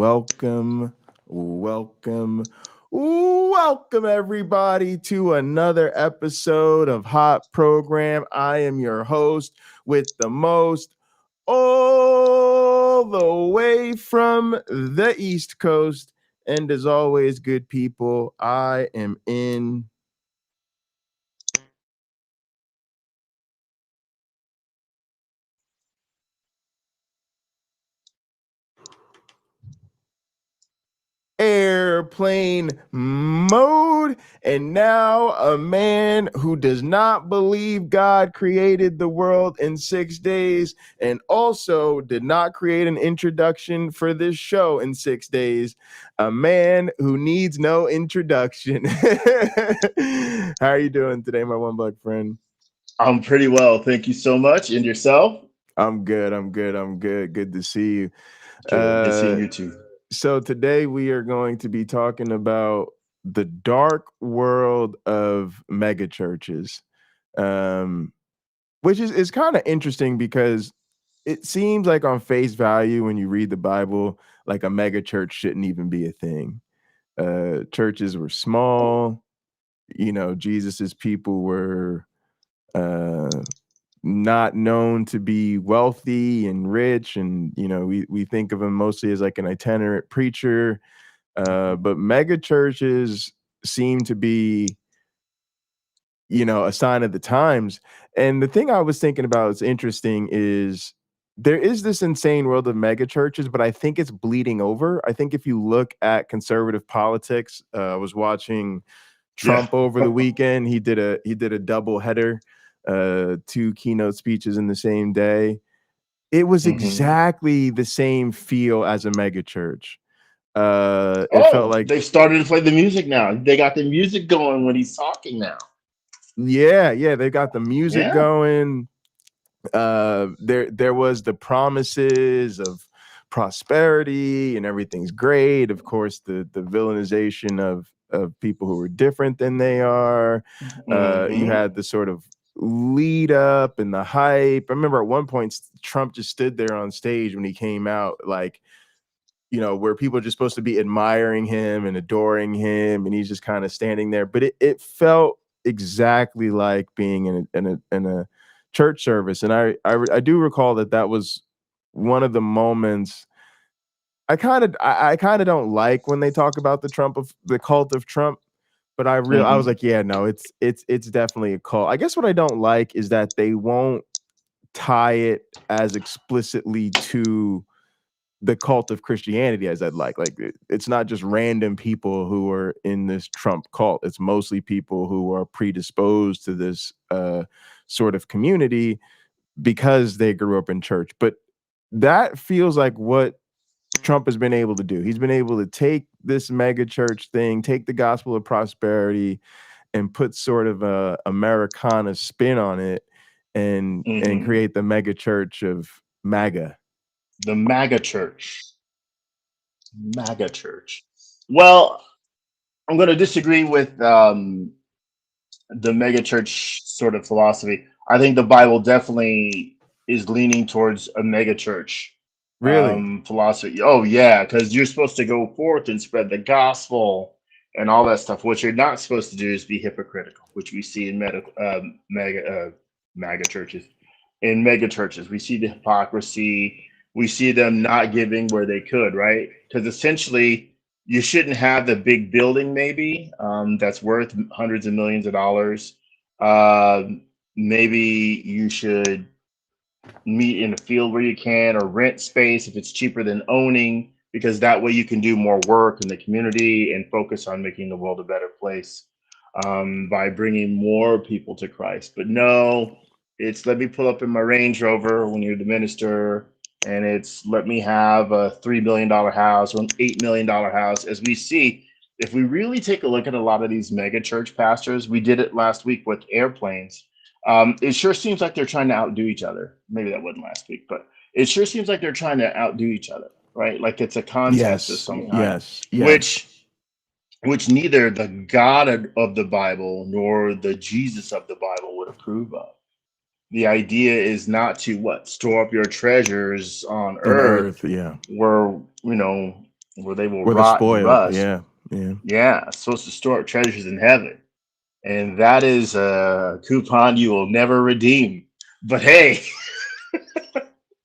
welcome everybody to another episode of Hot Program. I am your host with the most, all the way from the East Coast. And as always, good people, I am in airplane mode. And now a man who does not believe God created the world in 6 days and also did not create an introduction for this show in 6 days, a man who needs no introduction. How are you doing today, my one buck friend? I'm pretty well. Thank you so much. And yourself? I'm good. Good to see you. Good seeing you too. So today we are going to be talking about the dark world of megachurches, which is kind of interesting because it seems like on face value when you read the Bible, like a megachurch shouldn't even be a thing. Churches were small, Jesus's people were not known to be wealthy and rich, and we think of him mostly as like an itinerant preacher. But mega churches seem to be, a sign of the times. And the thing I was thinking about is interesting is there is this insane world of mega churches, but I think it's bleeding over. I think if you look at conservative politics, I was watching Trump over the weekend. He did a double header, two keynote speeches in the same day. It was exactly the same feel as a mega church. It felt like they started to play the music now. They got the music going when he's talking now. yeah, they got the music Yeah. going. There was the promises of prosperity and everything's great. Of course, the villainization of people who are different than they are. You had the sort of lead up and the hype. I remember at one point Trump just stood there on stage when he came out, like, where people are just supposed to be admiring him and adoring him, and he's just kind of standing there. But it felt exactly like being in a church service, and I do recall that was one of the moments. I kind of don't like when they talk about the cult of Trump, but I was like, yeah, no, it's definitely a cult. I guess what I don't like is that they won't tie it as explicitly to the cult of Christianity as I'd like. Like it's not just random people who are in this Trump cult. It's mostly people who are predisposed to this sort of community because they grew up in church. But that feels like what Trump has been able to do. He's been able to take this mega church thing, take the gospel of prosperity, and put sort of a Americana spin on it, and create the mega church of MAGA. The megachurch. Megachurch. Well, I'm going to disagree with the megachurch sort of philosophy. I think the Bible definitely is leaning towards a megachurch Really? philosophy. Oh yeah, because you're supposed to go forth and spread the gospel and all that stuff. What you're not supposed to do is be hypocritical, which we see in mega churches. In mega churches, we see the hypocrisy. We see them not giving where they could, right? Because essentially, you shouldn't have the big building, maybe that's worth hundreds of millions of dollars. Uh, Maybe you should meet in a field where you can, or rent space if it's cheaper than owning, because that way you can do more work in the community and focus on making the world a better place by bringing more people to Christ. But no, it's let me pull up in my Range Rover when you're the minister, and it's let me have a $3 million house or an $8 million house. As we see, if we really take a look at a lot of these mega church pastors, we did it last week with airplanes. It sure seems like they're trying to outdo each other. Maybe that wasn't last week, but it sure seems like they're trying to outdo each other, right? Like it's a contest of some kind, Yes. which neither the God of the Bible nor the Jesus of the Bible would approve of. The idea is not to store up your treasures on On earth earth, yeah. where, where they will Where they're rot and spoiled. rust. Yeah. Yeah. Yeah, supposed to store up treasures in heaven. And that is a coupon you will never redeem. But hey,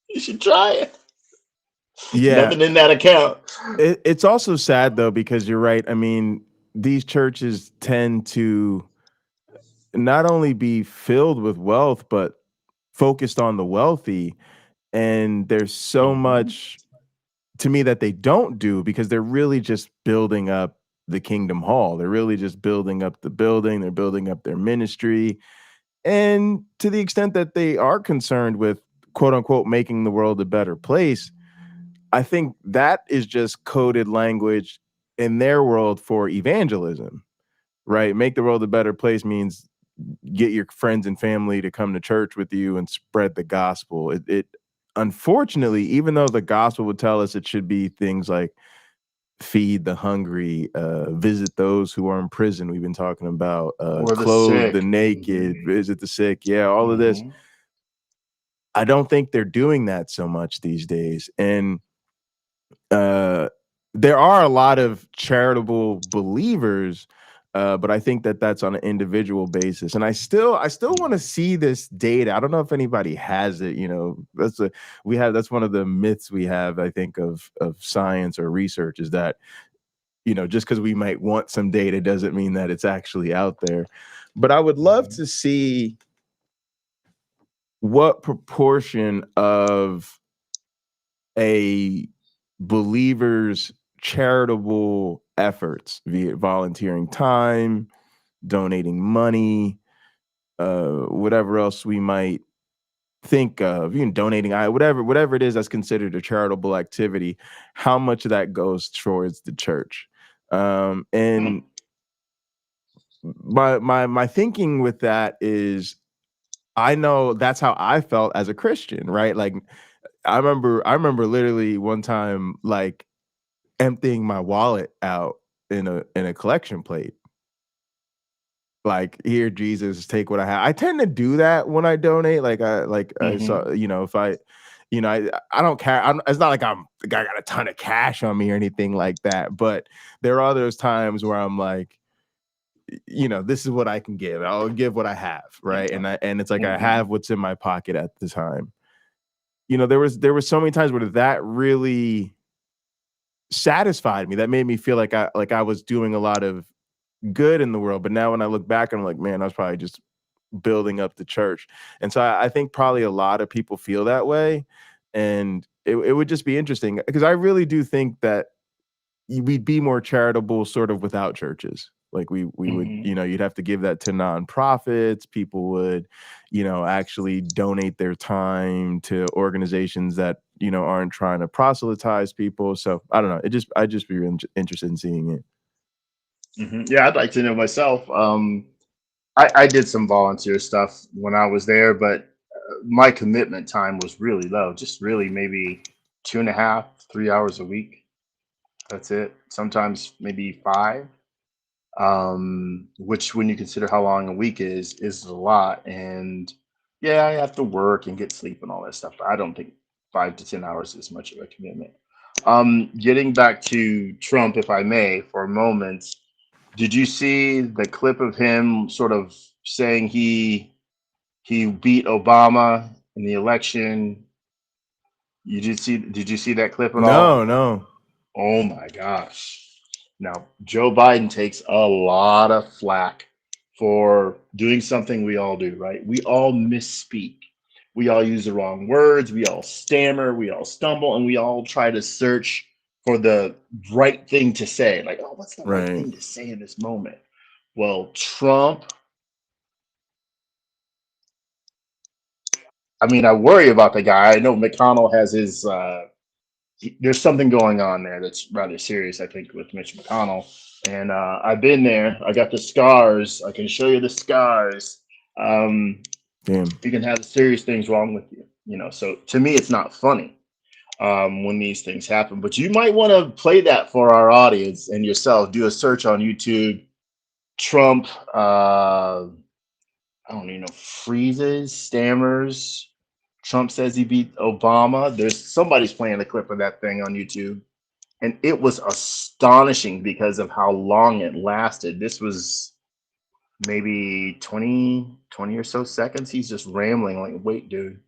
you should try it. Yeah. Nothing in that account. It's also sad though, because you're right. I mean, these churches tend to not only be filled with wealth, but focused on the wealthy. And there's so Mm-hmm. much to me that they don't do, because they're really just building up the kingdom hall. They're really just building up the building. They're building up their ministry. And to the extent that they are concerned with, quote unquote, making the world a better place, I think that is just coded language in their world for evangelism, right? Make the world a better place means get your friends and family to come to church with you and spread the gospel. It unfortunately, even though the gospel would tell us it should be things like feed the hungry, visit those who are in prison, we've been talking about, Or the clothe the sick. naked, visit the sick, yeah, all of this. Mm-hmm. I don't think they're doing that so much these days. And uh, there are a lot of charitable believers, but I think that that's on an individual basis. And I still want to see this data. I don't know if anybody has it. You know, that's one of the myths we have, I think, of science or research, is that, you know, just because we might want some data doesn't mean that it's actually out there. But I would love to see what proportion of a believer's charitable efforts, via volunteering time, donating money, whatever else we might think of, you know, donating, whatever it is that's considered a charitable activity, how much of that goes towards the church. And my thinking with that is, I know that's how I felt as a Christian, right? Like I remember literally one time, like, emptying my wallet out in a collection plate. Like, here, Jesus, take what I have. I tend to do that when I donate. I Mm-hmm. saw, you know, if I, you know, I don't care. It's not like I got a ton of cash on me or anything like that. But there are those times where I'm like, you know, this is what I can give. I'll give what I have, right? And it's like I Mm-hmm. have what's in my pocket at the time. You know, there was so many times where that really satisfied me. That made me feel like I was doing a lot of good in the world. But now when I look back, I'm like, man, I was probably just building up the church. And so I think probably a lot of people feel that way. And it would just be interesting, because I really do think that we'd be more charitable sort of without churches. Like we would, Mm-hmm. you know, you'd have to give that to nonprofits. People would, you know, actually donate their time to organizations that, you know, aren't trying to proselytize people. So I don't know. I'd just be interested in seeing it. Mm-hmm. Yeah, I'd like to know myself. I did some volunteer stuff when I was there, but my commitment time was really low. Just really maybe 2.5, 3 hours a week. That's it. Sometimes maybe five. Which, when you consider how long a week is a lot. And yeah, I have to work and get sleep and all that stuff. But I don't think 5 to 10 hours is much of a commitment. Getting back to Trump, if I may, for a moment, did you see the clip of him sort of saying he beat Obama in the election? Did you see that clip at all? No, no. Oh my gosh. Now, Joe Biden takes a lot of flack for doing something we all do, right? We all misspeak. We all use the wrong words. We all stammer. We all stumble. And we all try to search for the right thing to say. Like, oh, what's the right Right. thing to say in this moment? Well, Trump, I mean, I worry about the guy. I know McConnell has his there's something going on there that's rather serious, I think, with Mitch McConnell. And I've been there. I got the scars. I can show you the scars. Um, Damn. you can have serious things wrong with you. You know, so to me, it's not funny when these things happen. But you might want to play that for our audience and yourself. Do a search on YouTube. Trump. I don't even know. Freezes, stammers. Trump says he beat Obama. There's somebody's playing a clip of that thing on YouTube. And it was astonishing because of how long it lasted. This was maybe 20 or so seconds. He's just rambling like, wait, dude,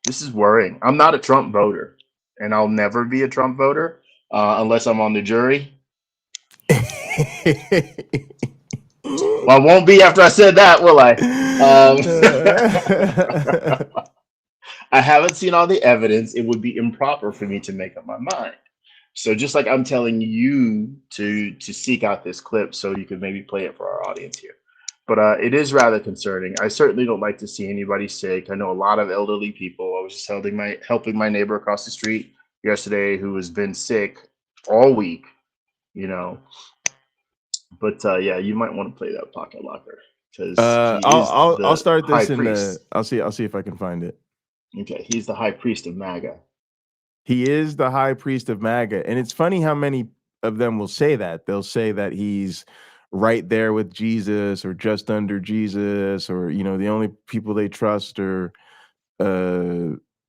this is worrying. I'm not a Trump voter, and I'll never be a Trump voter unless I'm on the jury. Well, I won't be after I said that, will I? I haven't seen all the evidence. It would be improper for me to make up my mind. So just like I'm telling you to seek out this clip so you can maybe play it for our audience here. But it is rather concerning. I certainly don't like to see anybody sick. I know a lot of elderly people. I was just helping my neighbor across the street yesterday who has been sick all week, you know. But yeah, you might want to play that Pocket Locker because I'll start this and I'll see if I can find it. Okay, he's the high priest of MAGA. He is the high priest of MAGA, and it's funny how many of them will say that. They'll say that he's right there with Jesus or just under Jesus, or the only people they trust are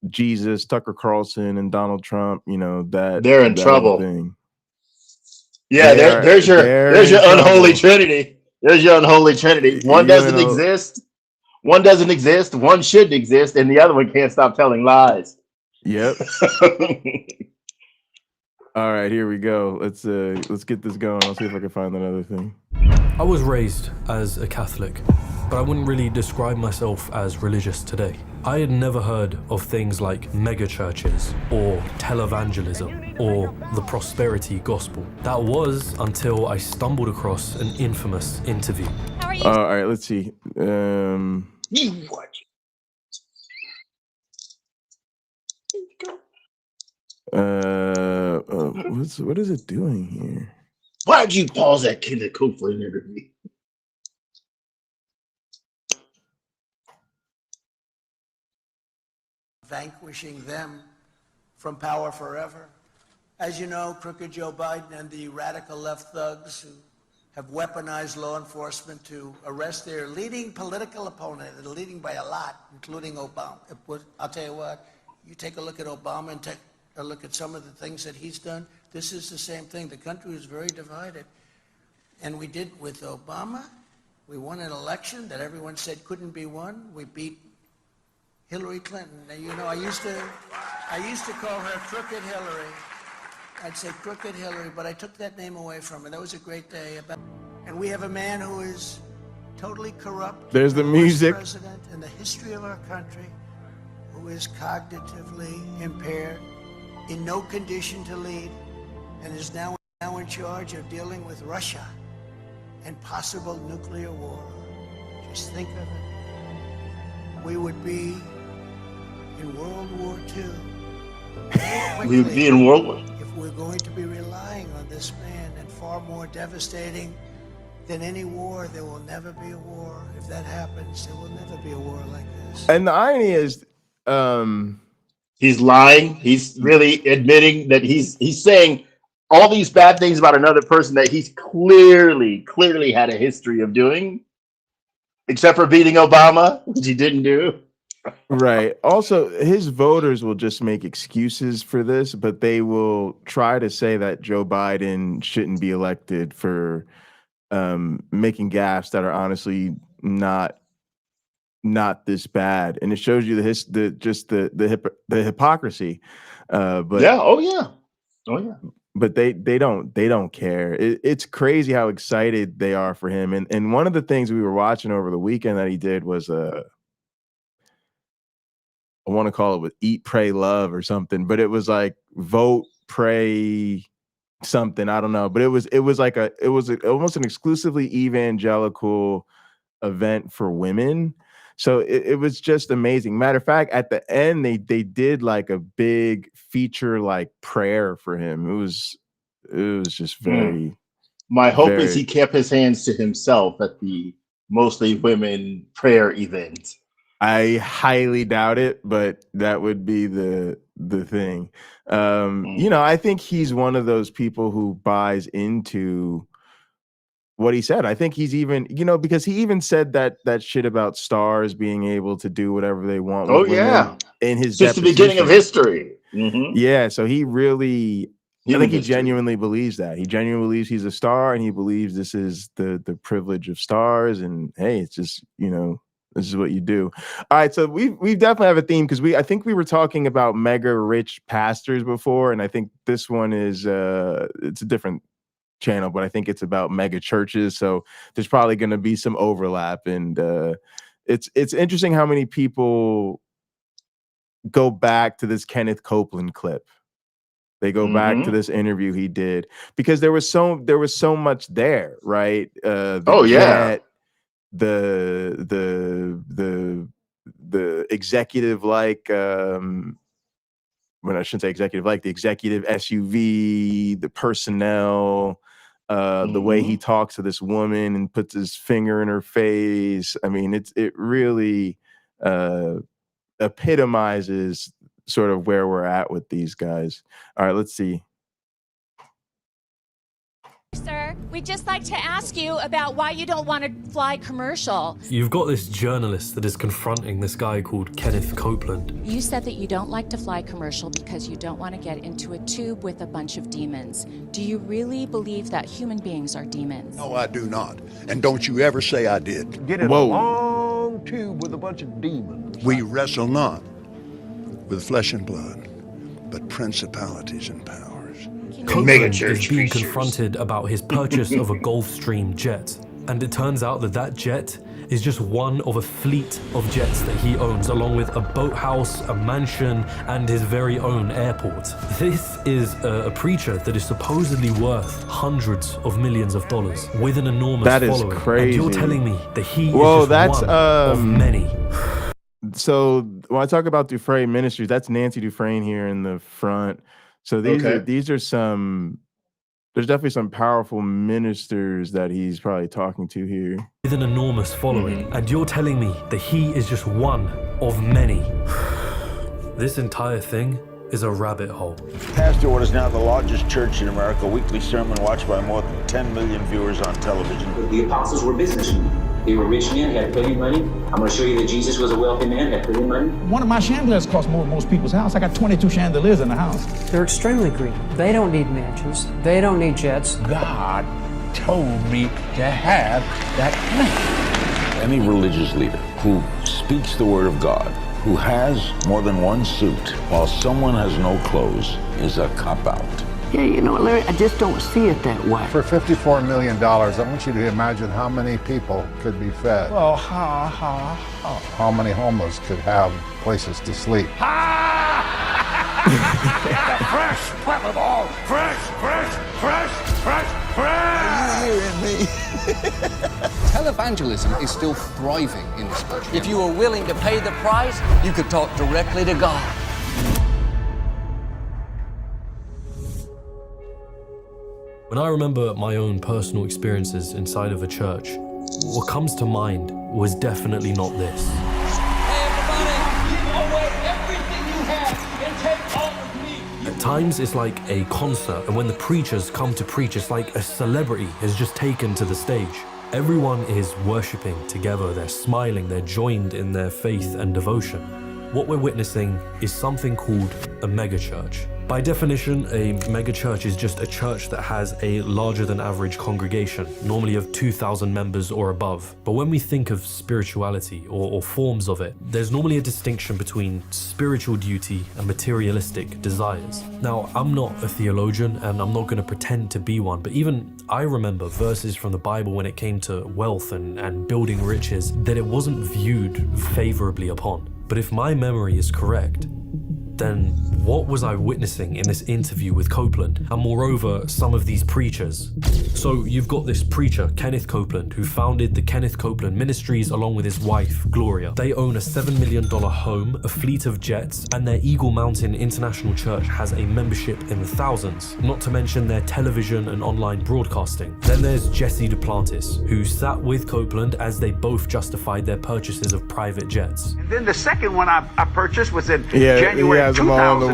Jesus, Tucker Carlson, and Donald Trump. That they're in trouble. Thing. Yeah, there's your unholy trinity. There's your unholy trinity. One doesn't exist. One doesn't exist. One shouldn't exist, and the other one can't stop telling lies. Yep. All right, here we go. Let's get this going. I'll see if I can find that other thing. I was raised as a Catholic, but I wouldn't really describe myself as religious today. I had never heard of things like megachurches or televangelism or the prosperity gospel. That was until I stumbled across an infamous interview. How are you? All right, let's see. What is it doing here? Why'd you pause that kid to cook for an interview? Vanquishing them from power forever. As you know, crooked Joe Biden and the radical left thugs who have weaponized law enforcement to arrest their leading political opponent. They're leading by a lot, including Obama. I'll tell you what, you take a look at Obama and take a look at some of the things that he's done. This is the same thing. The country is very divided. And we did with Obama. We won an election that everyone said couldn't be won. We beat Hillary Clinton. Now, I used to call her Crooked Hillary. I'd say Crooked Hillary, but I took that name away from her. That was a great day. And we have a man who is totally corrupt. There's the music. President in the history of our country, who is cognitively impaired, in no condition to lead, and is now in charge of dealing with Russia and possible nuclear war. Just think of it. We would be in World War II. We would be in World War. If we're going to be relying on this man, and far more devastating than any war, there will never be a war. If that happens, there will never be a war like this. And the irony is, he's lying. He's really admitting that he's saying all these bad things about another person that he's clearly had a history of doing, except for beating Obama, which he didn't do. Right. Also, his voters will just make excuses for this, but they will try to say that Joe Biden shouldn't be elected for making gaffes that are honestly not this bad, and it shows you the hypocrisy. But yeah, oh yeah. But they don't care. It's crazy how excited they are for him. And one of the things we were watching over the weekend that he did was I want to call it with Eat, Pray, Love or something, but it was like vote, pray, something. I don't know, but it was almost an exclusively evangelical event for women. So it was just amazing. Matter of fact, at the end, they did like a big feature like prayer for him. It was just very. My hope is he kept his hands to himself at the mostly women prayer event. I highly doubt it, but that would be the thing. I think he's one of those people who buys into what he said. I think he's even, because he even said that shit about stars being able to do whatever they want. Oh yeah, in his just the beginning of history. Mm-hmm. Yeah, so he really, I think he genuinely believes that. He genuinely believes he's a star, and he believes this is the privilege of stars. And hey, it's just, you know, this is what you do. All right, so we definitely have a theme, because I think we were talking about mega rich pastors before, and I think this one is it's a different channel, but I think it's about mega churches. So there's probably going to be some overlap, and it's interesting how many people go back to this Kenneth Copeland clip. They go back to this interview he did, because there was so much there, right? The executive, like when I shouldn't say executive, like the executive SUV, the personnel, the way he talks to this woman and puts his finger in her face. I mean, it really epitomizes sort of where we're at with these guys. All right, let's see. Sir, we'd just like to ask you about why you don't want to fly commercial. You've got this journalist that is confronting this guy called Kenneth Copeland. You said that you don't like to fly commercial because you don't want to get into a tube with a bunch of demons. Do you really believe that human beings are demons? No, I do not. And don't you ever say I did. Get in a long tube with a bunch of demons. We wrestle not with flesh and blood, but principalities and powers. Copeland is being confronted about his purchase of a Gulfstream jet, and it turns out that jet is just one of a fleet of jets that he owns, along with a boathouse, a mansion, and his very own airport. This is a preacher that is supposedly worth hundreds of millions of dollars, with an enormous following. That is crazy. And you're telling me that he is just one of many. So when I talk about Dufresne Ministries, that's Nancy Dufresne here in the front. So these are some, there's definitely some powerful ministers that he's probably talking to here. With an enormous following, and you're telling me that he is just one of many. This entire thing is a rabbit hole. Pastor what is now the largest church in America, weekly sermon watched by more than 10 million viewers on television. The apostles were businessmen. They were rich men, had plenty of money. I'm going to show you that Jesus was a wealthy man, had plenty of money. One of my chandeliers costs more than most people's house. I got 22 chandeliers in the house. They're extremely greedy. They don't need mansions. They don't need jets. God told me to have that plan. Any religious leader who speaks the word of God, who has more than one suit, while someone has no clothes, is a cop-out. Yeah, you know, Larry, I just don't see it that way. For $54 million, I want you to imagine how many people could be fed. Well, how many homeless could have places to sleep. Fresh, Plymouth all. Fresh. Are you hearing me? Televangelism is still thriving in this country. If you were willing to pay the price, you could talk directly to God. When I remember my own personal experiences inside of a church, what comes to mind was definitely not this. Hey, everybody, give away everything you have and take all of me. At times, it's like a concert, and when the preachers come to preach, it's like a celebrity has just taken to the stage. Everyone is worshipping together, they're smiling, they're joined in their faith and devotion. What we're witnessing is something called a megachurch. By definition, a megachurch is just a church that has a larger than average congregation, normally of 2,000 members or above. But when we think of spirituality or forms of it, there's normally a distinction between spiritual duty and materialistic desires. Now, I'm not a theologian and I'm not going to pretend to be one, but even I remember verses from the Bible when it came to wealth and building riches that it wasn't viewed favorably upon. But if my memory is correct, then what was I witnessing in this interview with Copeland, and moreover, some of these preachers? So you've got this preacher, Kenneth Copeland, who founded the Kenneth Copeland Ministries along with his wife, Gloria. They own a $7 million home, a fleet of jets, and their Eagle Mountain International Church has a membership in the thousands, not to mention their television and online broadcasting. Then there's Jesse Duplantis, who sat with Copeland as they both justified their purchases of private jets. And then the second one I purchased was in January 2004.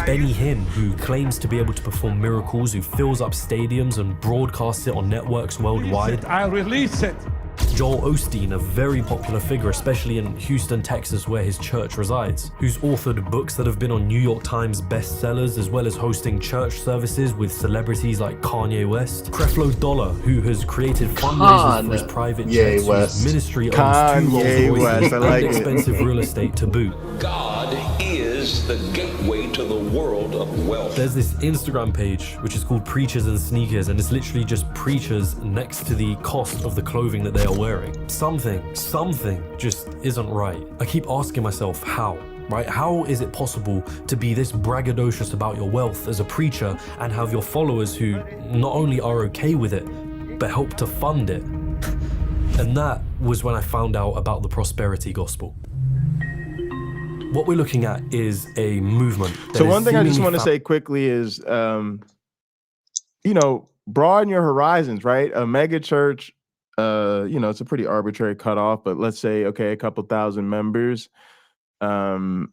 Benny Hinn, who claims to be able to perform miracles, who fills up stadiums and broadcasts it on networks worldwide. I'll release it. Joel Osteen, a very popular figure, especially in Houston, Texas, where his church resides, who's authored books that have been on New York Times bestsellers, as well as hosting church services with celebrities like Kanye West. Creflo Dollar, who has created fundraisers for his private jets, whose ministry owns 2 Rolls-Royces and expensive real estate to boot. God is the gateway to the world of wealth. There's this Instagram page which is called Preachers and Sneakers, and it's literally just preachers next to the cost of the clothing that they are wearing. Something just isn't right. I keep asking myself how. Right? How is it possible to be this braggadocious about your wealth as a preacher and have your followers who not only are okay with it, but help to fund it? And that was when I found out about the prosperity gospel. What we're looking at is a movement. So one thing I just want to say quickly is, broaden your horizons, right? A mega church, it's a pretty arbitrary cutoff, but let's say, okay, a couple thousand members, or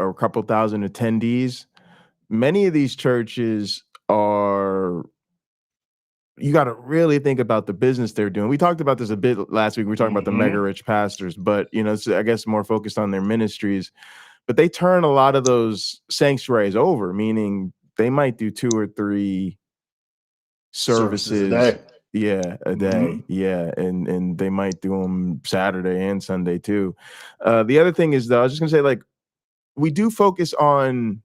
a couple thousand attendees. Many of these churches are, you got to really think about the business they're doing. We talked about this a bit last week. We were talking about the mega rich pastors, but it's, I guess, more focused on their ministries. But they turn a lot of those sanctuaries over, meaning they might do 2 or 3 services a day. Yeah, and they might do them Saturday and Sunday too. The other thing is, though, I was just gonna say, like, we do focus on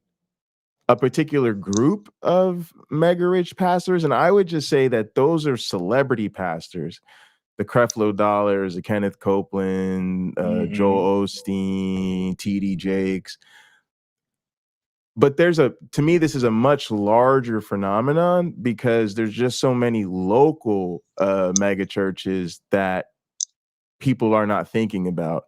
a particular group of mega rich pastors, and I would just say that those are celebrity pastors. The Creflo Dollars, the Kenneth Copeland, Joel Osteen, TD Jakes. But to me, this is a much larger phenomenon because there's just so many local mega churches that people are not thinking about.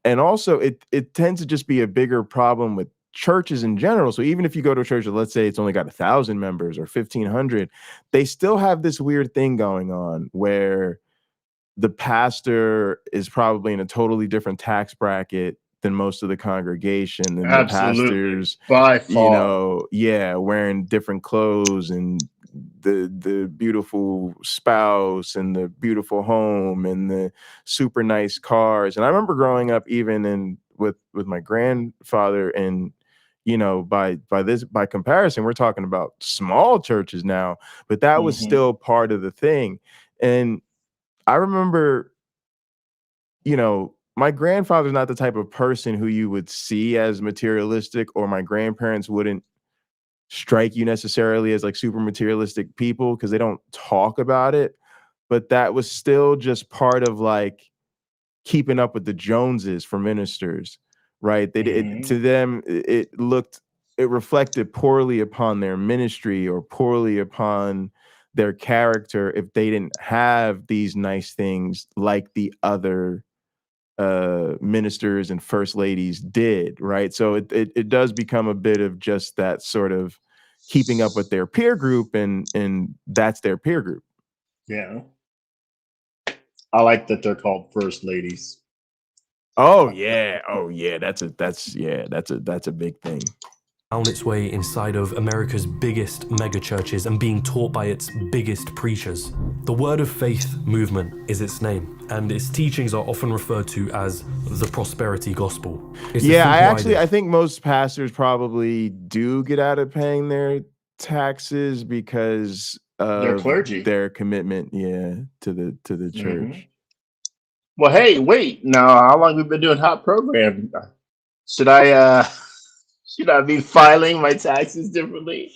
And also it tends to just be a bigger problem with churches in general. So even if you go to a church, let's say it's only got 1,000 members or 1,500, they still have this weird thing going on where the pastor is probably in a totally different tax bracket than most of the congregation, and the pastors, by far, wearing different clothes, and the beautiful spouse, and the beautiful home, and the super nice cars. And I remember growing up, even with my grandfather, and by comparison, we're talking about small churches now, but that was still part of the thing. And I remember, my grandfather's not the type of person who you would see as materialistic, or my grandparents wouldn't strike you necessarily as like super materialistic people because they don't talk about it. But that was still just part of like keeping up with the Joneses for ministers, right? To them, it reflected poorly upon their ministry or poorly upon their character if they didn't have these nice things like the other ministers and first ladies did, right? So it does become a bit of just that sort of keeping up with their peer group, and that's their peer group. Yeah, I like that they're called first ladies. Oh yeah, that's a big thing. Found its way inside of America's biggest megachurches and being taught by its biggest preachers. The Word of Faith movement is its name, and its teachings are often referred to as the prosperity gospel. I think most pastors probably do get out of paying their taxes because of their clergy, their commitment, to the church. Well, hey, wait, now how long have we been doing hot program? Should I be filing my taxes differently?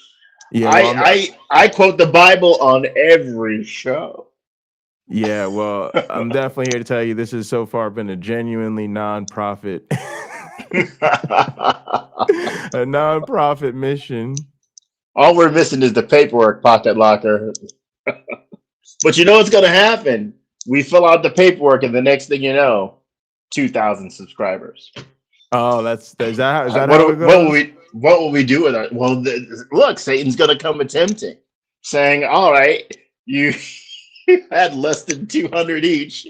Yeah, I quote the Bible on every show. Yeah, well, I'm definitely here to tell you this has so far been a genuinely nonprofit, a nonprofit mission. All we're missing is the paperwork, Pocket Locker. But you know what's going to happen? We fill out the paperwork, and the next thing you know, 2,000 subscribers. Oh, is that what will we do with it? Well, look, Satan's going to come attempting, saying, all right, you had less than 200 each,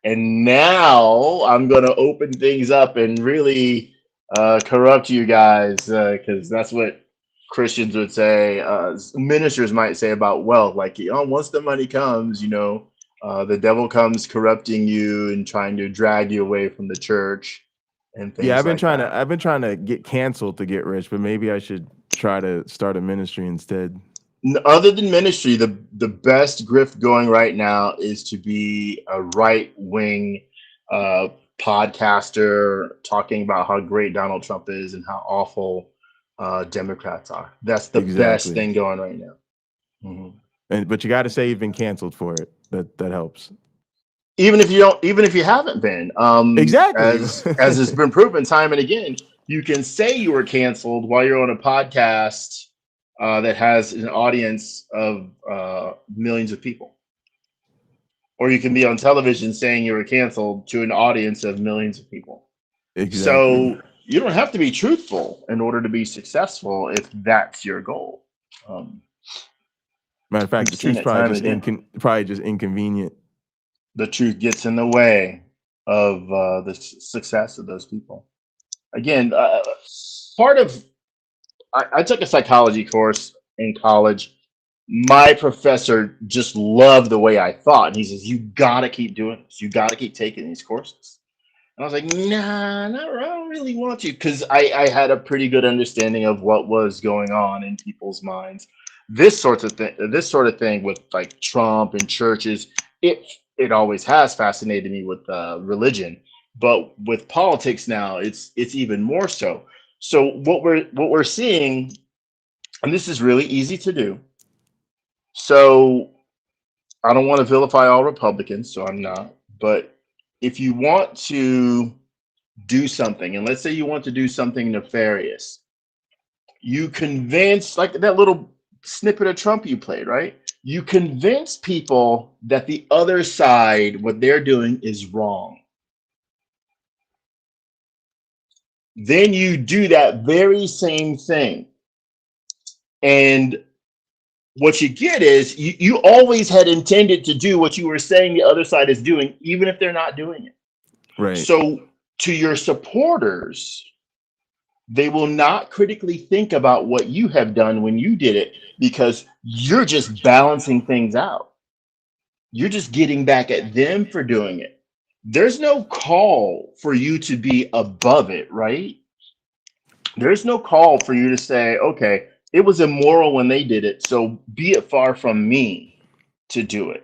and now I'm going to open things up and really corrupt you guys, because that's what Christians would say. Ministers might say about wealth, like, once the money comes, The devil comes corrupting you and trying to drag you away from the church and things Yeah, I've been like trying that. to. I've been trying to get canceled to get rich, but maybe I should try to start a ministry instead. Other than ministry, the best grift going right now is to be a right-wing podcaster talking about how great Donald Trump is and how awful Democrats are. That's the best thing going right now. But you got to say you've been canceled for it. That helps. Even if you haven't been, exactly, as has been proven time and again, you can say you were canceled while you're on a podcast that has an audience of millions of people, or you can be on television saying you were canceled to an audience of millions of people. Exactly. So you don't have to be truthful in order to be successful if that's your goal. Matter of fact, the truth's probably just inconvenient. The truth gets in the way of the success of those people. Again, part of I took a psychology course in college. My professor just loved the way I thought, and he says, "You got to keep doing this. You got to keep taking these courses." And I was like, "Nah, I don't really want to," because I had a pretty good understanding of what was going on in people's minds. This sort of thing with like Trump and churches, it always has fascinated me with religion, but with politics now, it's even more so. So what we're seeing, and this is really easy to do. So I don't want to vilify all Republicans, so I'm not. But if you want to do something, and let's say you want to do something nefarious, you convince, like that little snippet of Trump you played, right? You convince people that the other side, what they're doing is wrong. Then you do that very same thing. And what you get is you always had intended to do what you were saying the other side is doing, even if they're not doing it. Right. So to your supporters, they will not critically think about what you have done when you did it, because you're just balancing things out. You're just getting back at them for doing it. There's no call for you to be above it, right? There's no call for you to say, okay, it was immoral when they did it, so be it far from me to do it.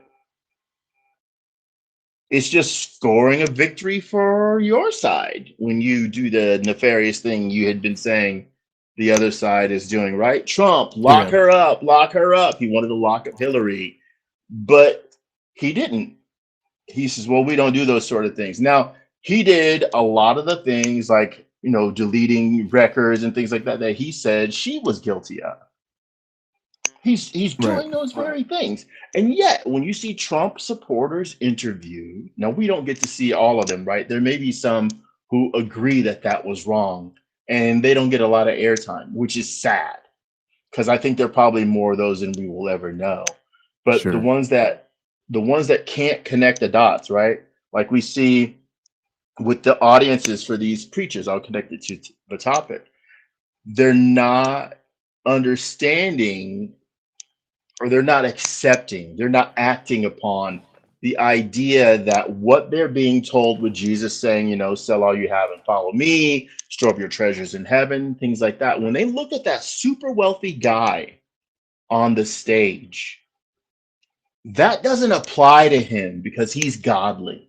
It's just scoring a victory for your side when you do the nefarious thing you had been saying the other side is doing, right? Trump, lock her up, lock her up. He wanted to lock up Hillary, but he didn't. He says, well, we don't do those sort of things. Now, he did a lot of the things like, deleting records and things like that that he said she was guilty of. He's doing those very things. And yet, when you see Trump supporters interviewed, now we don't get to see all of them, right? There may be some who agree that that was wrong, and they don't get a lot of airtime, which is sad, because I think there are probably more of those than we will ever know. But the ones that can't connect the dots, right? Like we see with the audiences for these preachers, I'll connect it to the topic. They're not understanding, or they're not accepting, they're not acting upon the idea that what they're being told with Jesus saying, sell all you have and follow me, store up your treasures in heaven, things like that. When they look at that super wealthy guy on the stage, that doesn't apply to him because he's godly,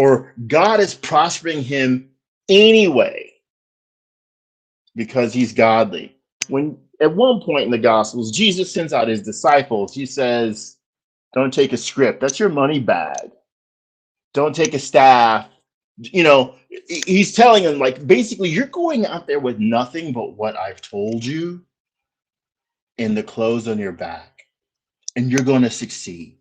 or God is prospering him anyway because he's godly. When at one point in the Gospels, Jesus sends out his disciples. He says, don't take a script. That's your money bag. Don't take a staff. He's telling them, like, basically, you're going out there with nothing but what I've told you and the clothes on your back, and you're going to succeed.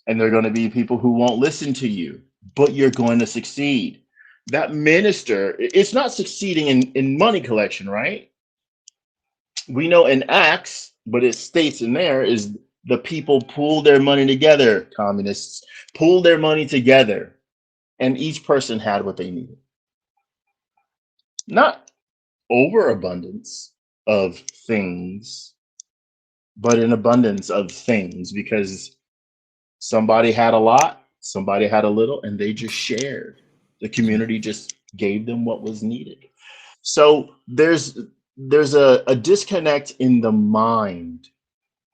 And there are going to be people who won't listen to you, but you're going to succeed. That minister, it's not succeeding in money collection, right? We know in Acts, but it states in there is the people pooled their money together. Communists pooled their money together, and each person had what they needed. Not overabundance of things, but an abundance of things, because Somebody had a lot, somebody had a little, and they just shared. The community just gave them what was needed. So there's a disconnect in the mind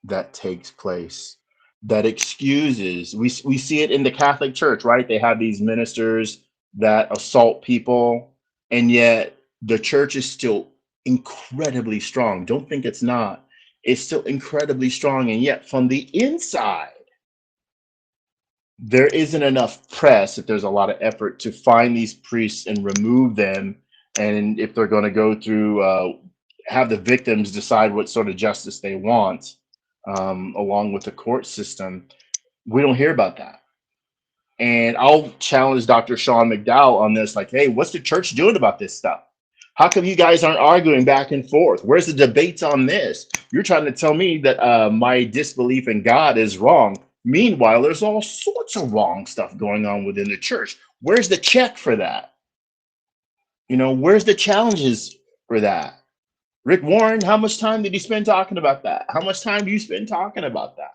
that takes place that excuses. We see it in the Catholic Church, right? They have these ministers that assault people, and yet the church is still incredibly strong. Don't think it's not. It's still incredibly strong, and yet from the inside, there isn't enough press, if there's a lot of effort, to find these priests and remove them. And if they're going to go through, have the victims decide what sort of justice they want, along with the court system, we don't hear about that. And I'll challenge Dr. Sean McDowell on this, like, hey, what's the church doing about this stuff? How come you guys aren't arguing back and forth? Where's the debates on this? You're trying to tell me that my disbelief in God is wrong. Meanwhile, there's all sorts of wrong stuff going on within the church. Where's the check for that? You know, where's the challenges for that? Rick Warren, how much time did he spend talking about that? How much time do you spend talking about that?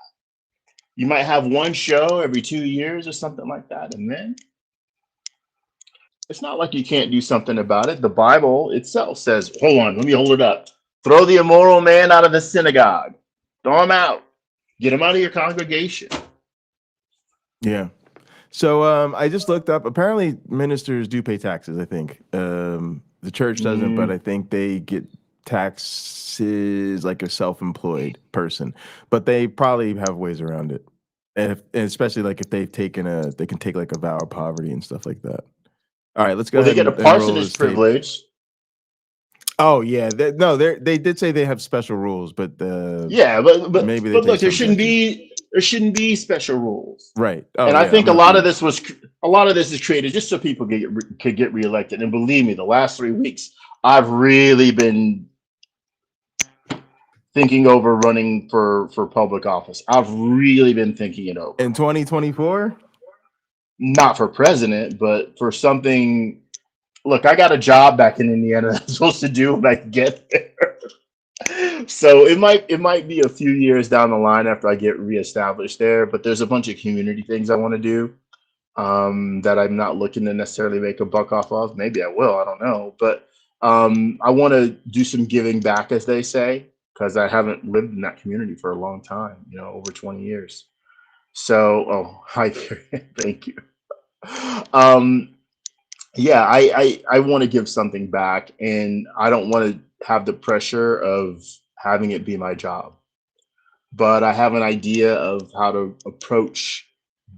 You might have one show every 2 years or something like that. And then it's not like you can't do something about it. The Bible itself says, hold on, let me hold it up. Throw the immoral man out of the synagogue. Throw him out. Get him out of your congregation. Yeah. So I just looked up. Apparently, ministers do pay taxes, I think. The church doesn't, but I think they get taxes like a self-employed person. But they probably have ways around it. And especially like if they've taken they can take like a vow of poverty and stuff like that. All right, let's go ahead. They get a parsonage privilege. Oh yeah, they did say they have special rules, but yeah, but maybe but look, there shouldn't be special rules, right? And I think a lot of this is created just so people could get reelected. And believe me, the last 3 weeks, I've really been thinking over running for public office. I've really been thinking it over. In 2024, not for president, but for something. Look, I got a job back in Indiana that I'm supposed to do when I get there. So it might be a few years down the line after I get reestablished there, but there's a bunch of community things I want to do that I'm not looking to necessarily make a buck off of. Maybe I will, I don't know. But I want to do some giving back, as they say, because I haven't lived in that community for a long time, over 20 years. So, hi, thank you. Yeah, I want to give something back, and I don't want to have the pressure of having it be my job. But I have an idea of how to approach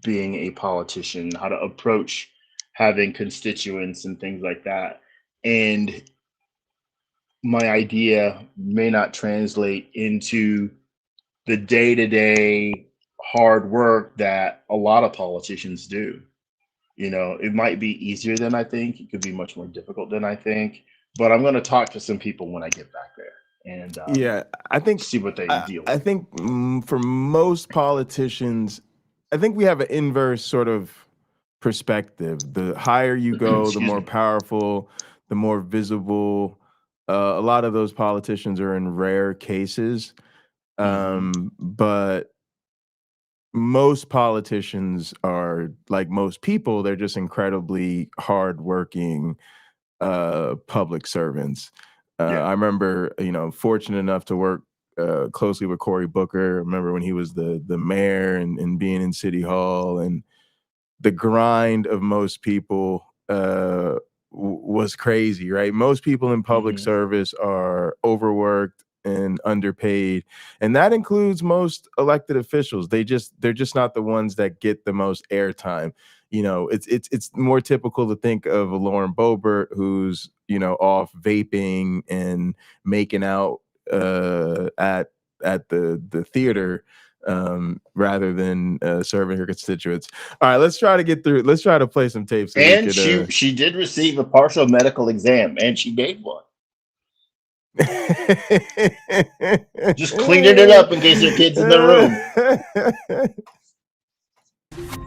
being a politician, how to approach having constituents and things like that. And my idea may not translate into the day-to-day hard work that a lot of politicians do. It might be easier than I think. It could be much more difficult than I think. But I'm going to talk to some people when I get back there, and I think see what they deal with. I think for most politicians, I think we have an inverse sort of perspective. The higher you go, the more powerful, the more visible. A lot of those politicians are in rare cases, but most politicians are like most people. They're just incredibly hardworking public servants. I remember, fortunate enough to work closely with Cory Booker. I remember when he was the mayor and being in City Hall, and the grind of most people was crazy, right? Most people in public service are overworked and underpaid, and that includes most elected officials. They're just not the ones that get the most airtime. It's more typical to think of a Lauren Boebert who's off vaping and making out at the theater rather than serving her constituents. All right, let's try to get through. Let's try to play some tapes. So and she did receive a partial medical exam, and she gave one. Just cleaning it up in case your kid's in the room.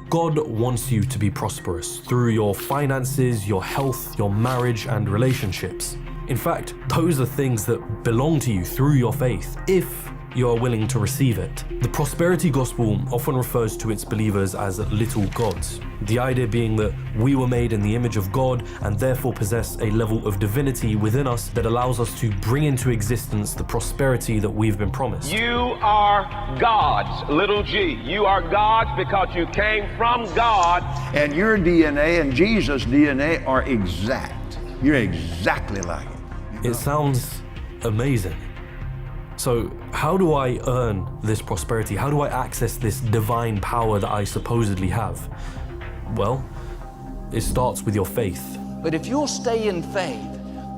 God wants you to be prosperous through your finances, your health, your marriage, and relationships. In fact, those are things that belong to you through your faith, if you are willing to receive it. The prosperity gospel often refers to its believers as little gods. The idea being that we were made in the image of God and therefore possess a level of divinity within us that allows us to bring into existence the prosperity that we've been promised. You are gods, little g. You are gods because you came from God. And your DNA and Jesus' DNA are exact. You're exactly like it. It sounds amazing. So how do I earn this prosperity? How do I access this divine power that I supposedly have? Well, it starts with your faith. But if you'll stay in faith,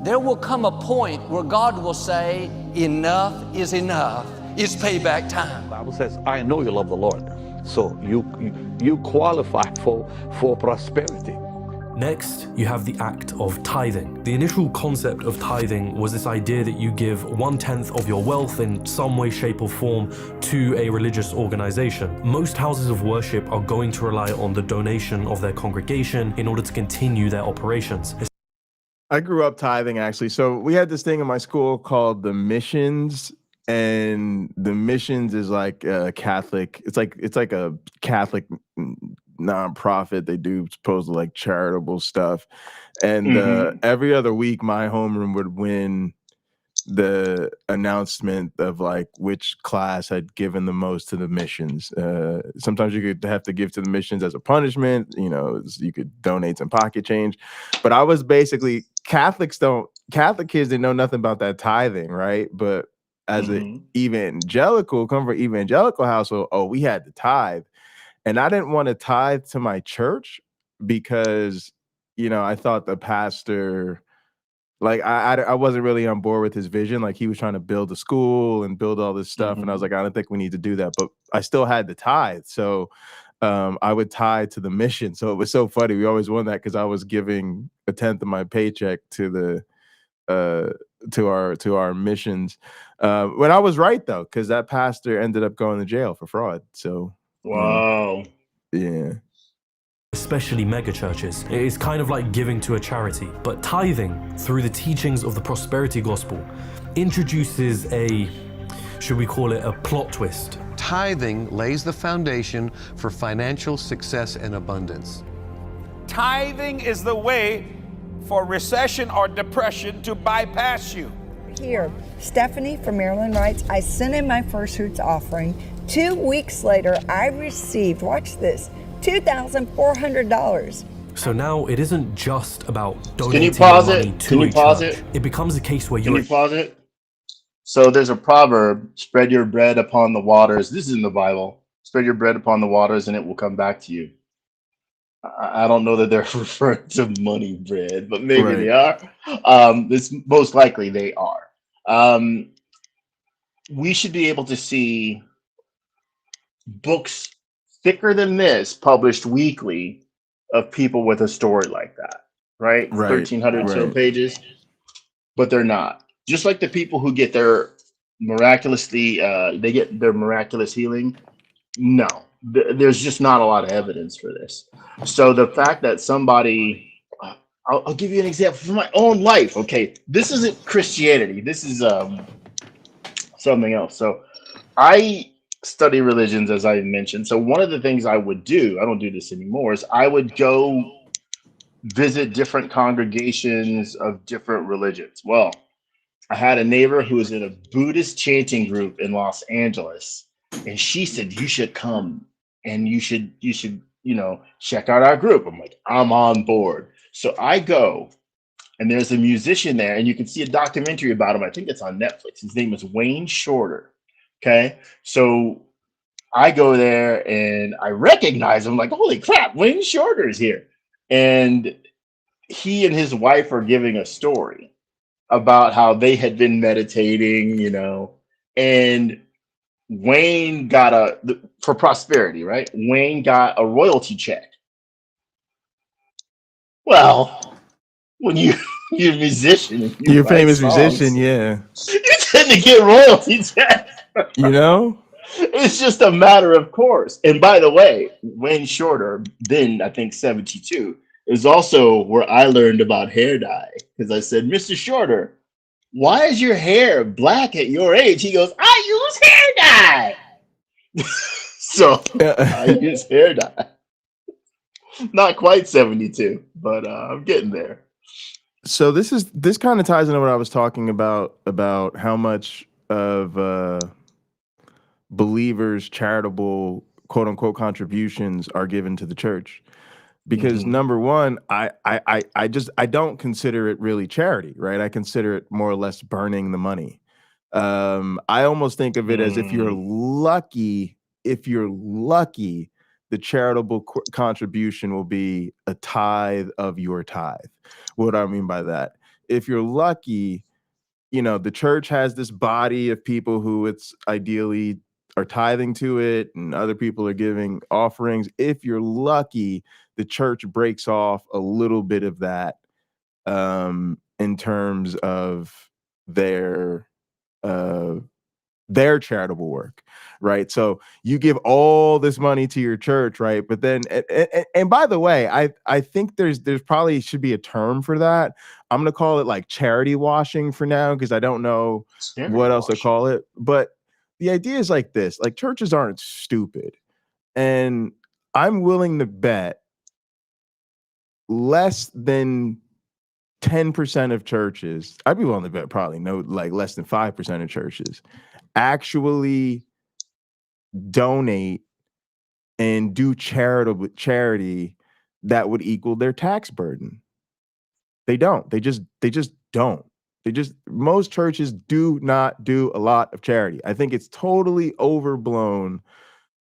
there will come a point where God will say, enough is enough. It's payback time. The Bible says, I know you love the Lord. So you qualify for prosperity. Next, you have the act of tithing. The initial concept of tithing was this idea that you give 1/10 of your wealth in some way, shape, or form to a religious organization. Most houses of worship are going to rely on the donation of their congregation in order to continue their operations. I grew up tithing, actually. So we had this thing in my school called the missions, and the missions is like a Catholic. It's like a Catholic nonprofit. They do supposedly like charitable stuff, and every other week my homeroom would win the announcement of like which class had given the most to the missions. Sometimes you could have to give to the missions as a punishment, you know, you could donate some pocket change, but I was basically Catholic kids didn't know nothing about that tithing, right? But as an evangelical, come from an evangelical household, we had to tithe. And I didn't want to tithe to my church because, you know, I thought the pastor, like, I wasn't really on board with his vision. Like, he was trying to build a school and build all this stuff. And I was like, I don't think we need to do that. But I still had to tithe. So I would tithe to the mission. So it was so funny. We always won that because I was giving 1/10 of my paycheck to our missions. When I was right, though, because that pastor ended up going to jail for fraud. So. Wow. Yeah. Especially megachurches. It is kind of like giving to a charity. But tithing, through the teachings of the prosperity gospel, introduces a, should we call it a plot twist? Tithing lays the foundation for financial success and abundance. Tithing is the way for recession or depression to bypass you. Here, Stephanie from Maryland writes, I sent in my first fruits offering. 2 weeks later, I received, watch this, $2,400. So now it isn't just about donating Can you pause money it? to Can you a pause church. it? It becomes a case where Can you pause it? So there's a proverb, spread your bread upon the waters. This is in the Bible. Spread your bread upon the waters and it will come back to you. I don't know that they're referring to money bread, but maybe they are. This most likely they are. We should be able to see books thicker than this published weekly of people with a story like that, right? 1,300 so pages, but they're not. Just like the people who get their miraculously, they get their miraculous healing. No, there's just not a lot of evidence for this. So the fact that somebody, I'll give you an example from my own life. Okay, this isn't Christianity. This is something else. So I study religions, as I mentioned. So one of the things I would do, I don't do this anymore, is I would go visit different congregations of different religions. Well, I had a neighbor who was in a Buddhist chanting group in Los Angeles, and she said, you should come and you should, you know, check out our group. I'm like, I'm on board. So I go, and there's a musician there, and you can see a documentary about him. I think it's on Netflix. His name is Wayne Shorter. Okay, so I go there and I recognize him, like, holy crap, Wayne Shorter is here. And he and his wife are giving a story about how they had been meditating, you know, and Wayne got for prosperity, right? Wayne got a royalty check. Well, when you're a musician, you're a famous musician, yeah. You tend to get royalty checks. You know? It's just a matter of course. And by the way, Wayne Shorter, then I think 72, is also where I learned about hair dye. Because I said, Mr. Shorter, why is your hair black at your age? He goes, I use hair dye. So his hair dye. Not quite 72, but I'm getting there. So this kind of ties into what I was talking about how much of believers' charitable quote unquote contributions are given to the church. Because number one, I don't consider it really charity, right? I consider it more or less burning the money. I almost think of it as if you're lucky, the charitable contribution will be a tithe of your tithe. What do I mean by that? If you're lucky, the church has this body of people who it's ideally are tithing to it, and other people are giving offerings. If you're lucky, the church breaks off a little bit of that in terms of their charitable work, right? So you give all this money to your church, right? But then, and by the way, I think there's probably should be a term for that. I'm gonna call it like charity washing for now, because I don't know what else to call it. But the idea is like this: like, churches aren't stupid, and I'm willing to bet less than 10% of churches, I'd be willing to bet probably less than 5% of churches actually donate and do charity that would equal their tax burden. They don't. They just don't. Most churches do not do a lot of charity. I think it's totally overblown,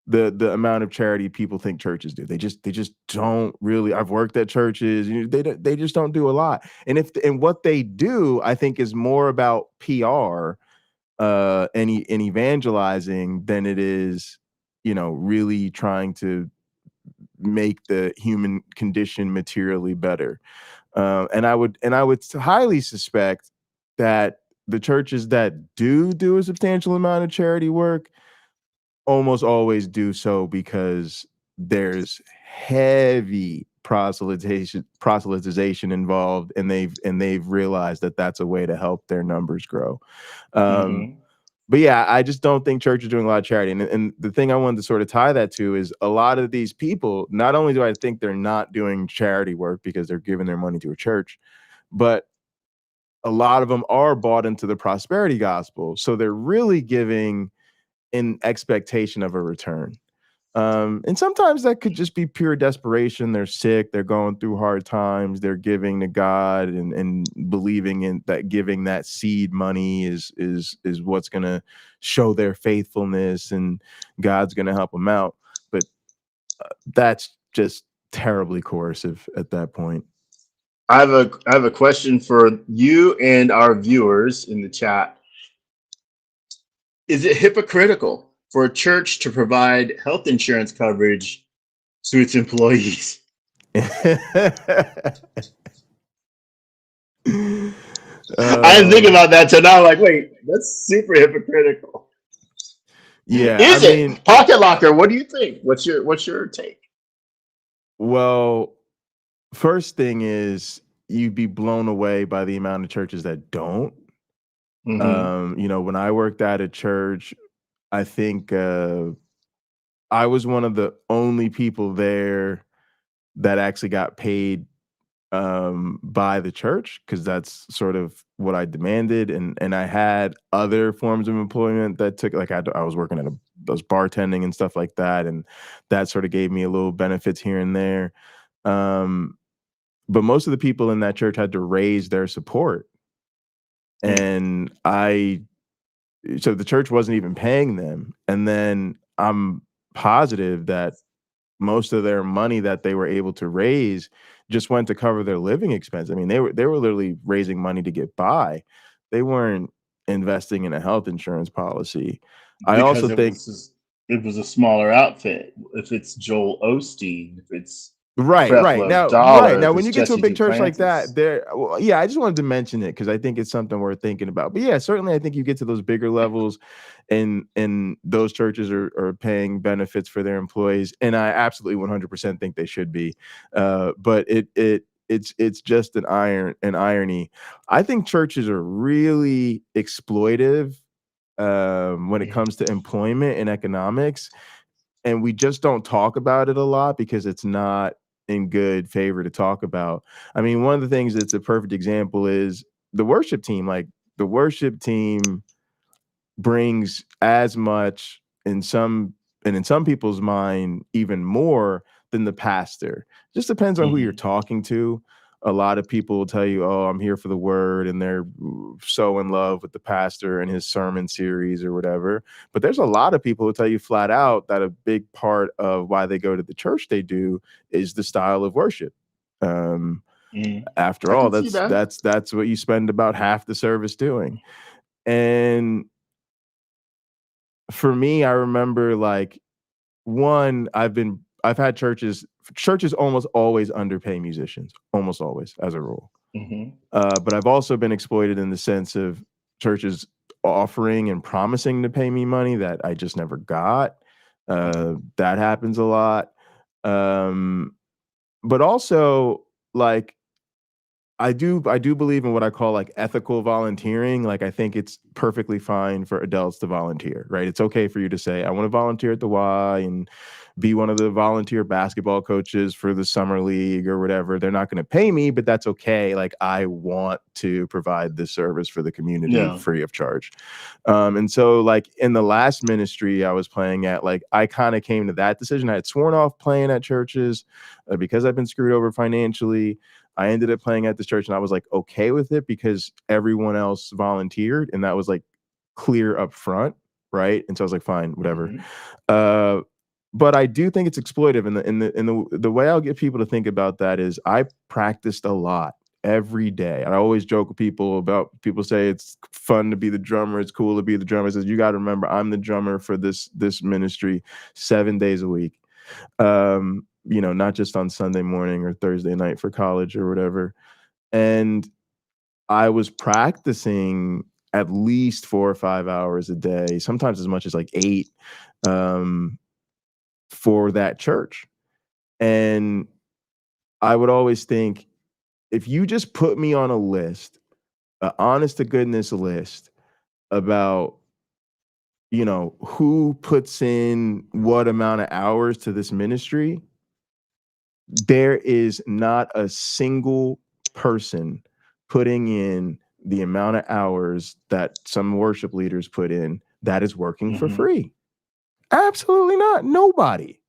the amount of charity people think churches do. They just don't really. I've worked at churches. They just don't do a lot. And what they do, I think, is more about PR and evangelizing than it is, really trying to make the human condition materially better. And I would highly suspect that the churches that do a substantial amount of charity work almost always do so because there's heavy proselytization involved, and they've realized that that's a way to help their numbers grow. But yeah, I just don't think church is doing a lot of charity. And the thing I wanted to sort of tie that to is a lot of these people, not only do I think they're not doing charity work because they're giving their money to a church, but a lot of them are bought into the prosperity gospel. So they're really giving in expectation of a return. And sometimes that could just be pure desperation. They're sick, they're going through hard times, they're giving to God and believing in that giving that seed money is what's going to show their faithfulness and God's going to help them out. But that's just terribly coercive at that point. I have a question for you and our viewers in the chat. Is it hypocritical for a church to provide health insurance coverage to its employees? I didn't think about that till now. Like, wait, that's super hypocritical. Yeah, Is it? Pocket Locker, what do you think? What's your take? Well, first thing is you'd be blown away by the amount of churches that don't. When I worked at a church, I think I was one of the only people there that actually got paid by the church, because that's sort of what I demanded. And I had other forms of employment that took, like I was working at those bartending and stuff like that. And that sort of gave me a little benefits here and there. But most of the people in that church had to raise their support. And so the church wasn't even paying them. And then I'm positive that most of their money that they were able to raise just went to cover their living expense. I mean, they were literally raising money to get by. They weren't investing in a health insurance policy. I also think it was a smaller outfit. If it's Joel Osteen, if it's Right now, when you get to a big church like that, I just wanted to mention it because I think it's something worth thinking about. But yeah, certainly I think you get to those bigger levels, and those churches are paying benefits for their employees, and I absolutely 100% think they should be. But it's just an irony. I think churches are really exploitive when it comes to employment and economics, and we just don't talk about it a lot because it's not in good favor to talk about. I mean, one of the things that's a perfect example is the worship team. Like, the worship team brings as much in some people's mind, even more than the pastor. Just depends on who you're talking to. A lot of people will tell you, oh, I'm here for the word, and they're so in love with the pastor and his sermon series or whatever. But there's a lot of people who tell you flat out that a big part of why they go to the church they do is the style of worship. After all, that's what you spend about half the service doing. And for me, I remember, like, one, I've had churches almost always underpay musicians, almost always, as a rule. But I've also been exploited in the sense of churches offering and promising to pay me money that I just never got. That happens a lot. But also, like, I do believe in what I call, like, ethical volunteering. Like, I think it's perfectly fine for adults to volunteer, right? It's okay for you to say, I want to volunteer at the Y and be one of the volunteer basketball coaches for the summer league or whatever. They're not going to pay me, but that's okay. Like, I want to provide this service for the community free of charge. And so, like, in the last ministry I was playing at, like, I kind of came to that decision. I had sworn off playing at churches because I've been screwed over financially. I ended up playing at this church, and I was, like, okay with it because everyone else volunteered, and that was, like, clear up front, right? And so I was like, fine, whatever. But I do think it's exploitive, and the way I'll get people to think about that is I practiced a lot every day. I always joke with people say it's fun to be the drummer, it's cool to be the drummer. I says, you got to remember, I'm the drummer for this ministry 7 days a week. Not just on Sunday morning or Thursday night for college or whatever. And I was practicing at least 4 or 5 hours a day, sometimes as much as like 8, for that church. And I would always think, if you just put me on a list, an honest to goodness list about, who puts in what amount of hours to this ministry, there is not a single person putting in the amount of hours that some worship leaders put in that is working for free. Absolutely not. Nobody.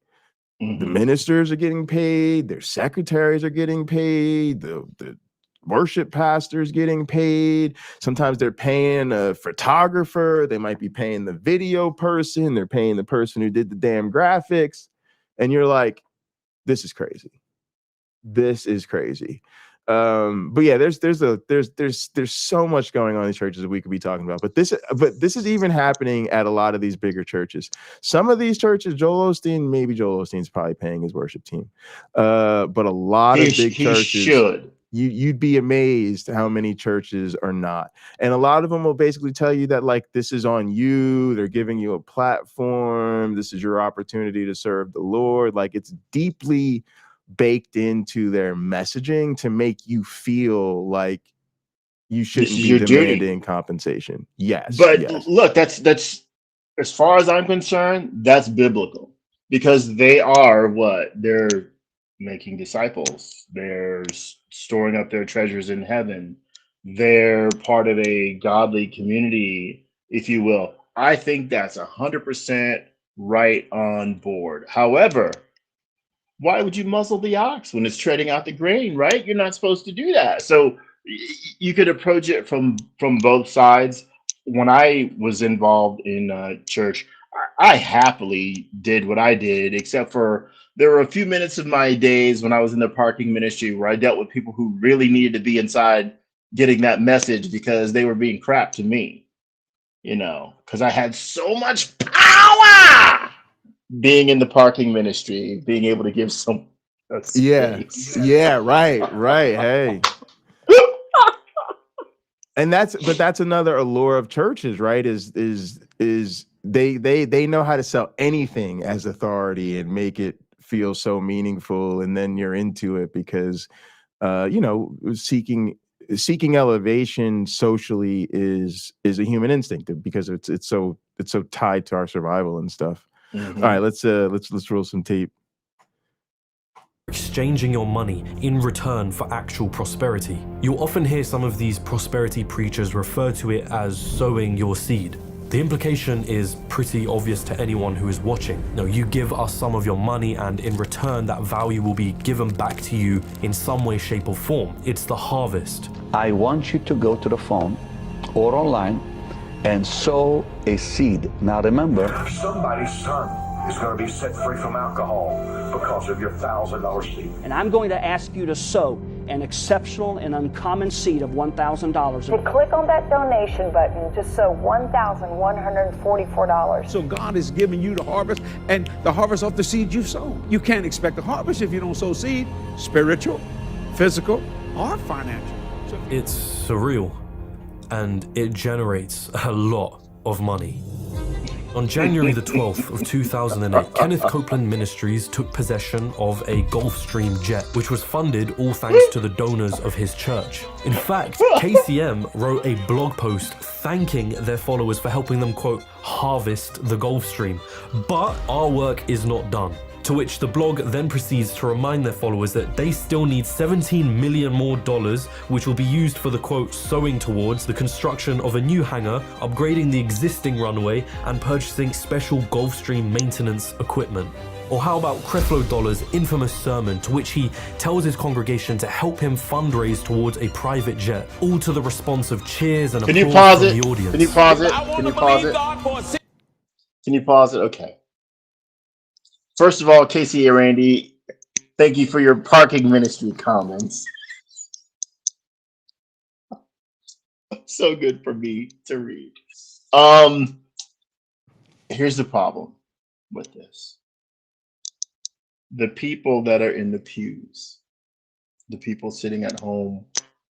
The ministers are getting paid. Their secretaries are getting paid. The worship pastors getting paid. Sometimes they're paying a photographer. They might be paying the video person. They're paying the person who did the damn graphics. And you're like, this is crazy. This is crazy. But yeah, there's so much going on in these churches that we could be talking about. But this is even happening at a lot of these bigger churches. Some of these churches, Joel Osteen's probably paying his worship team. But a lot of big churches, you'd be amazed how many churches are not. And a lot of them will basically tell you that, like, this is on you. They're giving you a platform. This is your opportunity to serve the Lord. Like, it's deeply baked into their messaging to make you feel like you shouldn't be demanding compensation. Yes. Look, that's as far as I'm concerned, that's biblical, because they are they're making disciples. They're storing up their treasures in heaven. They're part of a godly community, if you will. I think that's 100% right on board. However, why would you muzzle the ox when it's treading out the grain, right? You're not supposed to do that. So you could approach it from both sides. When I was involved in church, I happily did what I did, except for there were a few minutes of my days when I was in the parking ministry where I dealt with people who really needed to be inside getting that message because they were being crap to me, because I had so much power being in the parking ministry, being able to give some space. Right. Hey. And that's another allure of churches, right? Is they know how to sell anything as authority and make it feel so meaningful, and then you're into it because seeking seeking elevation socially is a human instinct because it's so tied to our survival and stuff. Mhm. All right, let's roll some tape. Exchanging your money in return for actual prosperity. You'll often hear some of these prosperity preachers refer to it as sowing your seed. The implication is pretty obvious to anyone who is watching. No, you give us some of your money and in return that value will be given back to you in some way, shape or form. It's the harvest. I want you to go to the phone or online and sow a seed. Now remember, Somebody's son is going to be set free from alcohol because of your $1,000 seed. And I'm going to ask you to sow an exceptional and uncommon seed of $1,000. And click on that donation button to sow $1,144. So God is giving you the harvest, and the harvest of the seed you've sown. You can't expect a harvest if you don't sow seed, spiritual, physical, or financial. It's surreal, and it generates a lot of money. On January the 12th of 2008, Kenneth Copeland Ministries took possession of a Gulfstream jet, which was funded all thanks to the donors of his church. In fact, KCM wrote a blog post thanking their followers for helping them, quote, harvest the Gulfstream. But our work is not done. To which the blog then proceeds to remind their followers that they still need $17 million more, which will be used for the quote, sowing towards the construction of a new hangar, upgrading the existing runway, and purchasing special Gulfstream maintenance equipment. Or how about Creflo Dollar's infamous sermon to which he tells his congregation to help him fundraise towards a private jet, all to the response of cheers and applause from the audience. Can you pause it? Can you pause it? Can you pause it? Okay. First of all, Casey and Randy, thank you for your parking ministry comments. So good for me to read. Here's the problem with this. The people that are in the pews, the people sitting at home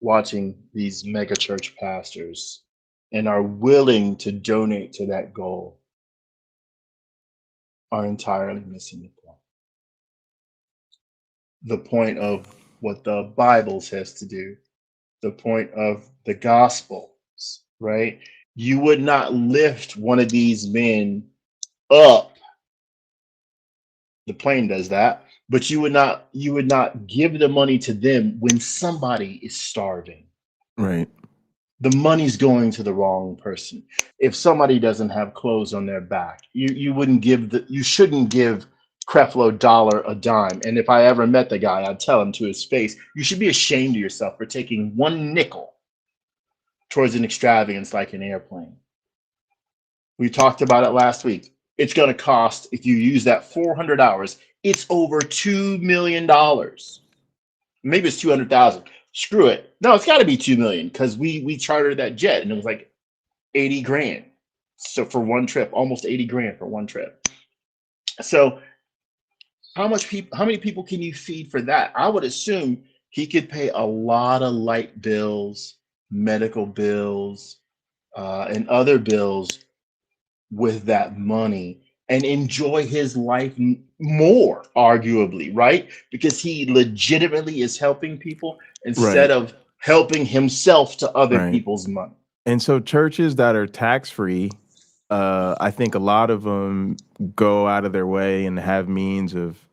watching these megachurch pastors and are willing to donate to that goal are entirely missing the point. The point of what the Bible says to do, the point of the Gospels, right? You would not lift one of these men up. The plane does that, but you would not give the money to them when somebody is starving. Right. The money's going to the wrong person. If somebody doesn't have clothes on their back, you shouldn't give Creflo Dollar a dime. And if I ever met the guy, I'd tell him to his face, you should be ashamed of yourself for taking one nickel towards an extravagance like an airplane. We talked about it last week. It's going to cost, if you use that 400 hours, it's over $2 million. Maybe it's 200,000. Screw it. No, it's got to be 2 million because we chartered that jet and it was like 80 grand. So for one trip, almost 80 grand for one trip. So how many people can you feed for that? I would assume he could pay a lot of light bills, medical bills, and other bills with that money and enjoy his life more, arguably, right? Because he legitimately is helping people instead of helping himself to other people's money. And so churches that are tax-free, I think a lot of them go out of their way and have means of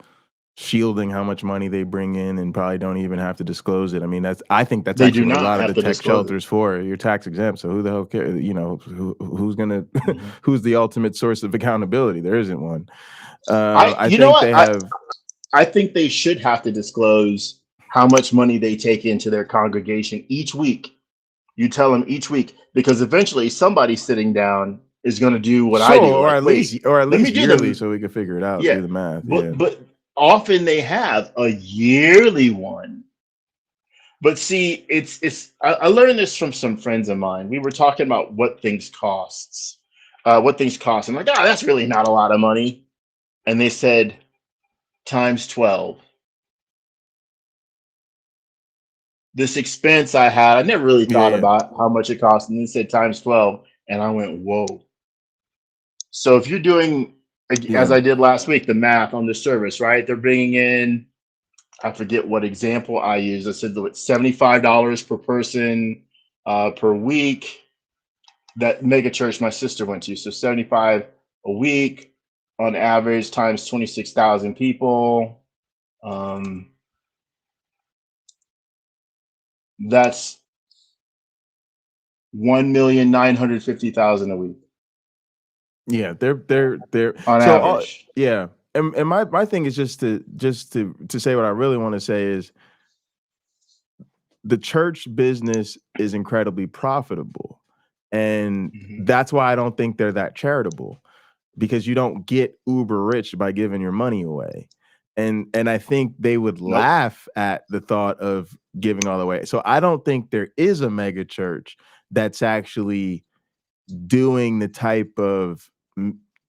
shielding how much money they bring in and probably don't even have to disclose it. I mean, I think that's actually what a lot of the tech shelters for. You're tax exempt, so who the hell cares? You know, who's gonna who's the ultimate source of accountability? There isn't one. I think they should have to disclose how much money they take into their congregation each week. You tell them each week, because eventually somebody sitting down is going to do what I do, or at least yearly, so we can figure it out. Do the math. But often they have a yearly one. But see, I learned this from some friends of mine. We were talking about what things cost. I'm like, that's really not a lot of money. And they said, times 12. This expense I had, I never really thought about how much it cost. And they said times 12. And I went, whoa. So if you're doing, as I did last week, the math on the service, right? They're bringing in I forget what example I used. I said $75 per person per week. That megachurch my sister went to. So 75 a week on average times 26,000 people. That's 1,950,000 a week. Yeah, they're on so average. yeah. And my thing is just to say what I really want to say is the church business is incredibly profitable. And that's why I don't think they're that charitable, because you don't get uber rich by giving your money away. And I think they would laugh at the thought of giving all away. So I don't think there is a mega church that's actually doing the type of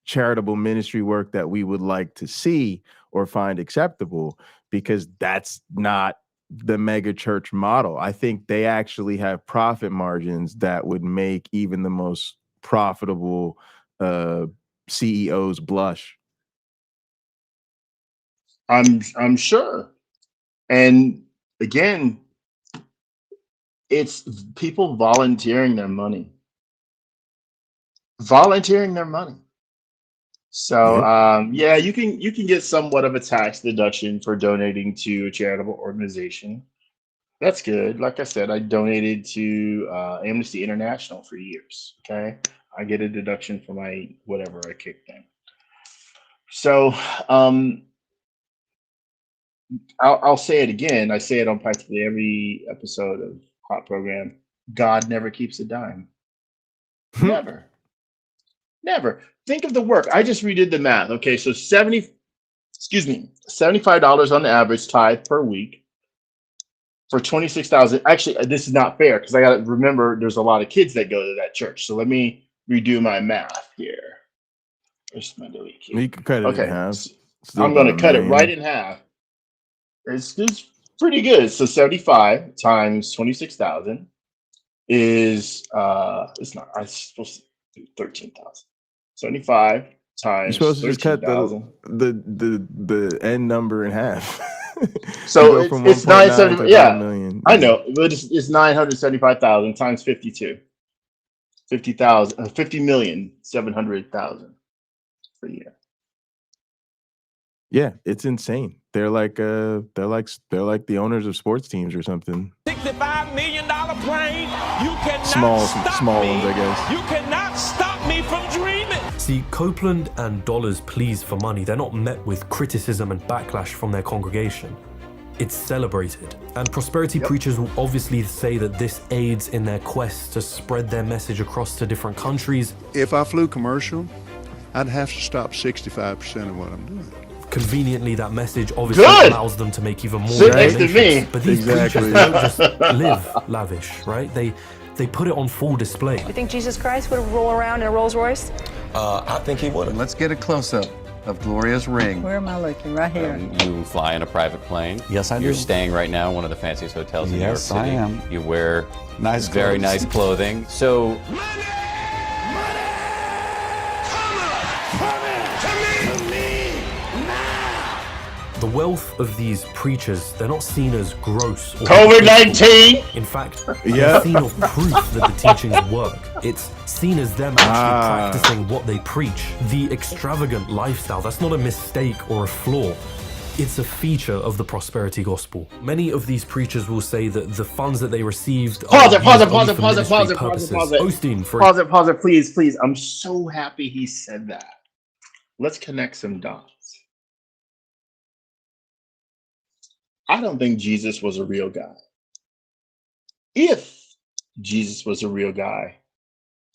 charitable ministry work that we would like to see or find acceptable, because that's not the mega church model. I think they actually have profit margins that would make even the most profitable CEOs blush. I'm sure. And again, it's people volunteering their money. So yeah, you can get somewhat of a tax deduction for donating to a charitable organization. That's good. Like I said, I donated to Amnesty International for years. Okay, I get a deduction for my whatever I kicked in. So I'll say it again. I say it on practically every episode of Hot Program. God never keeps a dime. Never. Never. Think of the work. I just redid the math. Okay, so $75 on the average tithe per week for 26,000. Actually, this is not fair because I got to remember there's a lot of kids that go to that church. So let me redo my math here. Where's my delete key? You can cut it in half. I'm going to cut it right in half. It's pretty good. So 75 times 26,000 is it's not. I'm supposed to do 13,000. 75 times. You're supposed to just cut 13,000. the end number in half. So it's 970. Yeah, million. I know, but it's 975,000 times 52. 50,700,000 per year. Yeah, it's insane. They're like the owners of sports teams or something. $65 million plane. You cannot Small stop ones, me. I guess. You cannot stop me from dreaming. See, Copeland and Dollar's pleas for money, they're not met with criticism and backlash from their congregation. It's celebrated. And prosperity preachers will obviously say that this aids in their quest to spread their message across to different countries. If I flew commercial, I'd have to stop 65% of what I'm doing. Conveniently, that message obviously allows them to make even more donations. But these preachers don't just live lavish, right? They put it on full display. You think Jesus Christ would roll around in a Rolls Royce? I think he would. Let's get a close-up of Gloria's ring. Where am I looking? Right here. You fly in a private plane. Yes, I do. You're staying right now in one of the fanciest hotels in New York City. Yes, I am. You wear very clothes. nice clothing. So the wealth of these preachers, they're not seen as gross or COVID-19. In fact, they're seen as proof that the teachings work. It's seen as them actually practicing what they preach. The extravagant lifestyle, that's not a mistake or a flaw. It's a feature of the prosperity gospel. Many of these preachers will say that the funds that they received Pause it, please. I'm so happy he said that. Let's connect some dots. I don't think Jesus was a real guy. If Jesus was a real guy,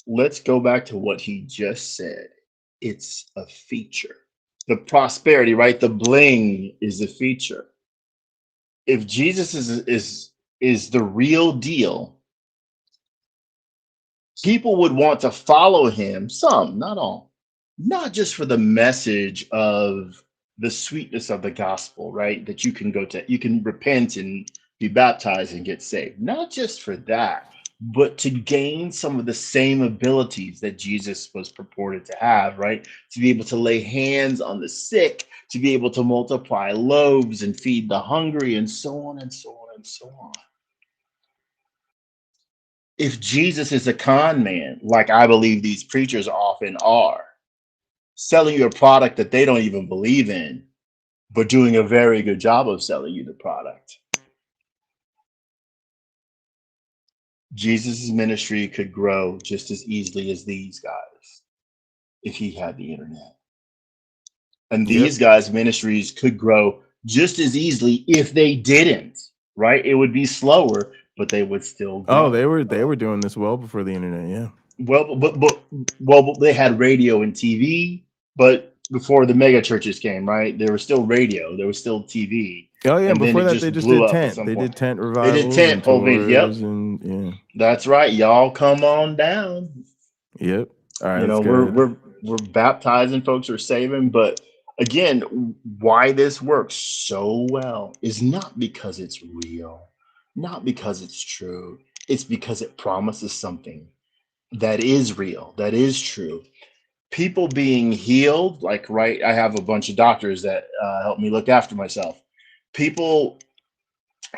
let's go back to what he just said. It's a feature. The prosperity, right? The bling is the feature. If Jesus is the real deal, people would want to follow him. Some, not all. Not just for the message of the sweetness of the gospel, right? That you can repent and be baptized and get saved. Not just for that, but to gain some of the same abilities that Jesus was purported to have, right? To be able to lay hands on the sick, to be able to multiply loaves and feed the hungry, and so on and so on and so on. If Jesus is a con man, like I believe these preachers often are, selling you a product that they don't even believe in, but doing a very good job of selling you the product, Jesus' ministry could grow just as easily as these guys if he had the internet. And these guys' ministries could grow just as easily if they didn't, right? It would be slower, but they would still grow. Oh, they were doing this well before the internet, yeah. Well, but they had radio and TV, but before the megachurches came, right? There was still radio, there was still TV. Oh yeah, and before that they just did tent. They did tent revivals. They did tent tours, yep. And yeah. That's right. Y'all come on down. Yep. All right. You know, we're baptizing, folks are saving, but again, why this works so well is not because it's real, not because it's true. It's because it promises something that is real, that is true. People being healed, like, right, I have a bunch of doctors that help me look after myself. People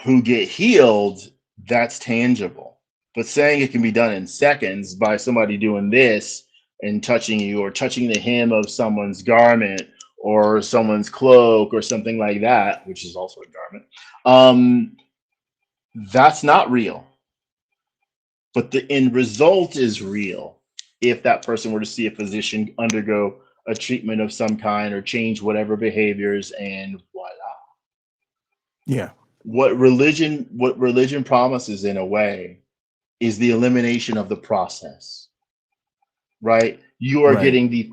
who get healed, that's tangible. But saying it can be done in seconds by somebody doing this and touching you, or touching the hem of someone's garment or someone's cloak or something like that, which is also a garment, that's not real. But the end result is real if that person were to see a physician undergo a treatment of some kind or change whatever behaviors, and voila. Yeah. What religion promises in a way is the elimination of the process, right? You are getting the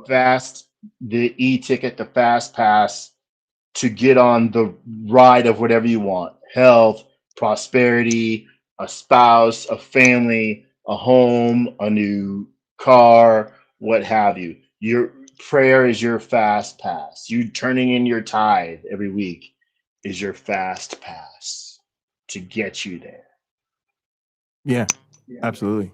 e-ticket, the fast pass to get on the ride of whatever you want: health, prosperity, a spouse, a family, a home, a new car, what have you. Your prayer is your fast pass. You turning in your tithe every week is your fast pass to get you there. Yeah, absolutely.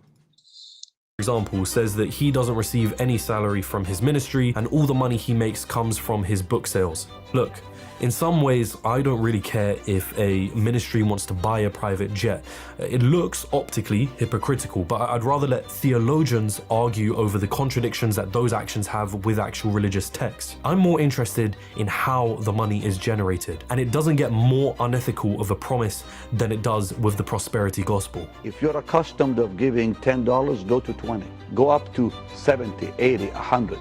For example, says that he doesn't receive any salary from his ministry and all the money he makes comes from his book sales. Look, in some ways, I don't really care if a ministry wants to buy a private jet. It looks optically hypocritical, but I'd rather let theologians argue over the contradictions that those actions have with actual religious texts. I'm more interested in how the money is generated, and it doesn't get more unethical of a promise than it does with the prosperity gospel. If you're accustomed of giving $10, go to 20. Go up to 70, 80, 100.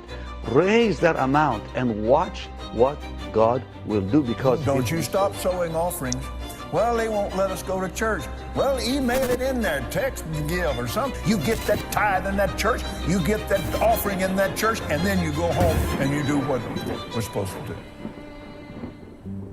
Raise that amount and watch what God will do, because don't you stop sowing offerings. Well, they won't let us go to church. Well, email it in there, text give or something. You get that tithe in that church, you get that offering in that church, and then you go home and you do what we're supposed to do.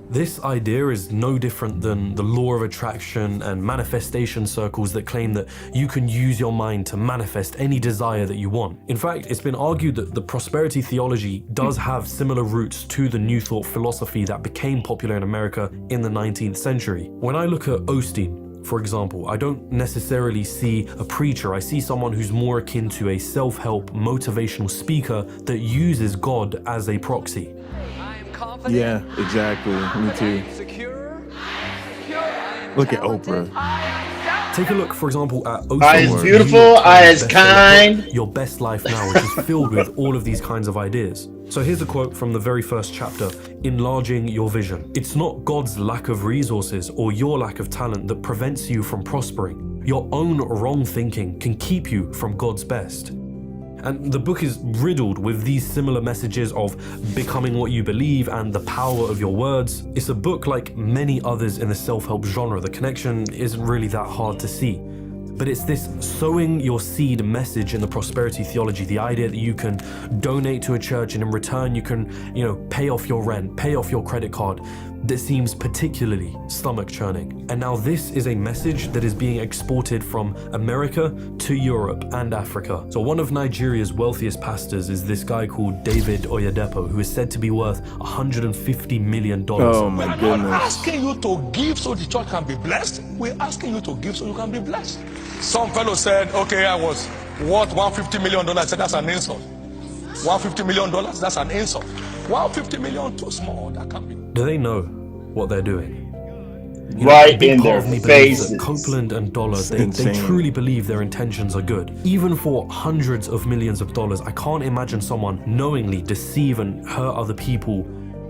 This idea is no different than the law of attraction and manifestation circles that claim that you can use your mind to manifest any desire that you want. In fact, it's been argued that the prosperity theology does have similar roots to the New Thought philosophy that became popular in America in the 19th century. When I look at Osteen, for example, I don't necessarily see a preacher. I see someone who's more akin to a self-help motivational speaker that uses God as a proxy. Yeah, exactly. Me too. Look at Oprah. Take a look, for example, at Oprah. I is beautiful, I is kind. Your Best Life Now, which is filled with all of these kinds of ideas. So here's a quote from the very first chapter, Enlarging Your Vision. It's not God's lack of resources or your lack of talent that prevents you from prospering. Your own wrong thinking can keep you from God's best. And the book is riddled with these similar messages of becoming what you believe and the power of your words. It's a book like many others in the self-help genre. The connection isn't really that hard to see. But it's this sowing your seed message in the prosperity theology, the idea that you can donate to a church and in return you can, pay off your rent, pay off your credit card, that seems particularly stomach-churning. And now this is a message that is being exported from America to Europe and Africa. So one of Nigeria's wealthiest pastors is this guy called David Oyedepo, who is said to be worth $150 million. Oh my goodness. We're not asking you to give so the church can be blessed. We're asking you to give so you can be blessed. Some fellow said, okay, I was worth $150 million. I said, that's an insult. $150 million, that's an insult. $150 million, too small. That can't be. Do they know what they're doing? Right in their faces. Copeland and Dollar, they truly believe their intentions are good. Even for hundreds of millions of dollars, I can't imagine someone knowingly deceive and hurt other people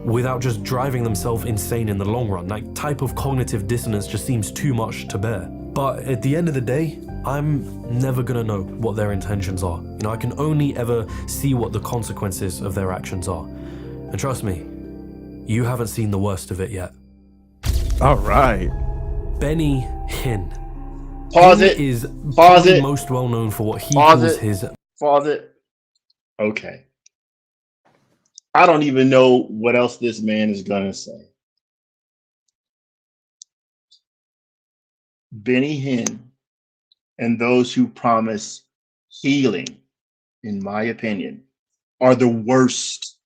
without just driving themselves insane in the long run. That type of cognitive dissonance just seems too much to bear. But at the end of the day, I'm never gonna know what their intentions are. I can only ever see what the consequences of their actions are. And trust me, you haven't seen the worst of it yet. All right. Benny Hinn. Pause it. Is Pause it. Most well known for what he Pause calls it. his. Pause it. Okay. I don't even know what else this man is gonna say. Benny Hinn and those who promise healing, in my opinion, are the worst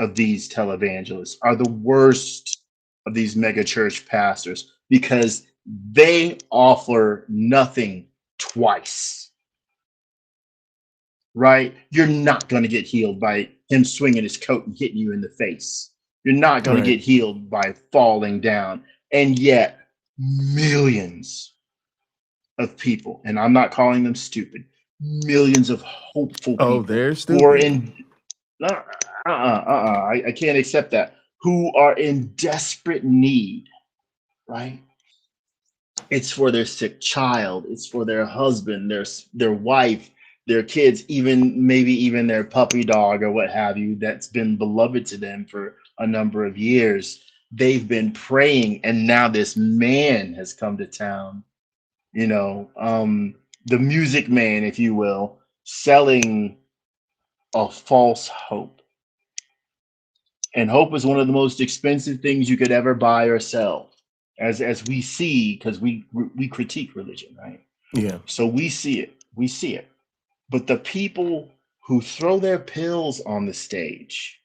of these televangelists, are the worst of these megachurch pastors, because they offer nothing twice. Right? You're not going to get healed by him swinging his coat and hitting you in the face. You're not going to get healed by falling down. And yet, millions of people, and I'm not calling them stupid, millions of hopeful people. Oh, they're stupid. Who are in, I can't accept that. Who are in desperate need, right? It's for their sick child. It's for their husband, their wife, their kids, maybe even their puppy dog or what have you that's been beloved to them for a number of years. They've been praying, and now this man has come to town. The music man, if you will, selling a false hope. And hope is one of the most expensive things you could ever buy or sell, as we see, because we critique religion, right? Yeah. So we see it. But the people who throw their pills on the stage,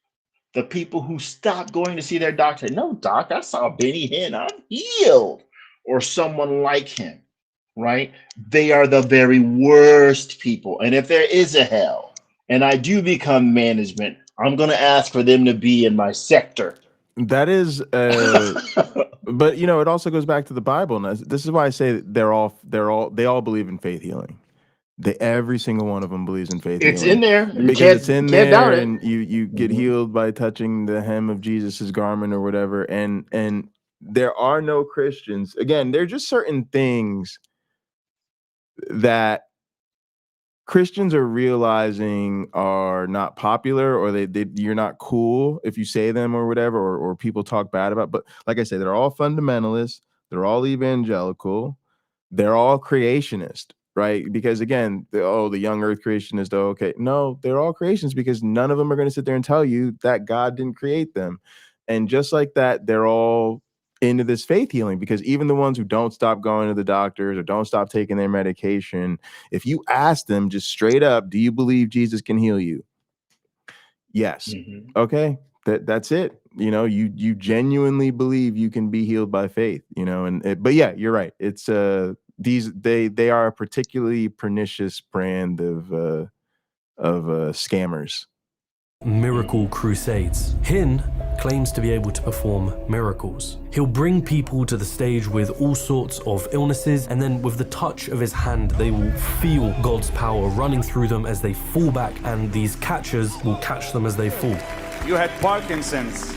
the people who stop going to see their doctor, no, doc, I saw Benny Hinn, I'm healed, or someone like him, right? They are the very worst people. And if there is a hell, and I do become management, I'm going to ask for them to be in my sector. That is, but it also goes back to the Bible. And this is why I say they all believe in faith healing. Every single one of them believes in faith healing. It's in there. Because it's in there, and you get healed by touching the hem of Jesus's garment or whatever. And there are no Christians. Again, there are just certain things that Christians are realizing are not popular, or you're not cool if you say them or whatever, or people talk bad about. But like I said, they're all fundamentalists. They're all evangelical. They're all creationist, right? Because again, the young earth creationist, okay. No, they're all creationists, because none of them are going to sit there and tell you that God didn't create them. And just like that, they're all into this faith healing, because even the ones who don't stop going to the doctors or don't stop taking their medication, if you ask them just straight up, do you believe Jesus can heal you? Yes. Okay. That's it. You genuinely believe you can be healed by faith, but yeah, you're right. It's they are a particularly pernicious brand of scammers. Miracle crusades. Hinn claims to be able to perform miracles. He'll bring people to the stage with all sorts of illnesses, and then with the touch of his hand, they will feel God's power running through them as they fall back, and these catchers will catch them as they fall. You had Parkinson's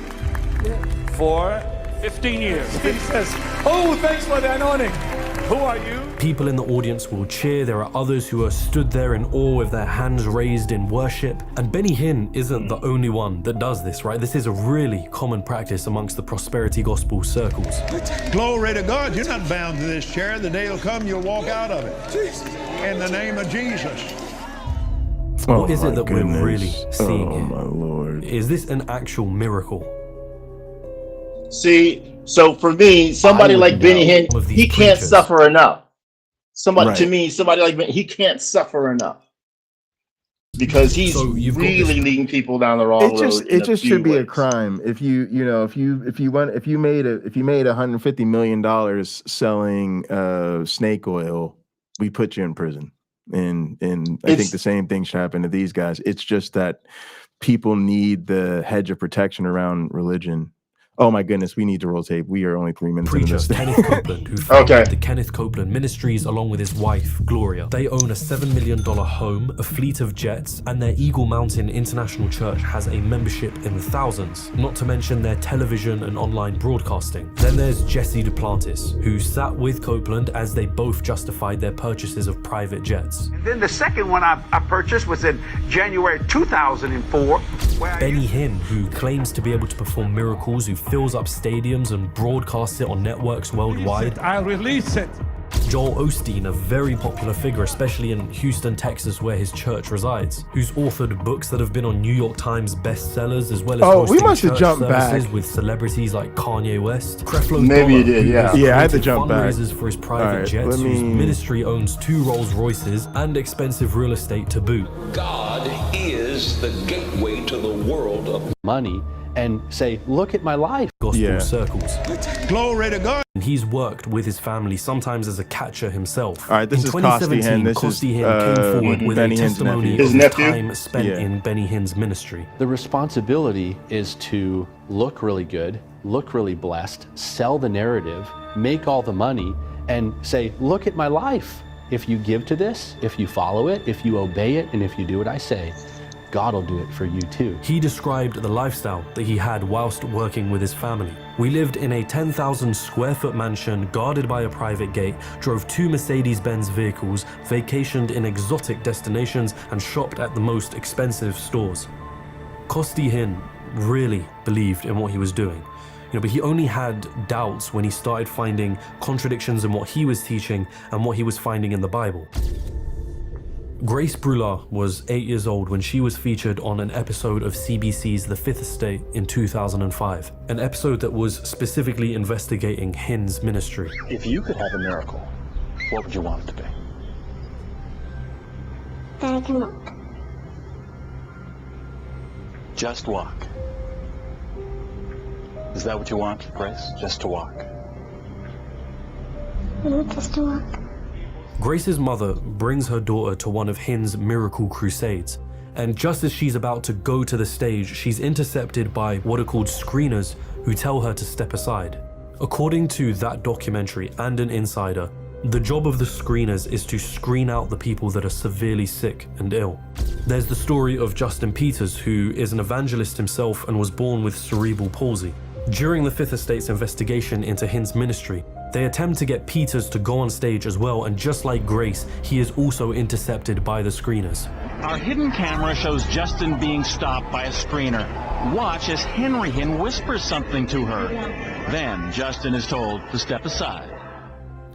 for 15 years. He says, oh, thanks for the anointing. Who are you? People in the audience will cheer. There are others who are stood there in awe with their hands raised in worship. And Benny Hinn isn't the only one that does this, right? This is a really common practice amongst the prosperity gospel circles. Glory to God. You're not bound to this chair. The day will come, you'll walk out of it. In the name of Jesus. What is it that we're really seeing here? My Lord. Is this an actual miracle? See, so for me, somebody like Benny Hinn, he can't suffer enough. Somebody like Benny, he can't suffer enough because he's really leading people down the wrong road. It just should be a crime if you made $150 million selling snake oil, we put you in prison. And I think the same thing should happen to these guys. It's just that people need the hedge of protection around religion. Oh my goodness, we need to roll tape. We are only 3 minutes into this. Kenneth Copeland, who founded the Kenneth Copeland Ministries along with his wife, Gloria. They own a $7 million home, a fleet of jets, and their Eagle Mountain International Church has a membership in the thousands, not to mention their television and online broadcasting. Then there's Jesse Duplantis, who sat with Copeland as they both justified their purchases of private jets. And then the second one I purchased was in January 2004. Benny Hinn, who claims to be able to perform miracles, who fills up stadiums and broadcasts it on networks worldwide. I'll release it. Joel Osteen, a very popular figure, especially in Houston, Texas, where his church resides, who's authored books that have been on New York Times bestsellers, as well as hosting church services with celebrities like Kanye West. Creflo Maybe Dollar, you did, yeah. Yeah, I had to jump back. Fundraisers for his private jets, whose ministry owns 2 Rolls Royces and expensive real estate to boot. God is the gateway to the world of money. And say, look at my life. Gospel circles. Glory to God. And he's worked with his family, sometimes as a catcher himself. All right, this in is 2017, Costi Hinn came forward with Benny a Hinn's testimony nephew. of his time spent in Benny Hinn's ministry. The responsibility is to look really good, look really blessed, sell the narrative, make all the money, and say, look at my life. If you give to this, if you follow it, if you obey it, and if you do what I say, God will do it for you too. He described the lifestyle that he had whilst working with his family. We lived in a 10,000 square foot mansion guarded by a private gate, drove 2 Mercedes-Benz vehicles, vacationed in exotic destinations, and shopped at the most expensive stores. Costi Hinn really believed in what he was doing. But he only had doubts when he started finding contradictions in what he was teaching and what he was finding in the Bible. Grace Brulard was 8 years old when she was featured on an episode of CBC's The Fifth Estate in 2005, an episode that was specifically investigating Hinn's ministry. If you could have a miracle, what would you want it to be? That I can walk. Just walk. Is that what you want, Grace? Just to walk? Just to walk. Grace's mother brings her daughter to one of Hinn's miracle crusades, and just as she's about to go to the stage, she's intercepted by what are called screeners who tell her to step aside. According to that documentary and an insider, the job of the screeners is to screen out the people that are severely sick and ill. There's the story of Justin Peters, who is an evangelist himself and was born with cerebral palsy. During the Fifth Estate's investigation into Hinn's ministry, they attempt to get Peters to go on stage as well, and just like Grace, he is also intercepted by the screeners. Our hidden camera shows Justin being stopped by a screener. Watch as Henry Hinn whispers something to her. Then Justin is told to step aside.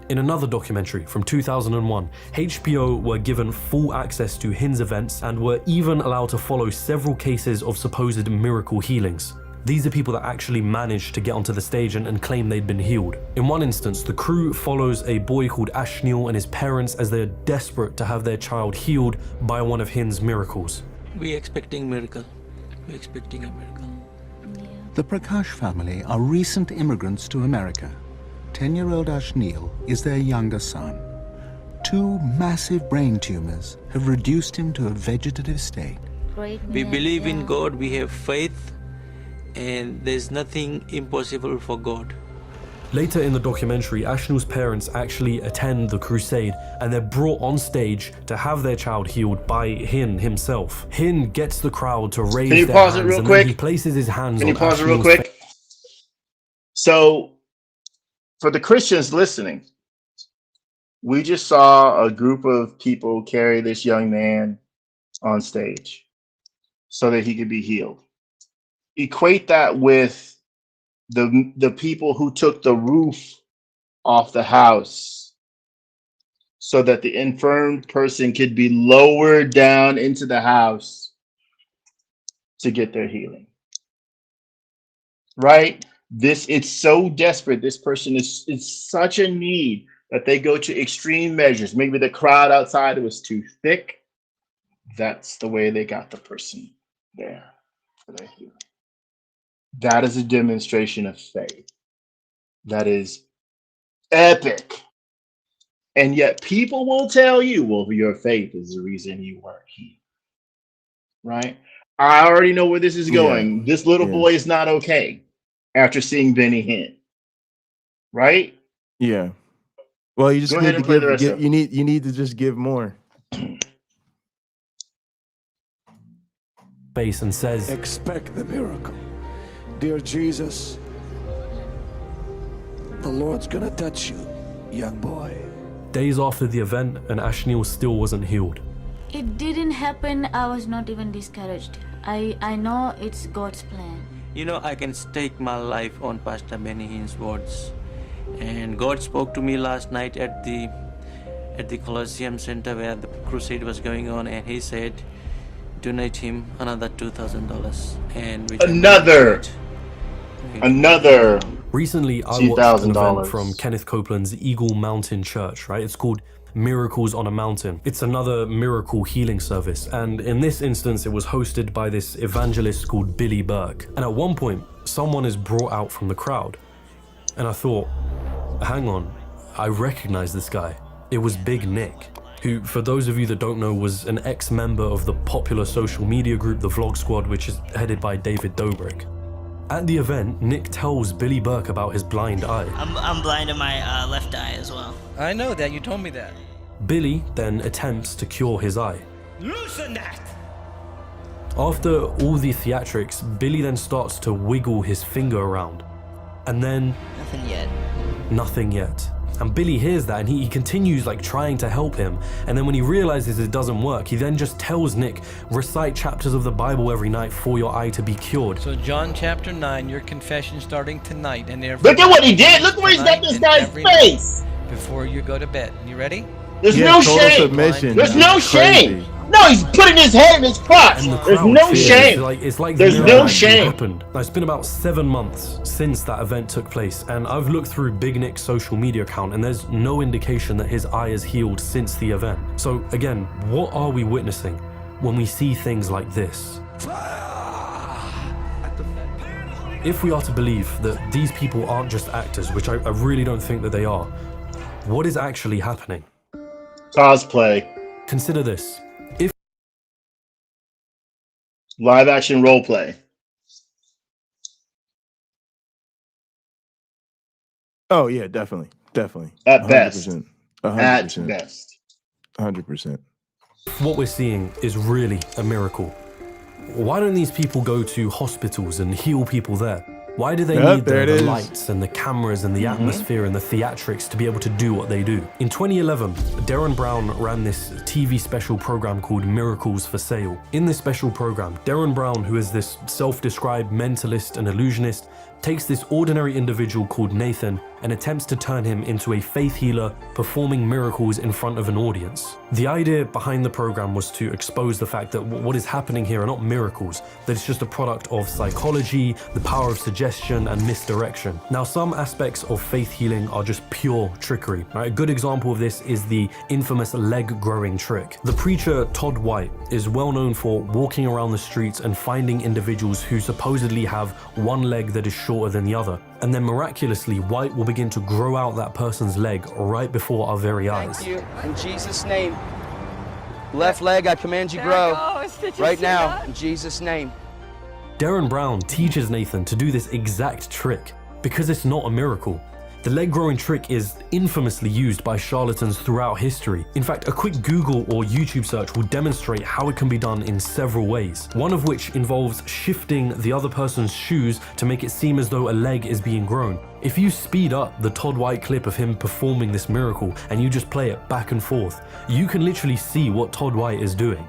In another documentary from 2001, HBO were given full access to Hinn's events and were even allowed to follow several cases of supposed miracle healings. These are people that actually managed to get onto the stage and claim they'd been healed. In one instance, the crew follows a boy called Ashneal and his parents as they're desperate to have their child healed by one of Hinn's miracles. We're expecting miracle. We're expecting a miracle. The Prakash family are recent immigrants to America. 10-year-old Ashneal is their younger son. 2 massive brain tumors have reduced him to a vegetative state. We believe in God, we have faith, and there's nothing impossible for God. Later in the documentary, Ashneal's parents actually attend the crusade and they're brought on stage to have their child healed by Hinn himself. Hinn gets the crowd to raise their hands and then he places his hands on Ashneal's face. Can you pause it real quick? So, for the Christians listening, we just saw a group of people carry this young man on stage so that he could be healed. Equate that with the people who took the roof off the house so that the infirmed person could be lowered down into the house to get their healing. Right? It's so desperate. This person is such a need that they go to extreme measures. Maybe the crowd outside was too thick. That's the way they got the person there for their healing. That is a demonstration of faith. That is epic. And yet people will tell you, well, your faith is the reason you weren't healed. Right? I already know where this is going. Yeah. This little boy is not okay after seeing Benny Hinn. Right? Yeah. Well, you just need to give you need to just give more. Base and says, expect the miracle. Dear Jesus, the Lord's gonna touch you, young boy. Days after the event, and Ashneal still wasn't healed. It didn't happen. I was not even discouraged. I know it's God's plan. You know, I can stake my life on Pastor Benny Hinn's words. And God spoke to me last night at the Colosseum Center where the crusade was going on, and he said, donate him another $2,000. And another. Recently, I watched an event from Kenneth Copeland's Eagle Mountain Church, right? It's called Miracles on a Mountain. It's another miracle healing service. And in this instance, it was hosted by this evangelist called Billy Burke. And at one point, someone is brought out from the crowd. And I thought, hang on, I recognize this guy. It was Big Nick, who, for those of you that don't know, was an ex-member of the popular social media group, the Vlog Squad, which is headed by David Dobrik. At the event, Nick tells Billy Burke about his blind eye. I'm blind in my left eye as well. I know that, you told me that. Billy then attempts to cure his eye. Loosen that! After all the theatrics, Billy then starts to wiggle his finger around. And then... nothing yet. Nothing yet. And Billy hears that and he continues like trying to help him. And then when he realizes it doesn't work, he then just tells Nick, recite chapters of the Bible every night for your eye to be cured. So John chapter 9, your confession starting tonight and every look at what he did. Look where he's got this guy's face. Before you go to bed. You ready? There's no shame. Submission. There's no shame. No, he's putting his head in his crotch. There's no shame. It's like there's no shame. Happened. Now, it's been about 7 months since that event took place, and I've looked through Big Nick's social media account, and there's no indication that his eye is healed since the event. So again, what are we witnessing when we see things like this? If we are to believe that these people aren't just actors, which I really don't think that they are, what is actually happening? Cosplay. Consider this. Live action role play. Oh yeah, definitely. At best. 100%. At best. 100%. What we're seeing is really a miracle. Why don't these people go to hospitals and heal people there? Why do they need the lights and the cameras and the atmosphere and the theatrics to be able to do what they do? In 2011, Darren Brown ran this TV special program called Miracles for Sale. In this special program, Darren Brown, who is this self-described mentalist and illusionist, takes this ordinary individual called Nathan and attempts to turn him into a faith healer performing miracles in front of an audience. The idea behind the program was to expose the fact that what is happening here are not miracles, that it's just a product of psychology, the power of suggestion, and misdirection. Now, some aspects of faith healing are just pure trickery. Right? A good example of this is the infamous leg growing trick. The preacher Todd White is well known for walking around the streets and finding individuals who supposedly have one leg that is shorter than the other. And then miraculously, White will begin to grow out that person's leg right before our very eyes. Thank you. In Jesus' name. Left leg, I command you grow. Right now, in Jesus' name. Darren Brown teaches Nathan to do this exact trick because it's not a miracle. The leg growing trick is infamously used by charlatans throughout history. In fact, a quick Google or YouTube search will demonstrate how it can be done in several ways, one of which involves shifting the other person's shoes to make it seem as though a leg is being grown. If you speed up the Todd White clip of him performing this miracle and you just play it back and forth, you can literally see what Todd White is doing.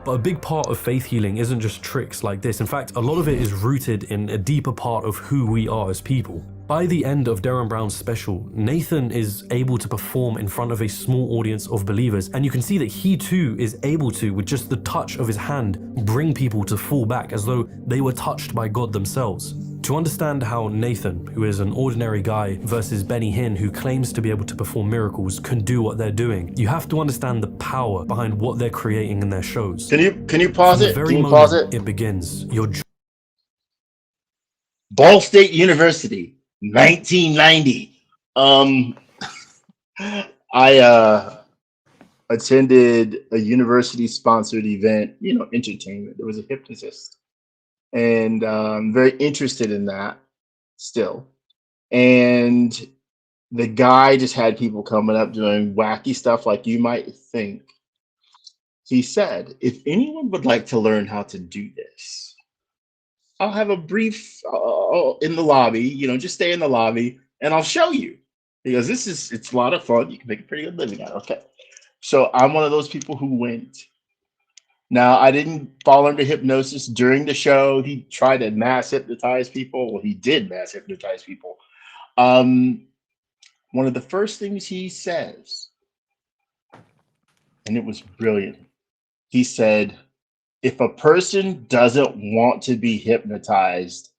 But a big part of faith healing isn't just tricks like this. In fact, a lot of it is rooted in a deeper part of who we are as people. By the end of Darren Brown's special, Nathan is able to perform in front of a small audience of believers, and you can see that he too is able to, with just the touch of his hand, bring people to fall back as though they were touched by God themselves. To understand how Nathan, who is an ordinary guy, versus Benny Hinn, who claims to be able to perform miracles, can do what they're doing, you have to understand the power behind what they're creating in their shows. Can you pause it? Can you pause it? It begins. Your Ball State University, 1990. I attended a university-sponsored event, entertainment. There was a hypnotist, and I'm very interested in that still. And the guy just had people coming up doing wacky stuff like you might think. He said, if anyone would like to learn how to do this, I'll have a brief in the lobby, just stay in the lobby and I'll show you. He goes, it's a lot of fun. You can make a pretty good living out of it. Okay. So I'm one of those people who went. Now, I didn't fall under hypnosis during the show. He tried to mass hypnotize people. Well, he did mass hypnotize people. One of the first things he says, and it was brilliant, he said, if a person doesn't want to be hypnotized,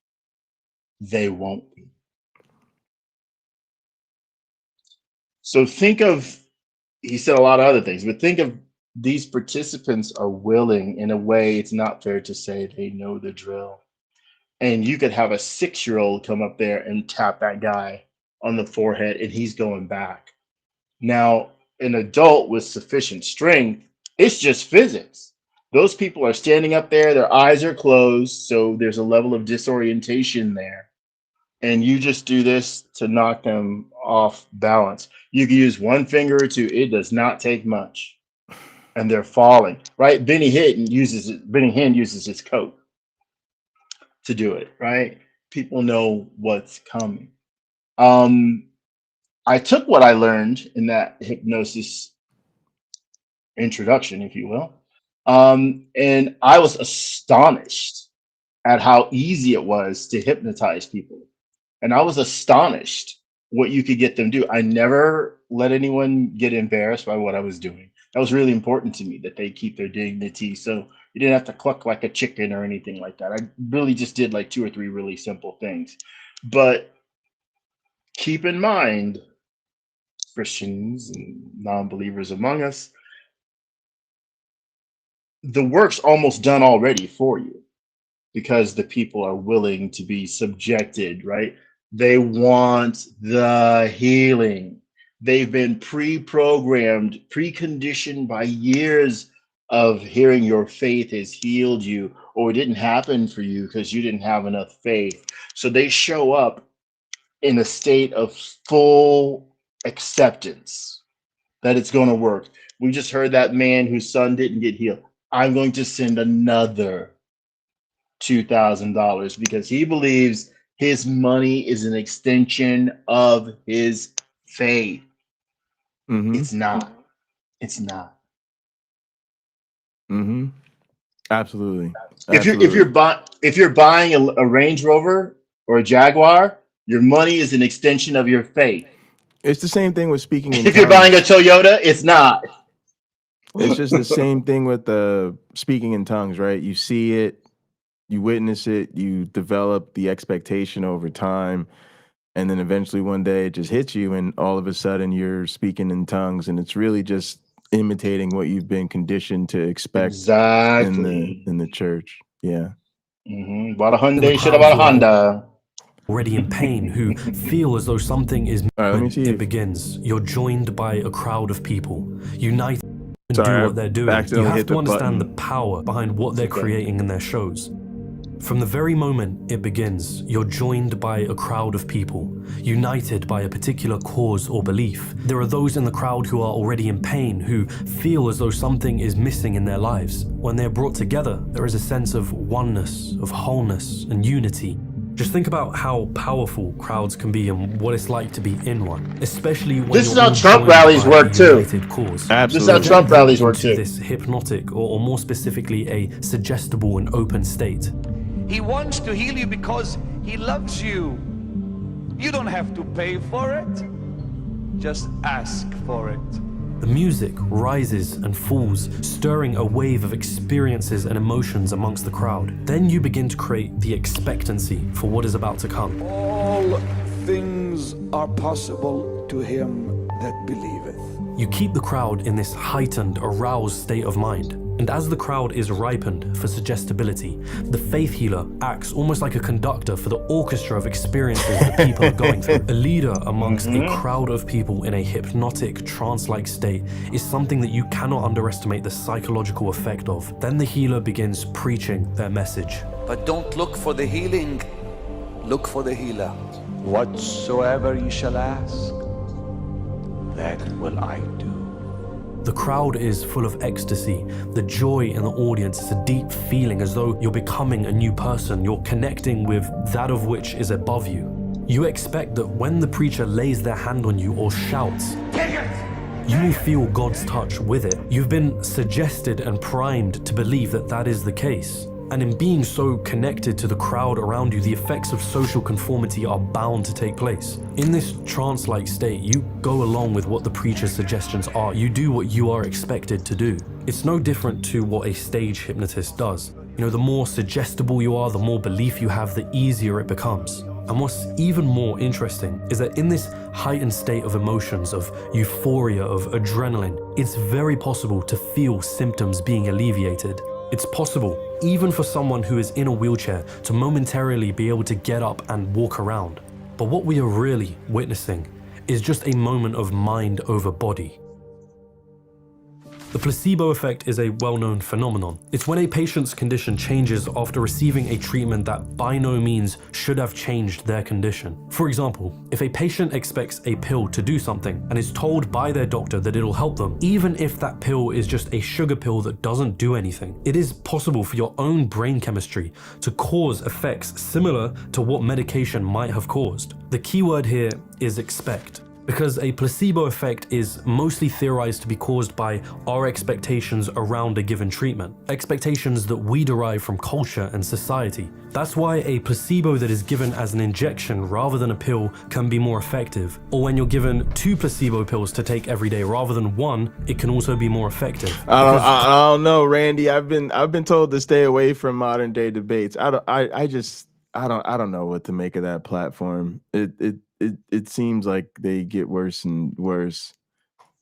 they won't be. So he said a lot of other things, but think of these participants are willing in a way it's not fair to say they know the drill. And you could have a 6-year-old come up there and tap that guy on the forehead and he's going back. Now, an adult with sufficient strength, it's just physics. Those people are standing up there, their eyes are closed, so there's a level of disorientation there. And you just do this to knock them off balance. You can use one finger or two. It does not take much. And they're falling, right? Benny Hinn uses his coat to do it, right? People know what's coming. I took what I learned in that hypnosis introduction, if you will, and I was astonished at how easy it was to hypnotize people. And I was astonished what you could get them to do. I never let anyone get embarrassed by what I was doing. That was really important to me, that they keep their dignity. So you didn't have to cluck like a chicken or anything like that. I really just did like 2 or 3 really simple things. But keep in mind, Christians and non-believers among us, the work's almost done already for you because the people are willing to be subjected, right? They want the healing. They've been pre-programmed, preconditioned by years of hearing your faith has healed you, or it didn't happen for you because you didn't have enough faith. So they show up in a state of full acceptance that it's going to work. We just heard that man whose son didn't get healed. I'm going to send another $2,000 because he believes his money is an extension of his faith. Mm-hmm. It's not. Mm-hmm. Absolutely. If you're buying a Range Rover or a Jaguar, your money is an extension of your faith. It's the same thing with speaking in If tongues. you're buying a Toyota, it's not. It's just the same thing with the speaking in tongues, right? You see it, you witness it, you develop the expectation over time, and then eventually one day it just hits you, and all of a sudden you're speaking in tongues, and it's really just imitating what you've been conditioned to expect in the church. Yeah. Mm-hmm. Bought a Hyundai, should have bought a Honda. Already in pain, who feel as though something is. It begins. You're joined by a crowd of people, united to do what they're doing. You have to understand the power behind what they're creating in their shows. From the very moment it begins, you're joined by a crowd of people, united by a particular cause or belief. There are those in the crowd who are already in pain, who feel as though something is missing in their lives. When they're brought together, there is a sense of oneness, of wholeness, and unity. Just think about how powerful crowds can be and what it's like to be in one, especially when this is how Trump rallies work too. This is how Trump rallies work too. This hypnotic, or more specifically, a suggestible and open state. He wants to heal you because he loves you. You don't have to pay for it. Just ask for it. The music rises and falls, stirring a wave of experiences and emotions amongst the crowd. Then you begin to create the expectancy for what is about to come. All things are possible to him that believeth. You keep the crowd in this heightened, aroused state of mind. And as the crowd is ripened for suggestibility, the faith healer acts almost like a conductor for the orchestra of experiences that people are going through. A leader amongst a crowd of people in a hypnotic, trance-like state is something that you cannot underestimate the psychological effect of. Then the healer begins preaching their message. But don't look for the healing, look for the healer. Whatsoever you shall ask, that will I do. The crowd is full of ecstasy. The joy in the audience is a deep feeling as though you're becoming a new person. You're connecting with that of which is above you. You expect that when the preacher lays their hand on you or shouts, "Take it!" you will feel God's touch with it. You've been suggested and primed to believe that that is the case. And in being so connected to the crowd around you, the effects of social conformity are bound to take place. In this trance-like state, you go along with what the preacher's suggestions are. You do what you are expected to do. It's no different to what a stage hypnotist does. You know, the more suggestible you are, the more belief you have, the easier it becomes. And what's even more interesting is that in this heightened state of emotions, of euphoria, of adrenaline, it's very possible to feel symptoms being alleviated. It's possible, even for someone who is in a wheelchair, to momentarily be able to get up and walk around. But what we are really witnessing is just a moment of mind over body. The placebo effect is a well-known phenomenon. It's when a patient's condition changes after receiving a treatment that by no means should have changed their condition. For example, if a patient expects a pill to do something and is told by their doctor that it'll help them, even if that pill is just a sugar pill that doesn't do anything, it is possible for your own brain chemistry to cause effects similar to what medication might have caused. The key word here is expect, because a placebo effect is mostly theorized to be caused by our expectations around a given treatment, expectations that we derive from culture and society. That's why a placebo that is given as an injection rather than a pill can be more effective. Or when you're given 2 placebo pills to take every day rather than 1, it can also be more effective. I don't know, Randy. I've been told to stay away from modern day debates. I don't know what to make of that platform. It seems like they get worse and worse.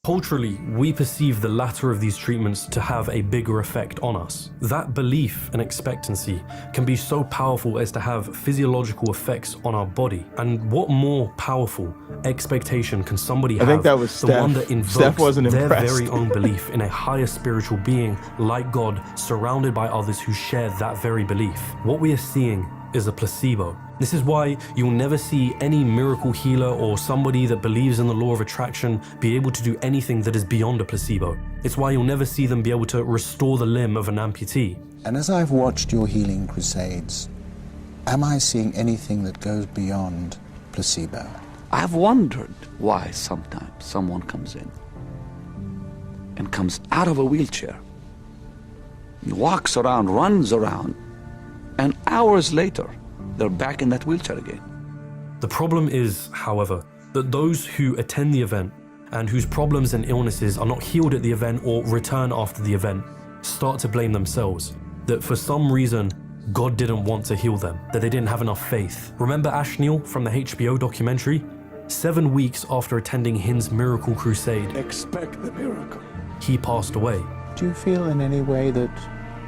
Culturally, we perceive the latter of these treatments to have a bigger effect on us. That belief and expectancy can be so powerful as to have physiological effects on our body. And what more powerful expectation can somebody have? I think that was Steph. The one that invokes their impressed. very own belief in a higher spiritual being like God, surrounded by others who share that very belief. What we are seeing is a placebo. This is why you'll never see any miracle healer or somebody that believes in the law of attraction be able to do anything that is beyond a placebo. It's why you'll never see them be able to restore the limb of an amputee. And as I've watched your healing crusades, am I seeing anything that goes beyond placebo? I've wondered why sometimes someone comes in and comes out of a wheelchair, walks around, runs around, and hours later, they're back in that wheelchair again. The problem is, however, that those who attend the event and whose problems and illnesses are not healed at the event or return after the event start to blame themselves. That for some reason, God didn't want to heal them, that they didn't have enough faith. Remember Ash Neil from the HBO documentary? 7 weeks after attending Hin's miracle crusade, Expect the miracle. he passed away. Do you feel in any way that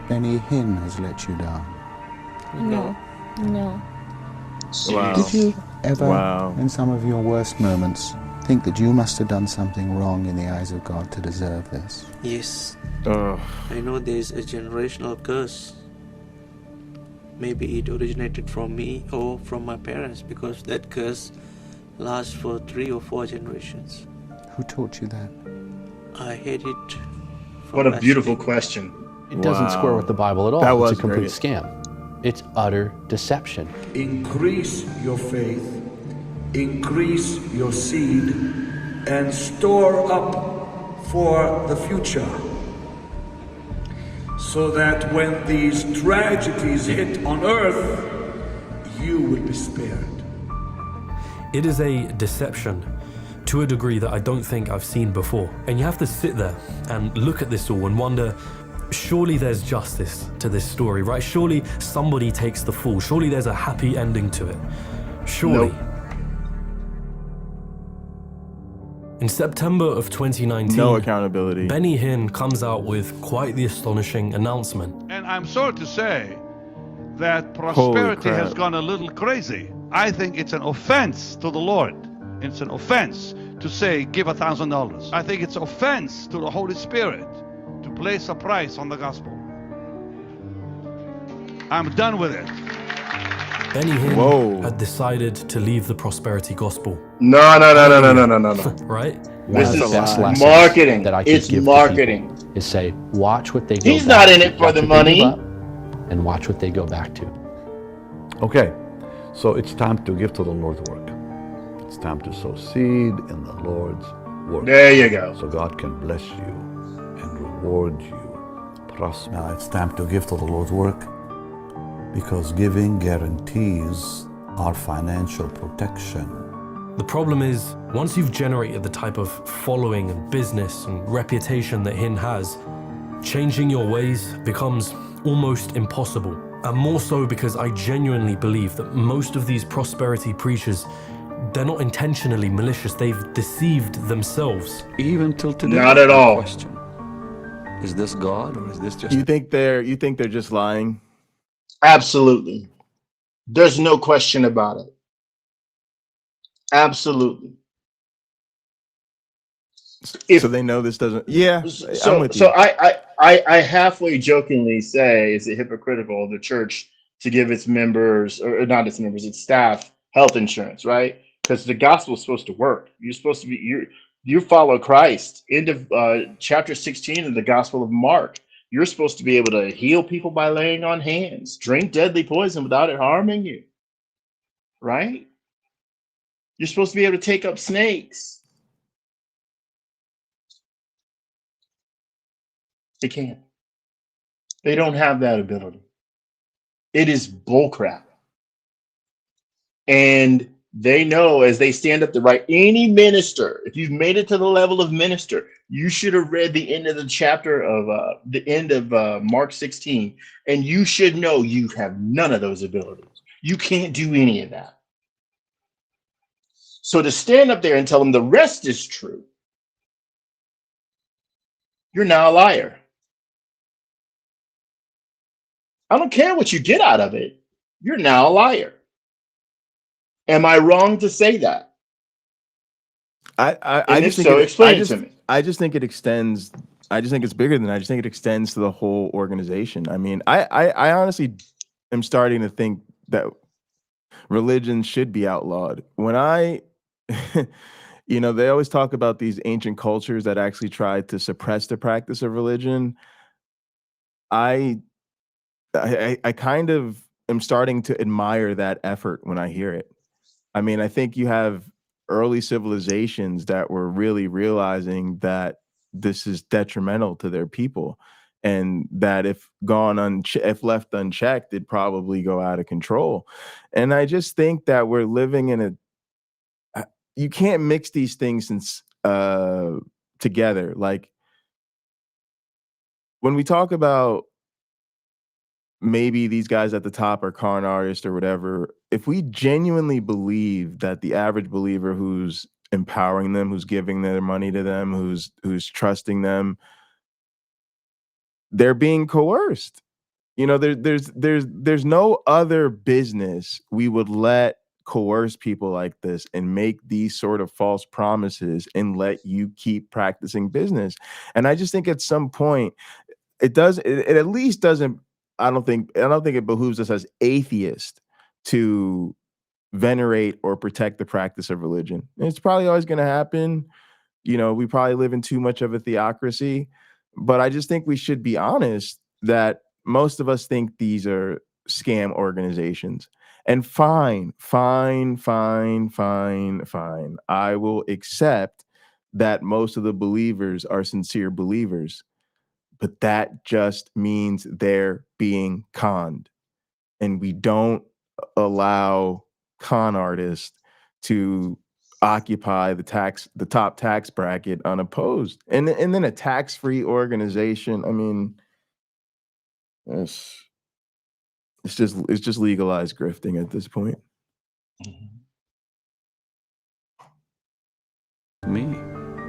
Benny Hinn has let you down? No. Wow. Did you ever, in some of your worst moments, think that you must have done something wrong in the eyes of God to deserve this? Yes. I know there's a generational curse. Maybe it originated from me or from my parents, because that curse lasts for 3 or 4 generations. Who taught you that? I hate it. What a beautiful question. It doesn't square with the Bible at all. That was it's a complete great. scam. It's utter deception. Increase your faith, increase your seed, and store up for the future, so that when these tragedies hit on earth, you will be spared. It is a deception to a degree that I don't think I've seen before. And you have to sit there and look at this all and wonder, surely there's justice to this story, right? Surely somebody takes the fall. Surely there's a happy ending to it. Surely. Nope. In September of 2019, no accountability. Benny Hinn comes out with quite the astonishing announcement. And I'm sorry to say that prosperity has gone a little crazy. I think it's an offense to the Lord. It's an offense to say, give $1,000. I think it's offense to the Holy Spirit to place a price on the gospel. I'm done with it. Benny Hinn had decided to leave the prosperity gospel. No. Right? This is marketing. That I could it's give marketing. To people is say, watch what they go He's back not in to. it for Watch the what they money. give up, and watch what they go back to. Okay, so it's time to give to the Lord's work. It's time to sow seed in the Lord's work. There you go. So God can bless you and reward you. Now it's time to give to the Lord's work, because giving guarantees our financial protection. The problem is, once you've generated the type of following and business and reputation that Hinn has, changing your ways becomes almost impossible. And more so because I genuinely believe that most of these prosperity preachers, they're not intentionally malicious, they've deceived themselves. Even till today. Not at all. Question. Is this God or is this just... You think they're just lying? Absolutely. There's no question about it. Absolutely. So they know this doesn't. Yeah. I'm with you. So I halfway jokingly say, is it hypocritical of the church to give its members, or not its members, its staff, health insurance, right? Because the gospel is supposed to work. You're supposed to be, you follow Christ. End of chapter 16 of the Gospel of Mark. You're supposed to be able to heal people by laying on hands, drink deadly poison without it harming you, right? You're supposed to be able to take up snakes. They can't. They don't have that ability. It is bullcrap. And they know, as they stand up to write, any minister, if you've made it to the level of minister, you should have read the end of the chapter of the end of Mark 16, and you should know you have none of those abilities. You can't do any of that. So to stand up there and tell them the rest is true, you're now a liar. I don't care what you get out of it. You're now a liar. Am I wrong to say that? I just think explain it to me. I just think it extends. I just think it's bigger than that. I just think it extends to the whole organization. I mean, I honestly am starting to think that religion should be outlawed. When they always talk about these ancient cultures that actually tried to suppress the practice of religion. I kind of am starting to admire that effort when I hear it. I mean, I think you have early civilizations that were really realizing that this is detrimental to their people, and that if left unchecked, it'd probably go out of control. And I just think that we're living in you can't mix these things together. Like, when we talk about maybe these guys at the top are con artists or whatever, if we genuinely believe that the average believer who's empowering them, who's giving their money to them, who's trusting them, they're being coerced. There's no other business we would let coerce people like this and make these sort of false promises and let you keep practicing business. And I just think at some point it at least doesn't. I don't think it behooves us as atheists to venerate or protect the practice of religion. And it's probably always going to happen. We probably live in too much of a theocracy, but I just think we should be honest that most of us think these are scam organizations. And fine. I will accept that most of the believers are sincere believers. But that just means they're being conned. And we don't allow con artists to occupy the top tax bracket unopposed, and then a tax-free organization. I mean, it's just legalized grifting at this point. Me.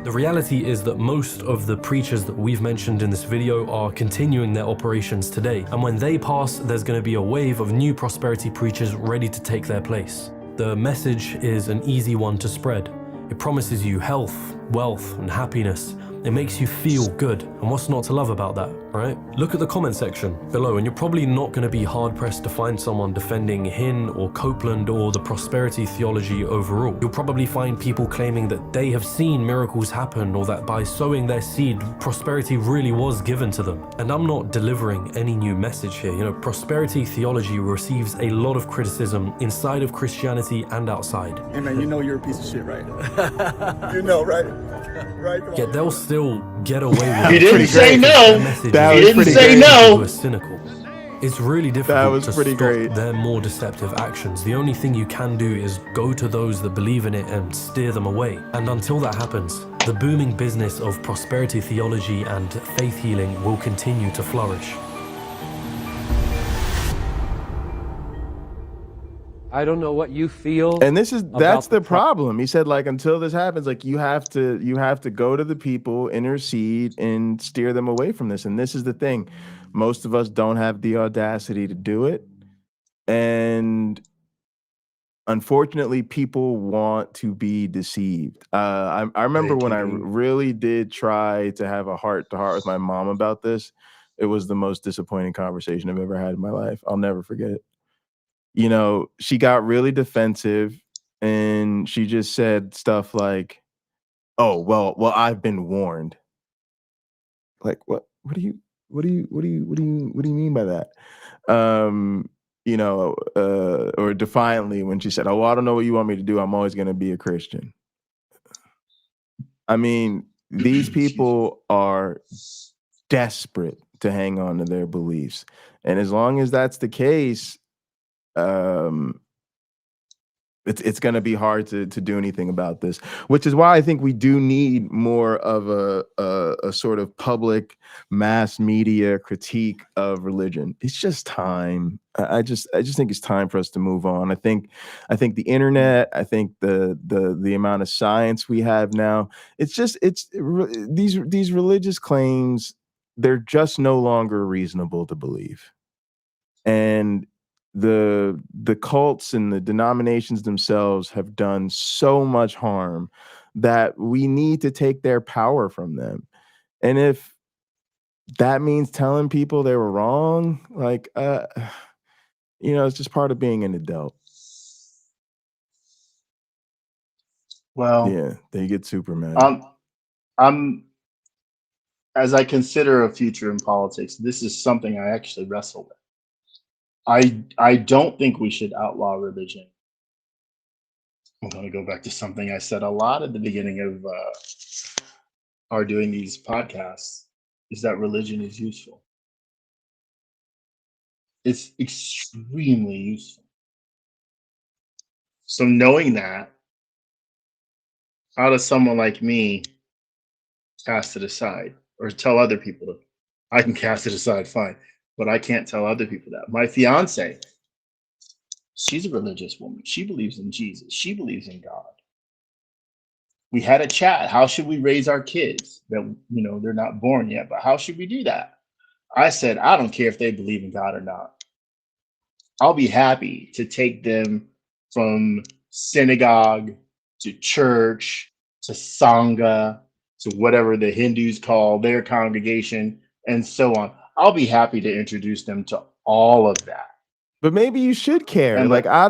The reality is that most of the preachers that we've mentioned in this video are continuing their operations today, and when they pass, there's going to be a wave of new prosperity preachers ready to take their place. The message is an easy one to spread. It promises you health, wealth, and happiness. It makes you feel good, and what's not to love about that, right? Look at the comment section below, and you're probably not going to be hard-pressed to find someone defending Hinn or Copeland or the prosperity theology overall. You'll probably find people claiming that they have seen miracles happen, or that by sowing their seed, prosperity really was given to them. And I'm not delivering any new message here. You know, prosperity theology receives a lot of criticism inside of Christianity and outside. Hey man, you know you're a piece of shit, right? You know, right? Right? Yet they'll still get away with it. He didn't say no. He didn't say no. Are cynical. It's really difficult to stop their more deceptive actions. The only thing you can do is go to those that believe in it and steer them away. And until that happens, the booming business of prosperity theology and faith healing will continue to flourish. I don't know what you feel. And that's the problem. He said, like, until this happens, like, you have to go to the people, intercede, and steer them away from this. And this is the thing. Most of us don't have the audacity to do it. And unfortunately, people want to be deceived. I remember when I really did try to have a heart-to-heart with my mom about this. It was the most disappointing conversation I've ever had in my life. I'll never forget it. You know, she got really defensive, and she just said stuff like, "Oh, well, I've been warned." Like, what do you mean by that? You know, or defiantly when she said, "Oh, well, I don't know what you want me to do. I'm always going to be a Christian." I mean, these people are desperate to hang on to their beliefs, and as long as that's the case, it's going to be hard to do anything about this, which is why I think we do need more of a sort of public mass media critique of religion. It's just time. I just think it's time for us to move on. I think the internet, I think the amount of science we have now, these religious claims, they're just no longer reasonable to believe. And the cults and the denominations themselves have done so much harm that we need to take their power from them. And if that means telling people they were wrong, like, you know, it's just part of being an adult. Well, yeah, they get super mad. As I consider a future in politics, this is something I actually wrestle with. I don't think we should outlaw religion. I'm going to go back to something I said a lot at the beginning of our doing these podcasts, is that religion is useful. It's extremely useful. So knowing that, how does someone like me cast it aside or tell other people to? I can cast it aside, fine. But I can't tell other people that. My fiance, she's a religious woman. She believes in Jesus. She believes in God. We had a chat. How should we raise our kids? That, you know, they're not born yet, but how should we do that? I said, I don't care if they believe in God or not. I'll be happy to take them from synagogue to church to Sangha to whatever the Hindus call their congregation and so on. I'll be happy to introduce them to all of that. But maybe you should care. And like, I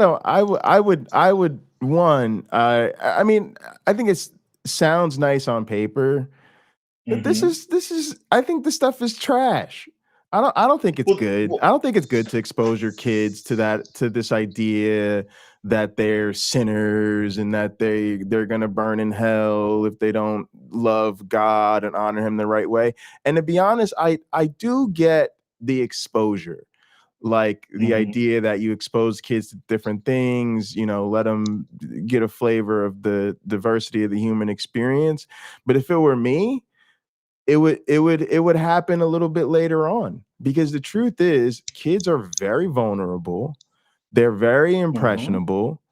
would one, I mean, I think it sounds nice on paper, but this is, I think this stuff is trash. I don't think it's good. I don't think it's good to expose your kids to this idea that they're sinners and that they're gonna burn in hell if they don't love God and honor him the right way. And to be honest, I do get the exposure. like the idea that you expose kids to different things, you know, let them get a flavor of the diversity of the human experience. But if it were me, it would happen a little bit later on, because the truth is kids are very vulnerable. They're very impressionable,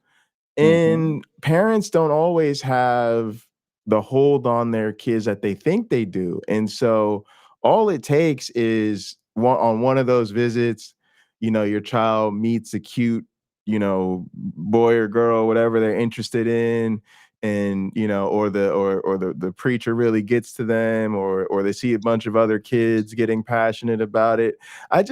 and parents don't always have the hold on their kids that they think they do. And so all it takes is one of those visits, you know, your child meets a cute, you know, boy or girl, whatever they're interested in, and you know, or the preacher really gets to them, or they see a bunch of other kids getting passionate about it. I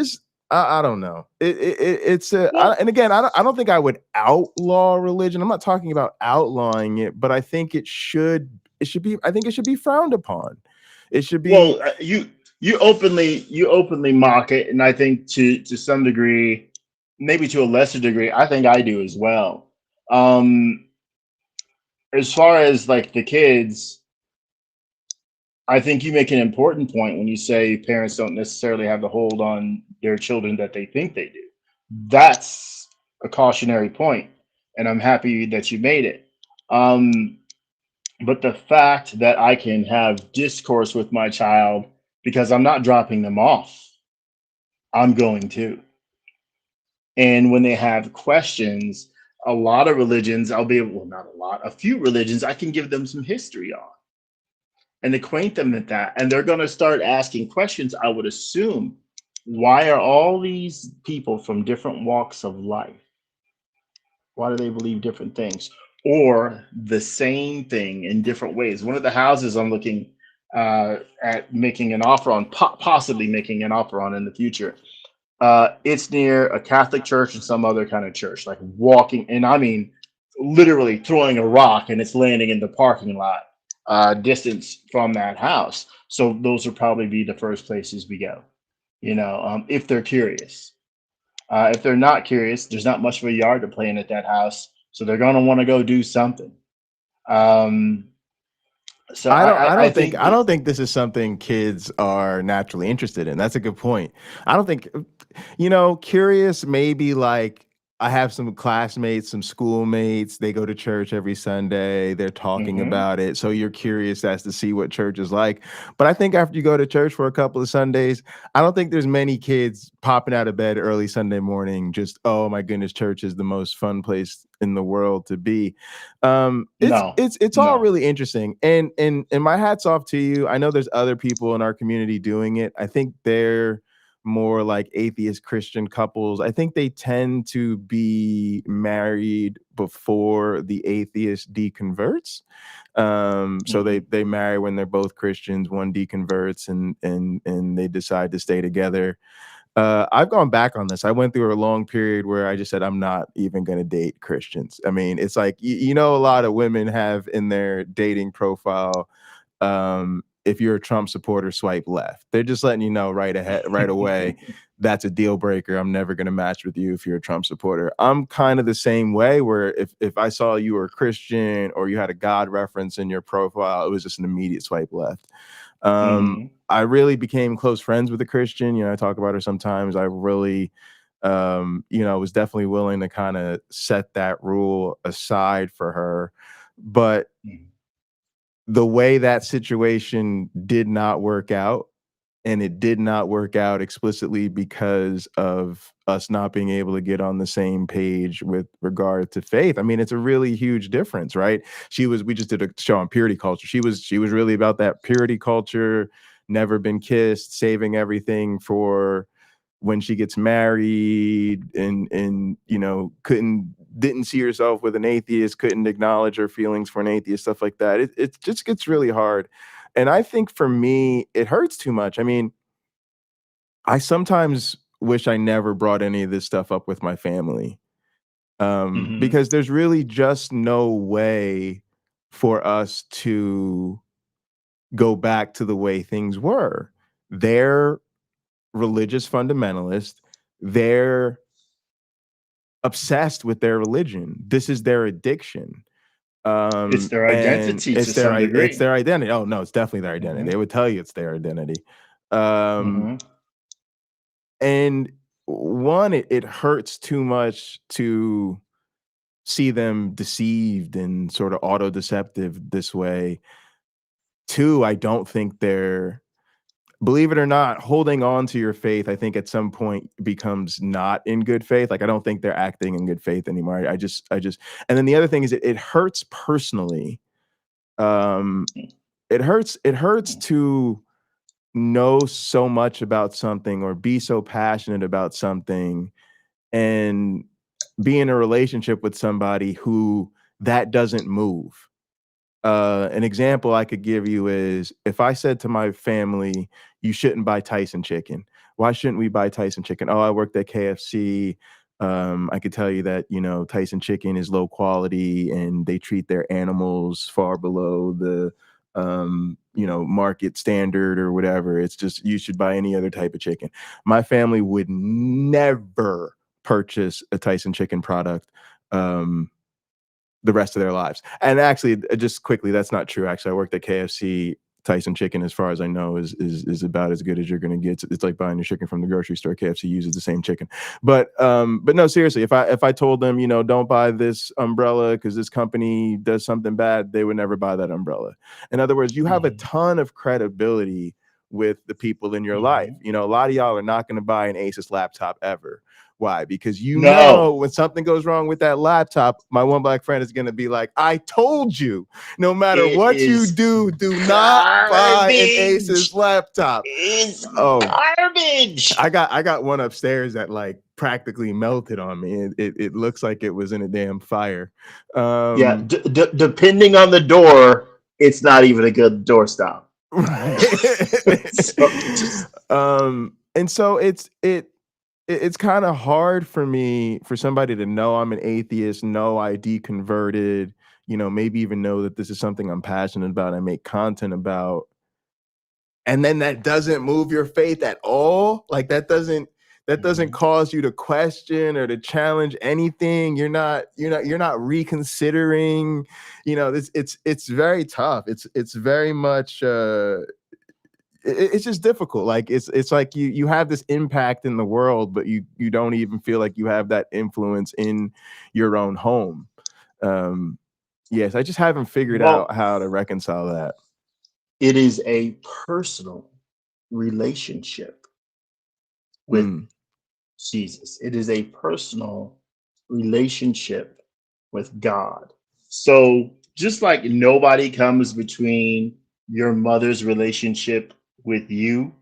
don't know. It's and again, I don't think I would outlaw religion. I'm not talking about outlawing it, but I think it should be. I think it should be frowned upon. It should be. Well, you openly mock it, and I think to some degree, maybe to a lesser degree, I think I do as well. As far as like the kids, I think you make an important point when you say parents don't necessarily have the hold on their children that they think they do. That's a cautionary point, and I'm happy that you made it. But the fact that I can have discourse with my child because I'm not dropping them off, I'm going to. And when they have questions, a lot of religions, a few religions, I can give them some history on and acquaint them with that. And they're going to start asking questions, I would assume. Why are all these people from different walks of life? Why do they believe different things? Or the same thing in different ways? One of the houses I'm looking at making an offer on, possibly making an offer on in the future, it's near a Catholic church and some other kind of church, like walking, and I mean literally throwing a rock and it's landing in the parking lot distance from that house. So those would probably be the first places we go, you know, if they're curious. If they're not curious, there's not much of a yard to play in at that house, so they're going to want to go do something. So I don't think this is something kids are naturally interested in. That's a good point. I don't think, you know, curious, maybe like I have some classmates, some schoolmates, they go to church every Sunday, they're talking about it. So you're curious as to see what church is like. But I think after you go to church for a couple of Sundays, I don't think there's many kids popping out of bed early Sunday morning, just, oh my goodness, church is the most fun place in the world to be. It's all really interesting. And my hat's off to you. I know there's other people in our community doing it. I think they're more like atheist Christian couples. I think they tend to be married before the atheist deconverts. So they marry when they're both Christians, one deconverts and they decide to stay together. I've gone back on this. I went through a long period where I just said, I'm not even going to date Christians. I mean, it's like, you know, a lot of women have in their dating profile, if you're a Trump supporter, swipe left. They're just letting you know right away, that's a deal breaker. I'm never going to match with you if you're a Trump supporter. I'm kind of the same way, where if I saw you were a Christian or you had a God reference in your profile, it was just an immediate swipe left. I really became close friends with a Christian. You know, I talk about her sometimes. I really, you know, was definitely willing to kind of set that rule aside for her. But the way that situation did not work out, and it did not work out explicitly because of us not being able to get on the same page with regard to faith. I mean, it's a really huge difference, right? We just did a show on purity culture. She was really about that purity culture, never been kissed, saving everything for when she gets married, and you know, didn't see herself with an atheist, couldn't acknowledge her feelings for an atheist, stuff like that. It just gets really hard. And I think for me, it hurts too much. I mean, I sometimes wish I never brought any of this stuff up with my family, because there's really just no way for us to go back to the way things were. They're religious fundamentalists. They're obsessed with their religion. This is their addiction. It's their identity to some degree. It's their identity. Oh no, it's definitely their identity. They would tell you it's their identity. And one, it hurts too much to see them deceived and sort of auto-deceptive this way. Two, I don't think they're, believe it or not, holding on to your faith, I think at some point becomes not in good faith. Like, I don't think they're acting in good faith anymore. I just, and then the other thing is it hurts personally. It hurts to know so much about something or be so passionate about something and be in a relationship with somebody who that doesn't move. An example I could give you is if I said to my family, you shouldn't buy Tyson chicken. Why shouldn't we buy Tyson chicken? Oh, I worked at KFC. I could tell you that, Tyson chicken is low quality and they treat their animals far below the, market standard or whatever. It's just, you should buy any other type of chicken. My family would never purchase a Tyson chicken product the rest of their lives. And actually, just quickly, that's not true. Actually, I worked at KFC. Tyson chicken, as far as I know, is about as good as you're going to get. It's like buying your chicken from the grocery store. KFC uses the same chicken. But no, seriously, if I told them, don't buy this umbrella because this company does something bad, they would never buy that umbrella. In other words, you have a ton of credibility with the people in your life. A lot of y'all are not going to buy an Asus laptop ever. Why? Because know when something goes wrong with that laptop, my one black friend is going to be like, I told you, no matter what you do not buy an Asus laptop. It's garbage. I got one upstairs that like practically melted on me. It looks like it was in a damn fire. Depending on the door, it's not even a good doorstop. Right. And so it's kind of hard for me, for somebody to know I'm an atheist, know I deconverted, maybe even know that this is something I'm passionate about, I make content about. And then that doesn't move your faith at all. Like that doesn't cause you to question or to challenge anything. You're not reconsidering, it's very tough. It's very much, it's just difficult. Like it's like you have this impact in the world, but you don't even feel like you have that influence in your own home. Yes, I just haven't figured out how to reconcile that. It is a personal relationship with Jesus. It is a personal relationship with God. So just like nobody comes between your mother's relationship with you,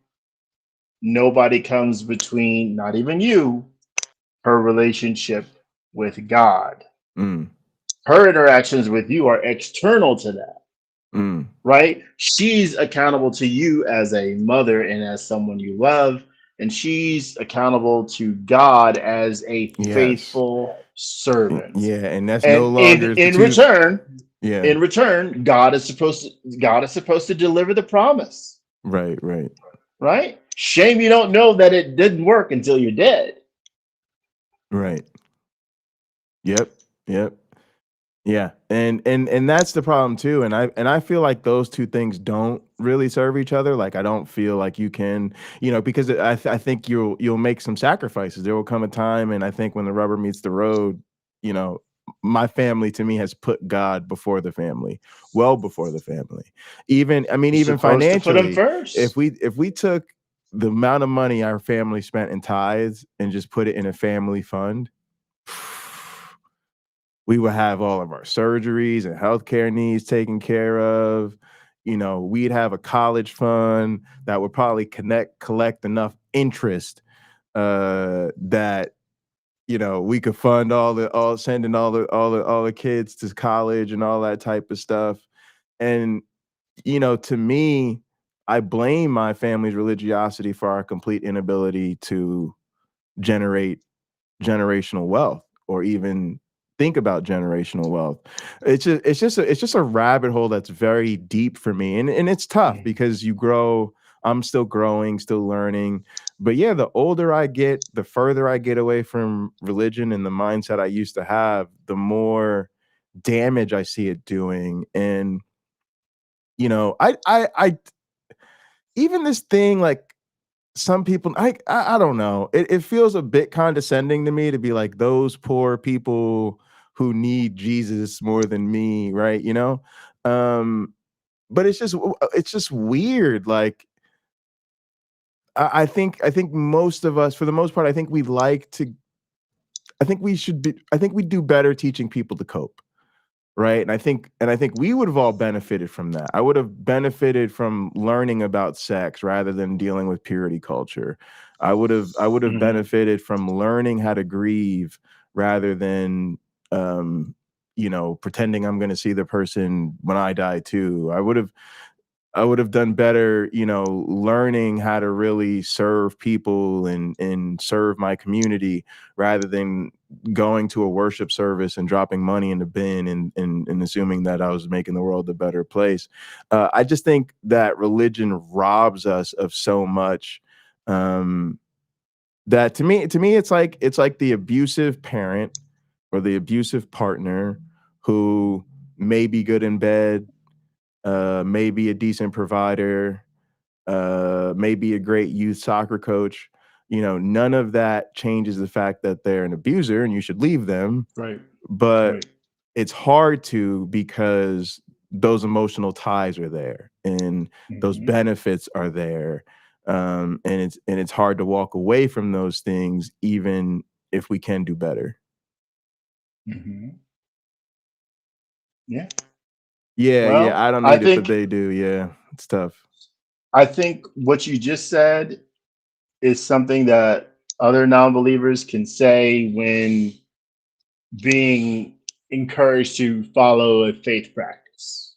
nobody comes between, not even you, her relationship with God. Her interactions with you are external to that. Right? She's accountable to you as a mother and as someone you love, and she's accountable to God as a faithful servant. Yeah, and that's no longer in return. Yeah. In return, God is supposed to deliver the promise. Right. Right? Shame you don't know that it didn't work until you're dead. Right. Yep. Yeah, and that's the problem too. And I feel like those two things don't really serve each other. Like I don't feel like you can, because I think you'll make some sacrifices. There will come a time, and I think when the rubber meets the road, my family to me has put God before the family, well before the family. Even financially, put him first. If we took the amount of money our family spent in tithes and just put it in a family fund, we would have all of our surgeries and healthcare needs taken care of. We'd have a college fund that would probably collect enough interest that we could fund sending all the kids to college and all that type of stuff. And to me, I blame my family's religiosity for our complete inability to generate generational wealth or even think about generational wealth. It's just a rabbit hole that's very deep for me, and it's tough because you grow. I'm still growing, still learning, but yeah, the older I get, the further I get away from religion and the mindset I used to have, the more damage I see it doing. And I even this thing like some people, I don't know. It feels a bit condescending to me to be like those poor people who need Jesus more than me, right? You know, but it's just weird. Like I think most of us, for the most part, I think we do better teaching people to cope. Right. And I think we would have all benefited from that. I would have benefited from learning about sex rather than dealing with purity culture. I would have benefited from learning how to grieve rather than pretending I'm going to see the person when I die too. I would have done better, learning how to really serve people and serve my community rather than going to a worship service and dropping money in the bin and assuming that I was making the world a better place. I just think that religion robs us of so much. That to me, it's like the abusive parent or the abusive partner who may be good in bed, maybe a decent provider, maybe a great youth soccer coach. None of that changes the fact that they're an abuser and you should leave them. Right. But it's hard to, because those emotional ties are there and those benefits are there. And it's hard to walk away from those things, even if we can do better. Yeah. Yeah, Well, I don't I need it, but think- they do. Yeah, it's tough. I think what you just said is something that other non-believers can say when being encouraged to follow a faith practice.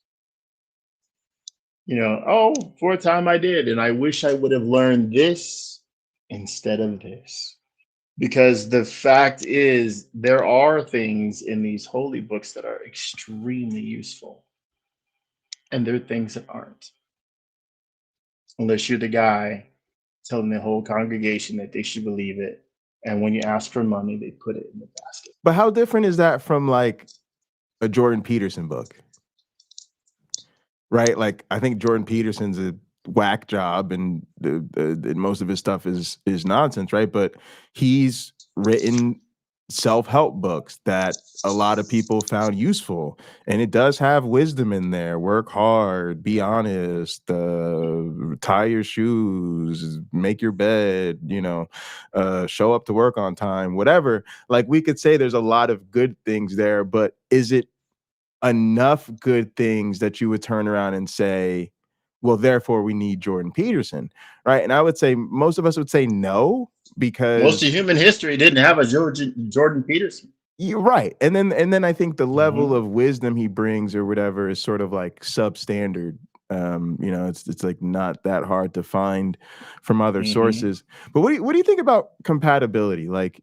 For a time I did, and I wish I would have learned this instead of this. Because the fact is, there are things in these holy books that are extremely useful. And there are things that aren't. Unless you're the guy telling the whole congregation that they should believe it. And when you ask for money, they put it in the basket. But how different is that from like a Jordan Peterson book? Right? Like, I think Jordan Peterson's a whack job and most of his stuff is nonsense, right? But he's written self-help books that a lot of people found useful, and it does have wisdom in there. Work hard, be honest, tie your shoes, make your bed, show up to work on time, whatever. Like, we could say there's a lot of good things there, but is it enough good things that you would turn around and say, well, therefore we need Jordan Peterson, right? And I would say most of us would say no, because most of human history didn't have a Jordan Peterson. You're right. And then I think the level of wisdom he brings or whatever is sort of like substandard. It's like not that hard to find from other sources. But what do you think about compatibility? Like,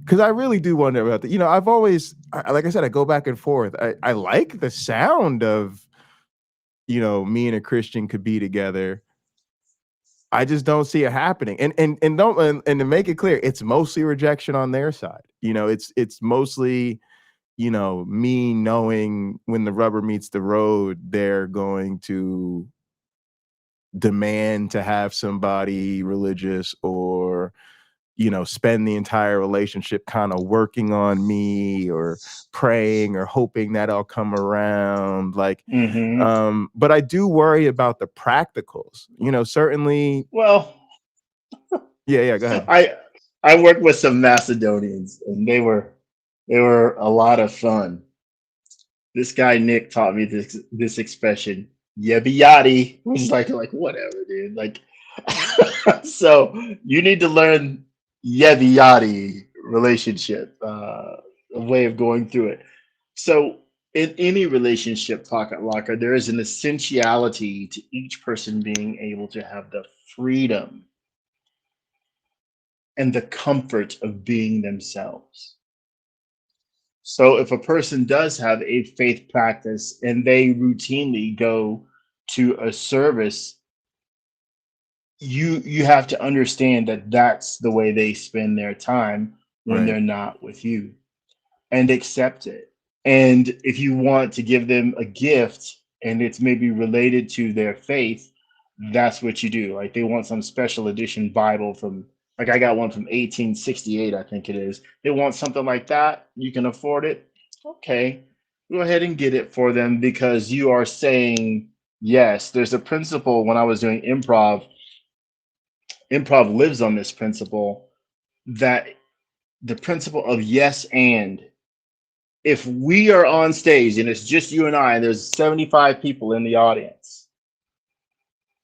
because I really do wonder about that. I've always, like I said, I go back and forth. I like the sound of, me and a Christian could be together. I just don't see it happening. And to make it clear, it's mostly rejection on their side. It's mostly, me knowing when the rubber meets the road, they're going to demand to have somebody religious or, spend the entire relationship kind of working on me or praying or hoping that I'll come around. Like, but I do worry about the practicals, certainly. Well, yeah, go ahead. I worked with some Macedonians, and they were a lot of fun. This guy Nick taught me this expression, "Yebby yaddy," which is like whatever, dude. Like, so you need to learn yebby yaddy relationship, a way of going through it. So in any relationship, Pocket Locker, there is an essentiality to each person being able to have the freedom and the comfort of being themselves. So if a person does have a faith practice and they routinely go to a service, you have to understand that that's the way they spend their time when they're not with you, and accept it. And if you want to give them a gift and it's maybe related to their faith, that's what you do. Like they want some special edition Bible from, like I got one from 1868, I think it is. They want something like that. You can afford it. Okay, go ahead and get it for them, because you are saying yes. There's a principle when I was doing improv. Improv lives on this principle, that the principle of yes and. If we are on stage and it's just you and I, and there's 75 people in the audience,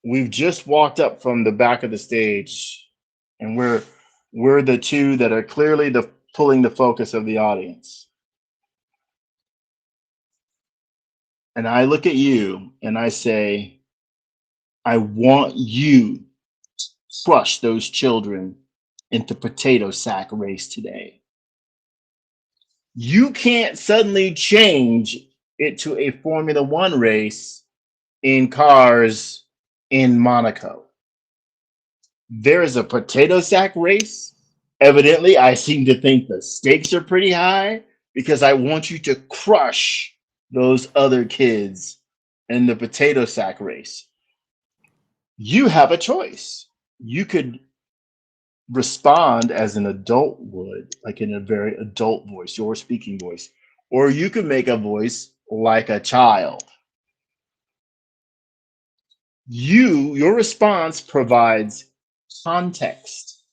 we've just walked up from the back of the stage, and we're the two that are clearly pulling the focus of the audience. And I look at you and I say, I want you to crush those children into potato sack race today. You can't suddenly change it to a Formula One race in cars in Monaco. There is a potato sack race. Evidently, I seem to think the stakes are pretty high, because I want you to crush those other kids in the potato sack race. You have a choice. You could respond as an adult would, like in a very adult voice, your speaking voice, or you can make a voice like a child. Your response provides context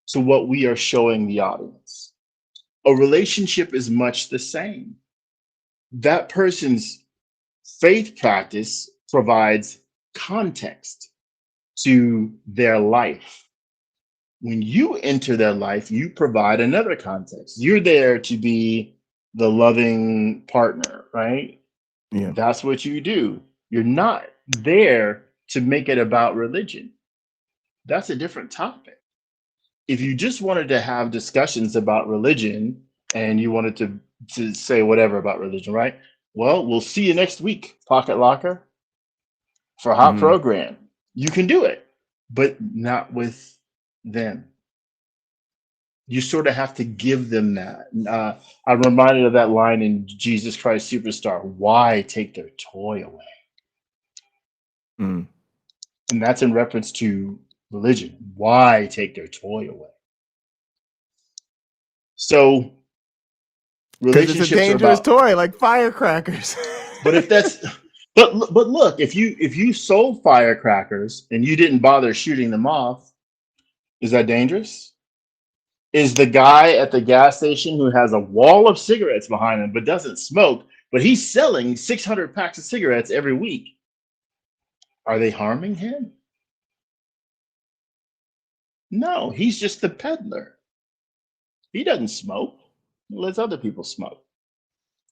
to what we are showing the audience. A relationship is much the same. That person's faith practice provides context to their life. When you enter their life, you provide another context. You're there to be the loving partner, right? Yeah. That's what you do. You're not there to make it about religion. That's a different topic. If you just wanted to have discussions about religion and you wanted to say whatever about religion, right? Well, we'll see you next week, Pocket Locker, for a hot program. You can do it, but not with them. You sort of have to give them that. I'm reminded of that line in Jesus Christ Superstar, why take their toy away? And that's in reference to religion. Why take their toy away? So relationships it's a dangerous toy, like firecrackers. But if that's but look, if you sold firecrackers and you didn't bother shooting them off, is that dangerous? Is the guy at the gas station who has a wall of cigarettes behind him but doesn't smoke, but he's selling 600 packs of cigarettes every week, are they harming him? No, he's just the peddler. He doesn't smoke. He lets other people smoke.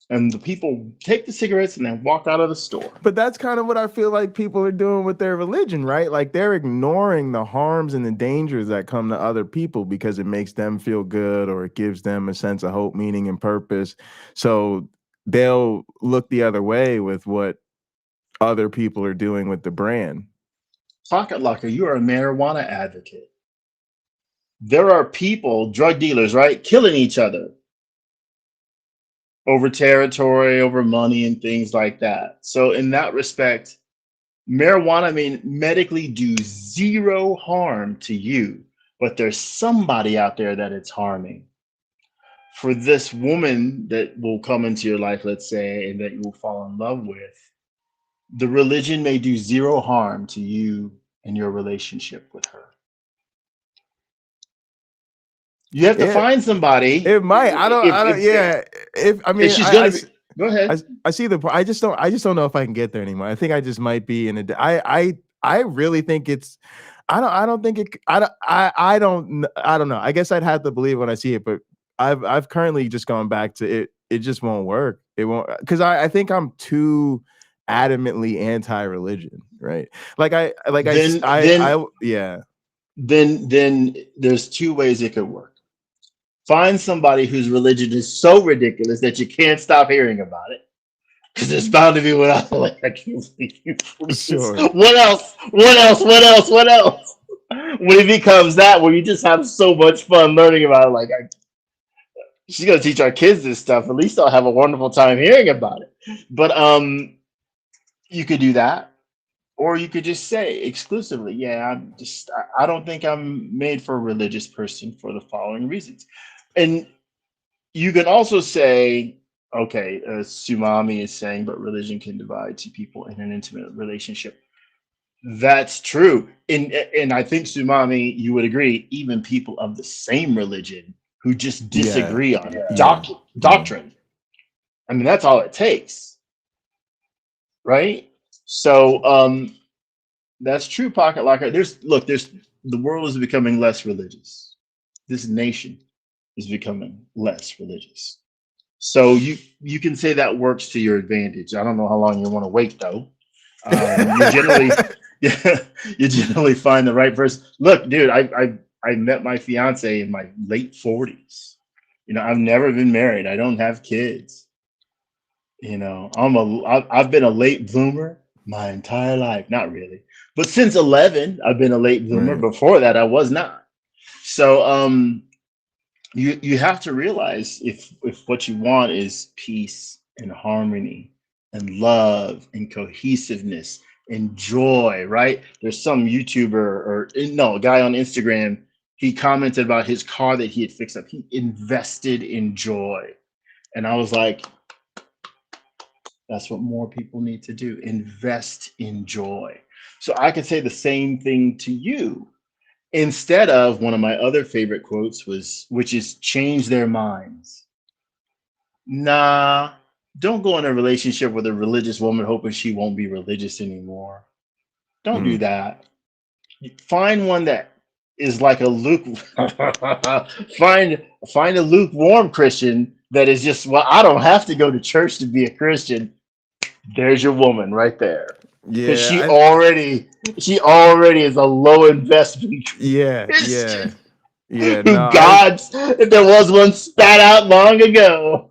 And the people take the cigarettes and then walk out of the store. But that's kind of what I feel like people are doing with their religion, right? Like they're ignoring the harms and the dangers that come to other people because it makes them feel good or it gives them a sense of hope, meaning, and purpose. So they'll look the other way with what other people are doing with the brand. Pocket Locker, you are a marijuana advocate. There are people, drug dealers, right, killing each other over territory, over money, and things like that. So in that respect, marijuana medically do zero harm to you, but there's somebody out there that it's harming. For this woman that will come into your life, let's say, and that you will fall in love with, the religion may do zero harm to you and your relationship with her. You have to find somebody. It might. I don't. If she's gonna go ahead. I see the. I just don't know if I can get there anymore. I think I just might be in a. I really think it's. I don't think it. I don't know. I guess I'd have to believe when I see it, but I've currently just gone back to it. It just won't work. It won't, because I think I'm too adamantly anti-religion, right? Then there's two ways it could work. Find somebody whose religion is so ridiculous that you can't stop hearing about it, because there's bound to be one out there like, I can't believe you. Sure. What else? When it becomes that, where you just have so much fun learning about it, like she's gonna teach our kids this stuff. At least they'll have a wonderful time hearing about it. But you could do that. Or you could just say exclusively, yeah, I don't think I'm made for a religious person for the following reasons. And you can also say, okay, Sumami is saying, but religion can divide two people in an intimate relationship. That's true. And I think, Sumami, you would agree, even people of the same religion who just disagree on doctrine. I mean, that's all it takes. Right? So that's true, Pocket Locker. There's the world is becoming less religious. This nation is becoming less religious. So you can say that works to your advantage. I don't know how long you want to wait though. You generally find the right person. Look, dude, I met my fiance in my late 40s. You know, I've never been married. I don't have kids. You know, I've been a late bloomer my entire life. Not really, but since 11, I've been a late bloomer. Right. Before that, I was not. So you have to realize if what you want is peace and harmony and love and cohesiveness and joy, right? There's some YouTuber or no, a guy on Instagram, he commented about his car that he had fixed up. He invested in joy. And I was like, that's what more people need to do. Invest in joy. So I could say the same thing to you. Instead of one of my other favorite quotes which is change their minds. Nah, don't go in a relationship with a religious woman hoping she won't be religious anymore. Don't do that. Find one that is like find a lukewarm Christian that is just, well, I don't have to go to church to be a Christian. There's your woman right there. Yeah, Because she already is a low investment. Yeah. Who No, if there was one, spat out long ago.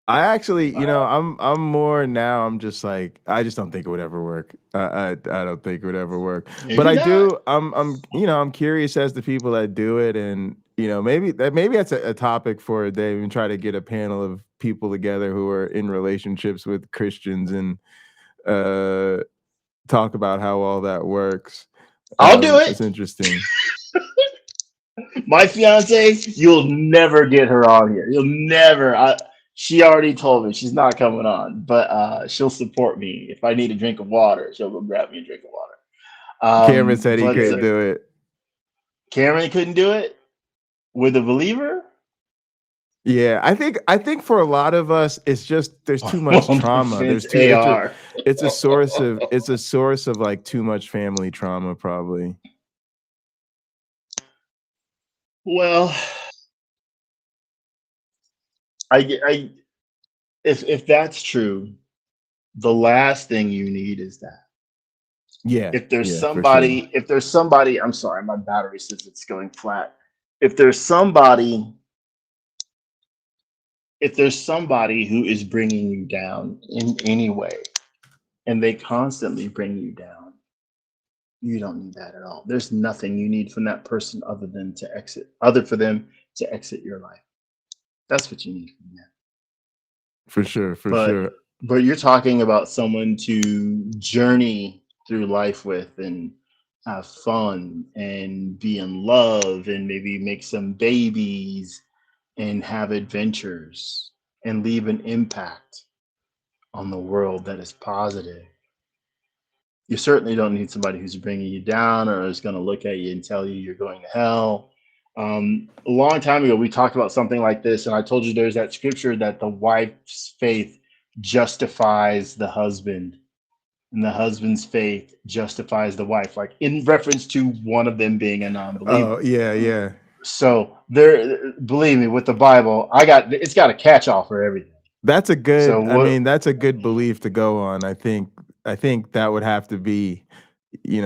I actually, I'm more now. I'm just like, I just don't think it would ever work. I don't think it would ever work. Maybe but I not. do. I'm curious as to people that do it, and maybe that's a topic for a day. And try to get a panel of people together who are in relationships with Christians and talk about how all that works. I'll do it. It's interesting. My fiance, you'll never get her on here. You'll never. She already told me she's not coming on, but she'll support me. If I need a drink of water, she'll go grab me a drink of water. Cameron said he couldn't do it. Cameron couldn't do it with a believer? Yeah, I think for a lot of us, it's just there's too much trauma. It's a source of like too much family trauma, probably. Well, if that's true, the last thing you need is that. Yeah. If there's for somebody, I'm sorry, my battery says it's going flat. If there's somebody who is bringing you down in any way, and they constantly bring you down, you don't need that at all. There's nothing you need from that person other for them to exit your life. That's what you need from them. For sure. But you're talking about someone to journey through life with and have fun and be in love and maybe make some babies and have adventures and leave an impact on the world that is positive. You certainly don't need somebody who's bringing you down or is going to look at you and tell you you're going to hell. A long time ago, we talked about something like this, and I told you there's that scripture that the wife's faith justifies the husband, and the husband's faith justifies the wife, like in reference to one of them being a non-believer. Oh, yeah. So there, believe me, with the Bible, it's got a catch-all for everything. That's a good. That's a good belief to go on. I think that would have to be,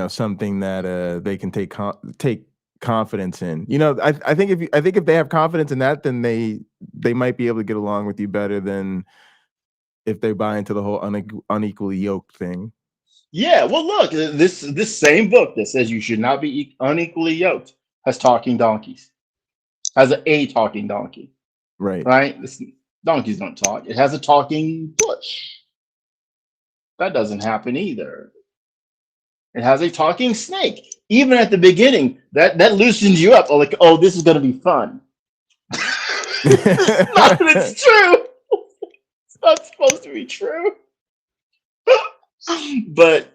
something that they can take confidence in. I think if they have confidence in that, then they might be able to get along with you better than if they buy into the whole unequally yoked thing. Yeah. Well, look, this same book that says you should not be unequally yoked has talking donkeys. Has a talking donkey. Right. Donkeys don't talk. It has a talking bush. That doesn't happen either. It has a talking snake. Even at the beginning, that loosens you up. Like, oh, this is going to be fun. It's not. It's true. It's not supposed to be true. But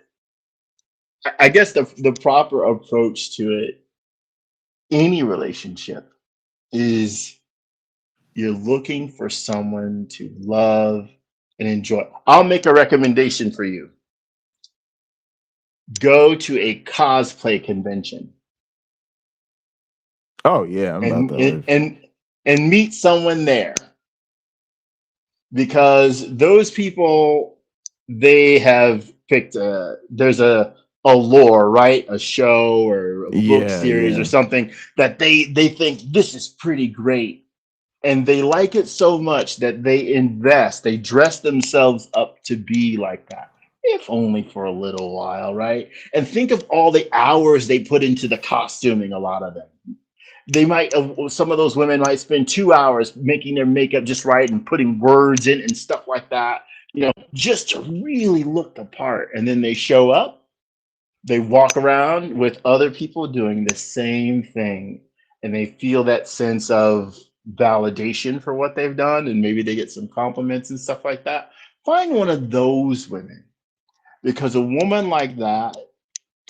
I guess the proper approach to it, any relationship, is you're looking for someone to love and enjoy. I'll make a recommendation for you. Go to a cosplay convention. Oh yeah, I'm about that. And meet someone there, because those people, they have picked there's a lore, right? A show or a book series or something that they think this is pretty great, and they like it so much that they dress themselves up to be like that, if only for a little while, right? And think of all the hours they put into the costuming. A lot of them, some of those women might spend 2 hours making their makeup just right and putting words in and stuff like that, just to really look the part. And then they show up, they walk around with other people doing the same thing, and they feel that sense of validation for what they've done, and maybe they get some compliments and stuff like that. Find one of those women, because a woman like that,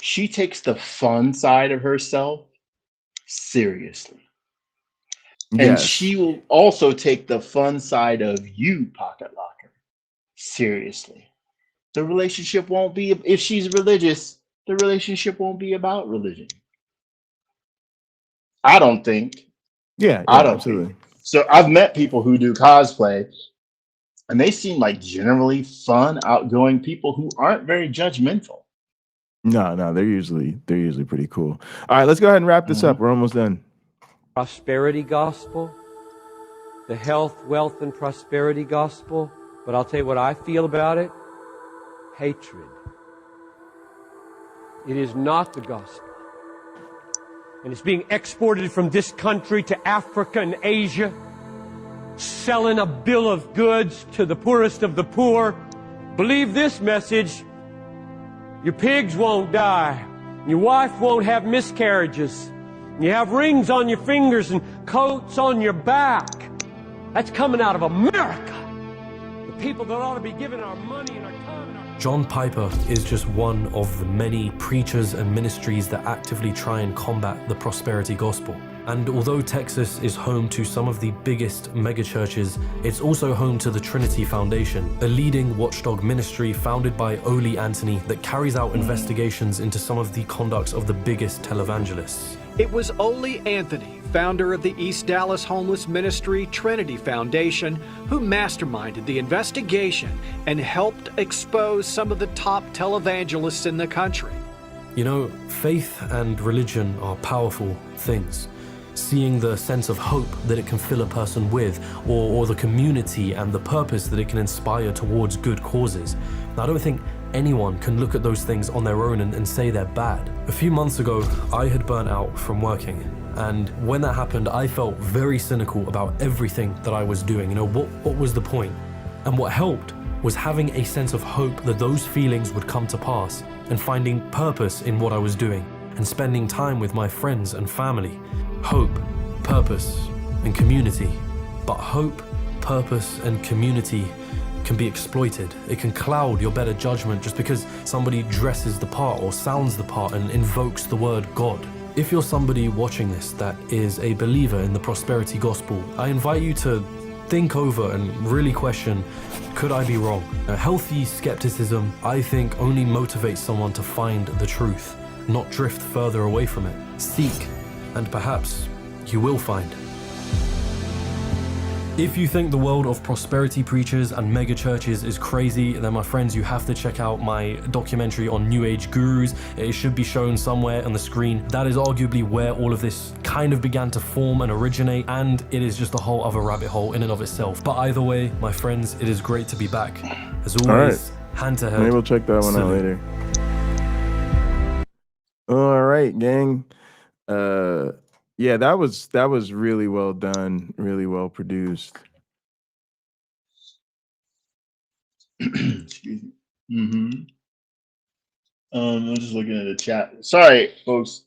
she takes the fun side of herself seriously. And she will also take the fun side of you, Pocket Locker, seriously. The relationship won't be, if she's religious, the relationship won't be about religion. I don't think. I don't absolutely. think. So I've met people who do cosplay, and they seem like generally fun, outgoing people who aren't very judgmental. No, they're usually pretty cool. All right, let's go ahead and wrap this up. We're almost done. Prosperity gospel, the health, wealth, and prosperity gospel. But I'll tell you what I feel about it. Hatred. It is not the gospel. And it's being exported from this country to Africa and Asia, selling a bill of goods to the poorest of the poor. Believe this message: your pigs won't die, your wife won't have miscarriages, you have rings on your fingers and coats on your back. That's coming out of America. The people that ought to be giving our money and our time and our... John Piper is just one of the many preachers and ministries that actively try and combat the prosperity gospel. And although Texas is home to some of the biggest megachurches, it's also home to the Trinity Foundation, a leading watchdog ministry founded by Ole Anthony that carries out investigations into some of the conducts of the biggest televangelists. It was Ole Anthony, founder of the East Dallas homeless ministry Trinity Foundation, who masterminded the investigation and helped expose some of the top televangelists in the country. You know, faith and religion are powerful things. Seeing the sense of hope that it can fill a person with, or the community and the purpose that it can inspire towards good causes. Now, I don't think anyone can look at those things on their own and say they're bad. A few months ago, I had burnt out from working. And when that happened, I felt very cynical about everything that I was doing. You know, what was the point? And what helped was having a sense of hope that those feelings would come to pass, and finding purpose in what I was doing, and spending time with my friends and family. Hope, purpose, and community. But hope, purpose, and community can be exploited. It can cloud your better judgment just because somebody dresses the part or sounds the part and invokes the word God. If you're somebody watching this that is a believer in the prosperity gospel, I invite you to think over and really question, could I be wrong? A healthy skepticism, I think, only motivates someone to find the truth, not drift further away from it. Seek, and perhaps you will find. If you think the world of prosperity preachers and mega churches is crazy, then my friends, you have to check out my documentary on New Age gurus. It should be shown somewhere on the screen. That is arguably where all of this kind of began to form and originate, and it is just a whole other rabbit hole in and of itself. But either way, my friends, it is great to be back. As always, hand to head. Maybe we'll check that one out later. All right, gang. Yeah, that was really well done, really well produced. Excuse me. I'm just looking at the chat. Sorry, folks.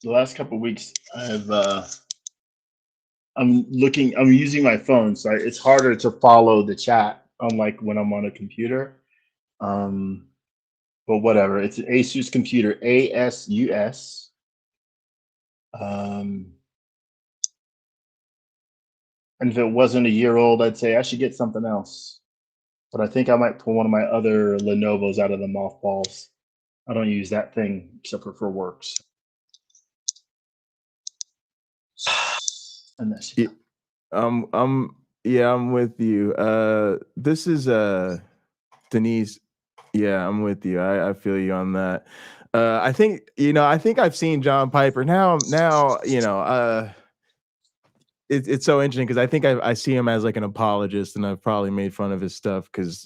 The last couple of weeks, I'm using my phone, so it's harder to follow the chat, unlike when I'm on a computer. But whatever. It's an Asus computer, ASUS. And if it wasn't a year old, I'd say I should get something else. But I think I might pull one of my other Lenovo's out of the mothballs. I don't use that thing except for works. And that's it. I'm with you. This is Denise. Yeah, I'm with you. I feel you on that. I think I've seen John Piper now. It's so interesting because I think I see him as like an apologist, and I've probably made fun of his stuff because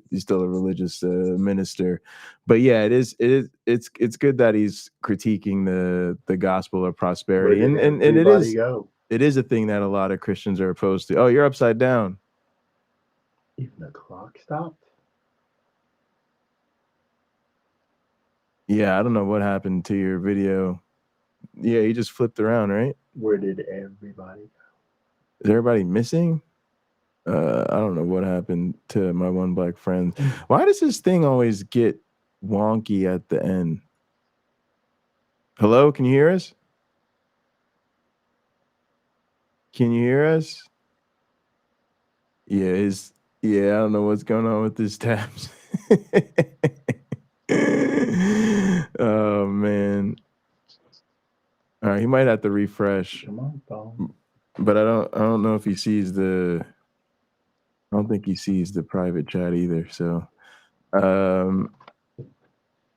he's still a religious minister. But yeah, it's good that he's critiquing the gospel of prosperity, and it is a thing that a lot of Christians are opposed to. Oh, you're upside down. Even the clock stopped. Yeah, I don't know what happened to your video. Yeah, you just flipped around, right? Where did everybody go? Is everybody missing? I don't know what happened to my one black friend. Why does this thing always get wonky at the end? Hello, can you hear us? Can you hear us? Yeah, I don't know what's going on with this tabs. Oh man. All right, he might have to refresh. Come on, phone. But I don't know if he sees I don't think he sees the private chat either. So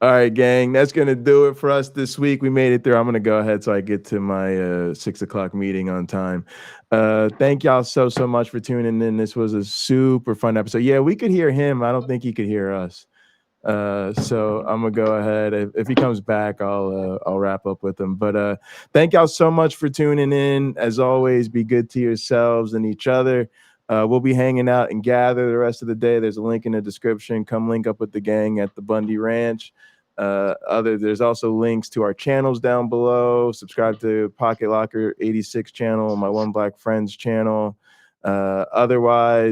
all right, gang, that's gonna do it for us this week. We made it through. I'm gonna go ahead so I get to my 6 o'clock meeting on time. Thank y'all so much for tuning in. This was a super fun episode. Yeah, we could hear him. I don't think he could hear us. So I'm gonna go ahead. If he comes back, I'll wrap up with him. But thank y'all so much for tuning in. As always, be good to yourselves and each other. We'll be hanging out and gather the rest of the day. There's a link in the description. Come link up with the gang at the Bundy Ranch. There's also links to our channels down below. Subscribe to Pocket Locker 86 channel, my One Black Friends channel. Otherwise,